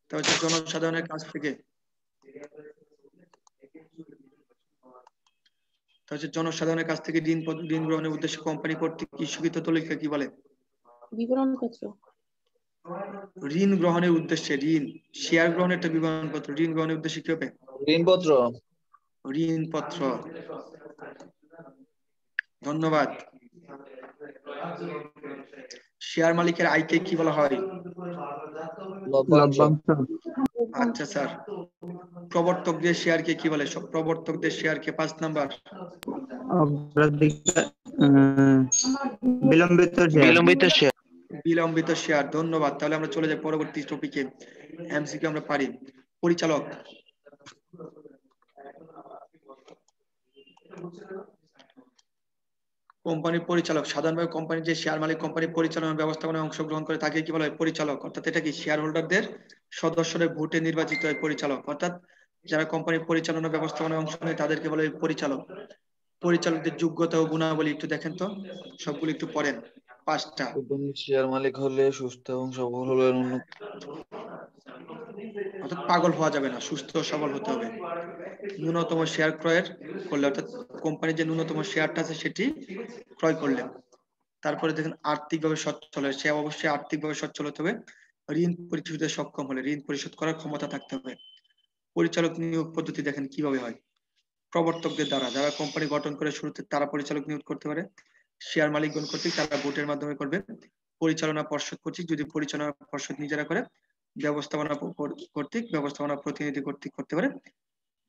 তা হচ্ছে জনসাধারণের কাছ থেকে, জনসাধারণের কাছ থেকে ঋণ গ্রহণের উদ্দেশ্যে কোম্পানি কর্তৃক ইস্যুকৃত দলিলকে কি বলে? বিবরণপত্র। ঋণ গ্রহণের উদ্দেশ্যে, ঋণ শেয়ার গ্রহণের একটা বিবরণপত্র, ঋণ গ্রহণের উদ্দেশ্যে কি হবে? ঋণপত্র। ঋণপত্র। ধন্যবাদ। শেয়ার মালিকের আয়কে কি বলা হয়? লভ্যাংশ। আচ্ছা স্যার, প্রবর্তকদের শেয়ারকে কি বলে? প্রবর্তকদের শেয়ারকে 5 নাম্বার অগ্রাধিকার বিলম্বিত শেয়ার। বিলম্বিত শেয়ার। ধন্যবাদ। তাহলে আমরা চলে যাই পরবর্তী টপিকে। এমসিকিউ আমরা পারি। পরিচালক, কোম্পানির পরিচালক সাধারণভাবে কোম্পানির যে শেয়ার মালিক কোম্পানির পরিচালনা ব্যবস্থাপনায় অংশগ্রহণ করে তাকে কি বলা হয়? পরিচালক। অর্থাৎ এটা কি শেয়ার হোল্ডারদের সদস্যদের ভোটে নির্বাচিত হয় পরিচালক। অর্থাৎ যারা কোম্পানির পরিচালনা ব্যবস্থাপনায় অংশ নেয় তাদেরকে বলা হয় পরিচালক। পরিচালকদের যোগ্যতা ও গুণাবলী একটু দেখেন তো, সবগুলো একটু পড়েন। 5টা। কোম্পানির শেয়ার মালিক হলে সুস্থ এবং সবল হলে অর্থাৎ পাগল হওয়া যাবে না, সুস্থ সবল হতে হবে। ন্যূনতম শেয়ার ক্রয়ের করলে, অর্থাৎ কোম্পানির যে ন্যূনতম শেয়ারটা আছে সেটি ক্রয় করলে। তারপরে দেখেন আর্থিকভাবে সচ্ছল হয়, সে অবশ্যই আর্থিকভাবে সচ্ছল হতে হবে। ঋণ পরিশোধে সক্ষম হলে, ঋণ পরিশোধ করার ক্ষমতা থাকতে হবে। পরিচালক নিয়োগ পদ্ধতি দেখেন কিভাবে হয়। প্রবর্তকদের দ্বারা, যারা কোম্পানি গঠন করে শুরুতে তারা পরিচালক নিয়োগ করতে পারে। শেয়ার মালিকগণ কর্তৃক, তারা ভোটের মাধ্যমে করবে। পরিচালনা পর্ষদ কর্তৃক, যদি পরিচালনা পর্ষদ নিজেরা করে। ব্যবস্থাপনা কর্তৃক, ব্যবস্থাপনা প্রতিনিধি কর্তৃক করতে পারে।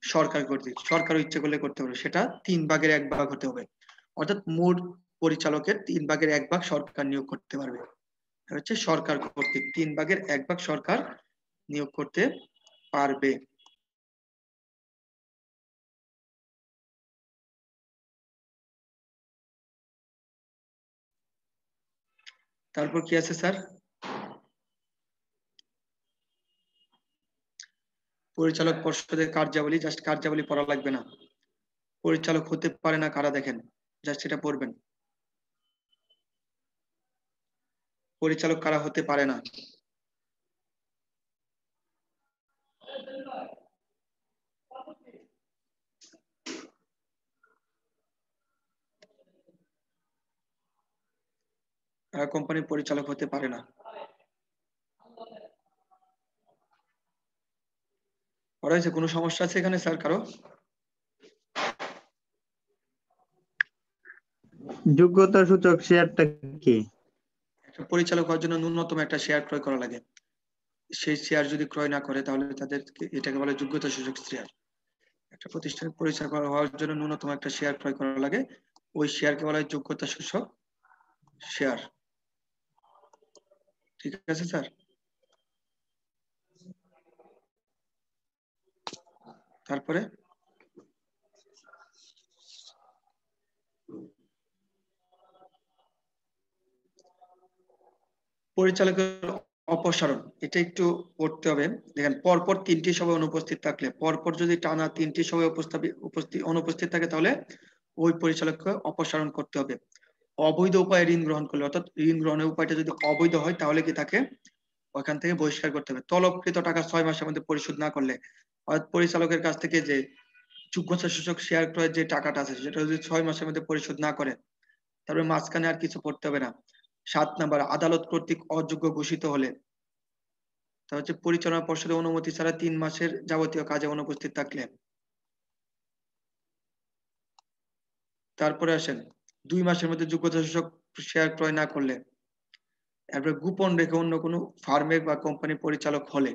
সরকার কর্তৃক, সরকারও ইচ্ছে করলে করতে পারে। সেটা 3 ভাগের 1 ভাগ হতে হবে। অর্থাৎ মোট পরিচালকের 3 ভাগের 1 ভাগ সরকার নিয়োগ করতে পারবে। হচ্ছে সরকার কর্তৃক 3 ভাগের 1 ভাগ সরকার নিয়োগ করতে পারবে। তারপর কি আছে স্যার? পরিচালক পর্ষদের কার্যাবলী, জাস্ট কার্যাবলী পড়া লাগবে না। পরিচালক হতে পারে না কারা দেখেন, জাস্ট এটা পড়বেন। পরিচালক কারা হতে পারে না? কোম্পানির পরিচালক হতে পারে না। পড়াইছে, কোনো সমস্যা আছে এখানে স্যার কারো? যোগ্যতা সূচক শেয়ারটা কি? পরিচালক হওয়ার জন্য ন্যূনতম একটা শেয়ার ক্রয় করা লাগে। সেই শেয়ার যদি ক্রয় না করে তাহলে তাদেরকে, এটাকে বলে যোগ্যতা সূচক শেয়ার। একটা প্রতিষ্ঠানের পরিচালক হওয়ার জন্য ন্যূনতম একটা শেয়ার ক্রয় করা লাগে, ওই শেয়ারকে বলা হয় যোগ্যতা সূচক শেয়ার। ঠিক আছে স্যার? তারপরে পরিচালকের অপসারণ, এটা একটু পড়তে হবে। দেখেন পরপর 3টি সভায় অনুপস্থিত থাকলে, পরপর যদি টানা 3টি সভায় অনুপস্থিত থাকে তাহলে ওই পরিচালককে অপসারণ করতে হবে। অবৈধ উপায়ে ঋণ গ্রহণ করলে, অর্থাৎ ঋণ গ্রহণের উপায়টা যদি অবৈধ হয় তাহলে কি তাকে ওখান থেকে বহিষ্কার করতে হবে। তলবকৃত টাকা 6 মাসের মধ্যে পরিশোধ না করলে, অর্থাৎ পরিচালকের কাছ থেকে যে যোগ্যতা সূচক শেয়ার ক্রয়ের যে টাকাটা আছে সেটা যদি 6 মাসের মধ্যে পরিশোধ না করে, তারপরে মাঝখানে আর কিছু পড়তে হবে না। 7 নাম্বার, আদালত কর্তৃক অযোগ্য ঘোষিত হলে, তা হচ্ছে পরিচালনা পর্ষদের অনুমতি ছাড়া 3 মাসের যাবতীয় কাজে অনুপস্থিত থাকলে। তারপরে আসেন 2 মাসের মধ্যে যোগ্যতা সূচক শেয়ার ক্রয় না করলে, এরপরে গোপন রেখে অন্য কোনো ফার্মের বা কোম্পানির পরিচালক হলে।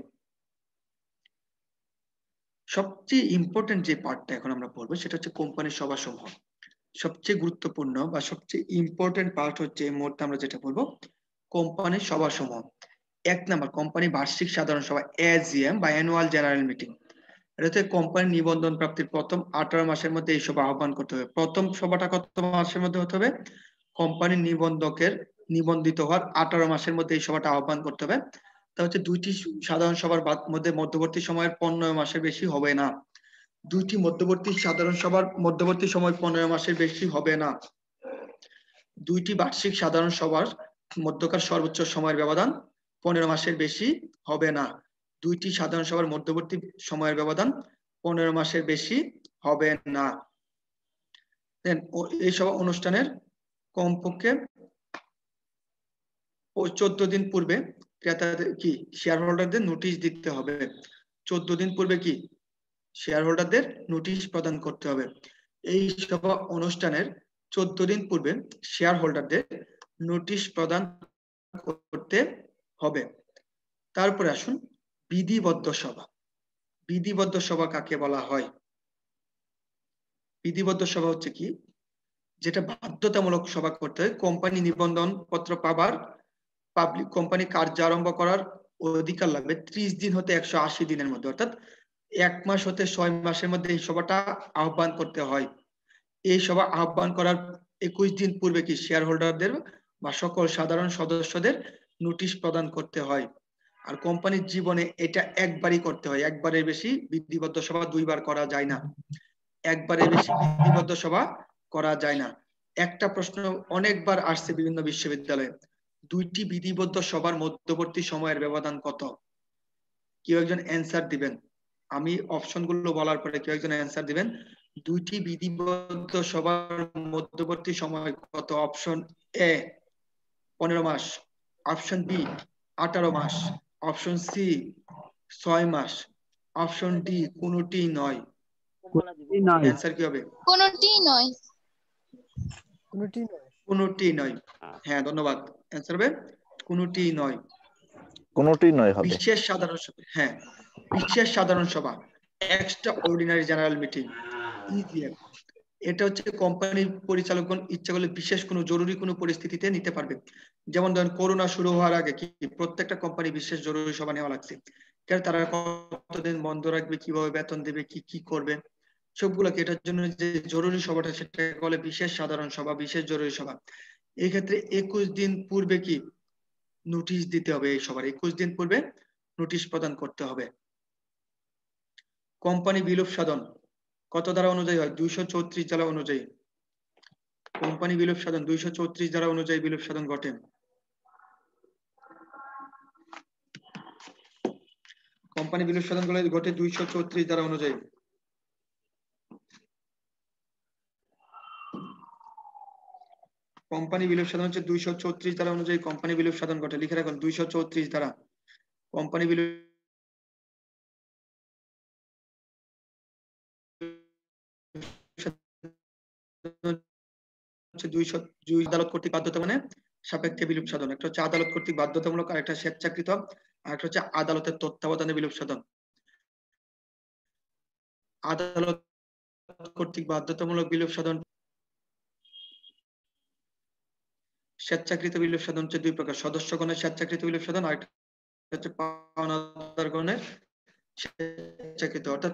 সবচেয়ে ইম্পর্টেন্ট যে পার্টটা এখন আমরা পড়বো সেটা হচ্ছে কোম্পানির সভাসমূহ। সবচেয়ে গুরুত্বপূর্ণ বা সবচেয়ে ইম্পর্টেন্ট পার্ট হচ্ছে এই মুহূর্তে আমরা যেটা বলবো কোম্পানির সভাসমূহ। 1 নাম্বার, কোম্পানি বার্ষিক সাধারণ সভা, এজিএম বা অ্যানুয়াল জেনারেল মিটিং। এটা হচ্ছে কোম্পানি নিবন্ধন প্রাপ্তির প্রথম 18 মাসের মধ্যে এই সভা আহ্বান করতে হবে। প্রথম সভাটা কত মাসের মধ্যে হতে হবে? কোম্পানির নিবন্ধকের নিবন্ধিত হওয়ার 18 মাসের মধ্যে এই সভাটা আহ্বান করতে হবে। তা হচ্ছে 2টি সাধারণ সভার মধ্যে মধ্যবর্তী সময়ের 15 মাসের বেশি হবে না। 2টি মধ্যবর্তী সাধারণ সভার মধ্যবর্তী সময় 15 মাসের বেশি হবে না। 2টি বার্ষিক সাধারণ সভার মধ্যকার সর্বোচ্চ সময়ের ব্যবধান 15 মাসের বেশি হবে না। 2টি সাধারণ সভার মধ্যবর্তী সময়ের ব্যবধান 15 মাসের বেশি হবে না। এই সভা অনুষ্ঠানের কমপক্ষে 14 দিন পূর্বে ক্রেতাদের কি শেয়ার হোল্ডারদের নোটিশ দিতে হবে। 14 দিন পূর্বে কি শেয়ার হোল্ডারদের নোটিশ প্রদান করতে হবে। এই সভা অনুষ্ঠানের 14 দিন পূর্বে শেয়ার হোল্ডারদের নোটিশ প্রদান করতে হবে। তারপরে আসুন বিধিবদ্ধ সভা। বিধিবদ্ধ সভা কাকে বলা হয়? বিধিবদ্ধ সভা হচ্ছে কি, যেটা বাধ্যতামূলক সভা করতে হয় কোম্পানি নিবন্ধন পত্র পাবার, পাবলিক কোম্পানি কার্য আরম্ভ করার অধিকার লাভে 30 দিন হতে 180 দিনের মধ্যে, অর্থাৎ 1 মাস হতে 6 মাসের মধ্যে এই সভাটা আহ্বান করতে হয়। এই সভা আহ্বান করার 21 দিন পূর্বে কি শেয়ার হোল্ডারদের বা সকল সাধারণ সদস্যদের নোটিশ প্রদান করতে হয়। আর কোম্পানির জীবনে এটা একবারই করতে হয়, একবারের বেশি বিধিবদ্ধ সভা 2 বার করা যায় না। একবারের বেশি বিধিবদ্ধ সভা করা যায় না। একটা প্রশ্ন অনেকবার আসছে বিভিন্ন বিশ্ববিদ্যালয়ে, 2টি বিধিবদ্ধ সভার মধ্যবর্তী সময়ের ব্যবধান কত? কেউ একজন অ্যান্সার দিবেন, আমি অপশনগুলো বলার পরে কেউ একজন অ্যান্সার দিবেন। 2টি বিধিবদ্ধ সভার মধ্যবর্তী সময় কত? অপশন এ 15 মাস, অপশন বি 18 মাস, অপশন সি 6 মাস, অপশন ডি কোনটি নয়। অ্যান্সার কি হবে? কোনটি নয়। কোনটি নয়। হ্যাঁ, ধন্যবাদ। অ্যান্সার হবে কোনটি নয়। কোনটি নয় হবে। বিশেষ সাধারণ সভা, হ্যাঁ, বিশেষ সাধারণ সভা, extra ordinary general meeting, EGM. এটা হচ্ছে কোম্পানির পরিচালকগণ ইচ্ছা করলে বিশেষ কোনো জরুরি কোনো পরিস্থিতিতে নিতে পারবে। যেমন ধরেন করোনা শুরু হওয়ার আগে কি প্রত্যেকটা কোম্পানি বিশেষ জরুরি সভা নেওয়া লাগছে, কারণ তারা কতদিন বন্ধ রাখবে, কিভাবে বেতন দেবে, কি কি করবে, সবগুলোকে এটার জন্য যে জরুরি সভাটা সেটা বলে বিশেষ সাধারণ সভা, বিশেষ জরুরি সভা। এই ক্ষেত্রে 21 দিন পূর্বে কি নোটিশ দিতে হবে, এই সভার 21 দিন পূর্বে নোটিশ প্রদান করতে হবে। কোম্পানি বিলোপ সাধন কত ধারা অনুযায়ী হয়? 234 ধারা অনুযায়ী। কোম্পানি বিলোপ সাধন 234 ধারা অনুযায়ী বিলোপ সাধন ঘটে। কোম্পানি বিলোপ সাধন ঘটে 234 ধারা অনুযায়ী। কোম্পানি বিলোপ সাধন হচ্ছে 234 ধারা অনুযায়ী কোম্পানি বিলোপ সাধন ঘটে। লিখে রাখুন 234 ধারা কোম্পানি বিলোপ আদালত কর্তৃক বাধ্যতা মানে সাপেক্ষে বিলোপ সাধন। একটা হচ্ছে আদালত কর্তৃক বাধ্যতামূলক, আর একটা স্বেচ্ছাকৃত, আর একটা হচ্ছে আদালতের তত্ত্বাবধানে বিলোপ সাধন। আদালত কর্তৃক বাধ্যতামূলক বিলোপ সাধন, স্বেচ্ছাকৃত বিলোপ সাধন হচ্ছে 2 প্রকার, সদস্যগণের স্বেচ্ছাকৃত বিলোপ সাধন, আর একটা হচ্ছে পাওনাদারগণের স্বেচ্ছাকৃত। অর্থাৎ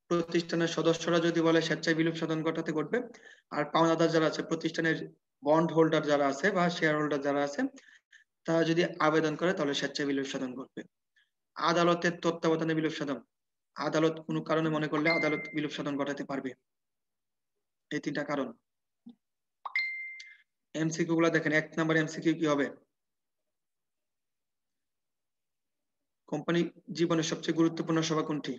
প্রতিষ্ঠানের সদস্যরা যদি বলে স্বেচ্ছায় বিলোপ সাধন ঘটাতে ঘটবে, আর পাওনাদার যারা আছে প্রতিষ্ঠানের বন্ড হোল্ডার যারা আছে বা শেয়ার হোল্ডার যারা আছে তারা যদি আবেদন করে তাহলে স্বেচ্ছায় বিলোপ সাধন ঘটবে। আদালতের তত্ত্বাবধানে বিলোপ সাধন, আদালত কোনো কারণে মনে করলে আদালত বিলোপ সাধন ঘটাতে পারবে। এই 3টা কারণ। এমসিকিউ গুলা দেখেন। 1 নম্বর এমসিকিউ কি হবে? কোম্পানি জীবনের সবচেয়ে গুরুত্বপূর্ণ সভা কোনটি?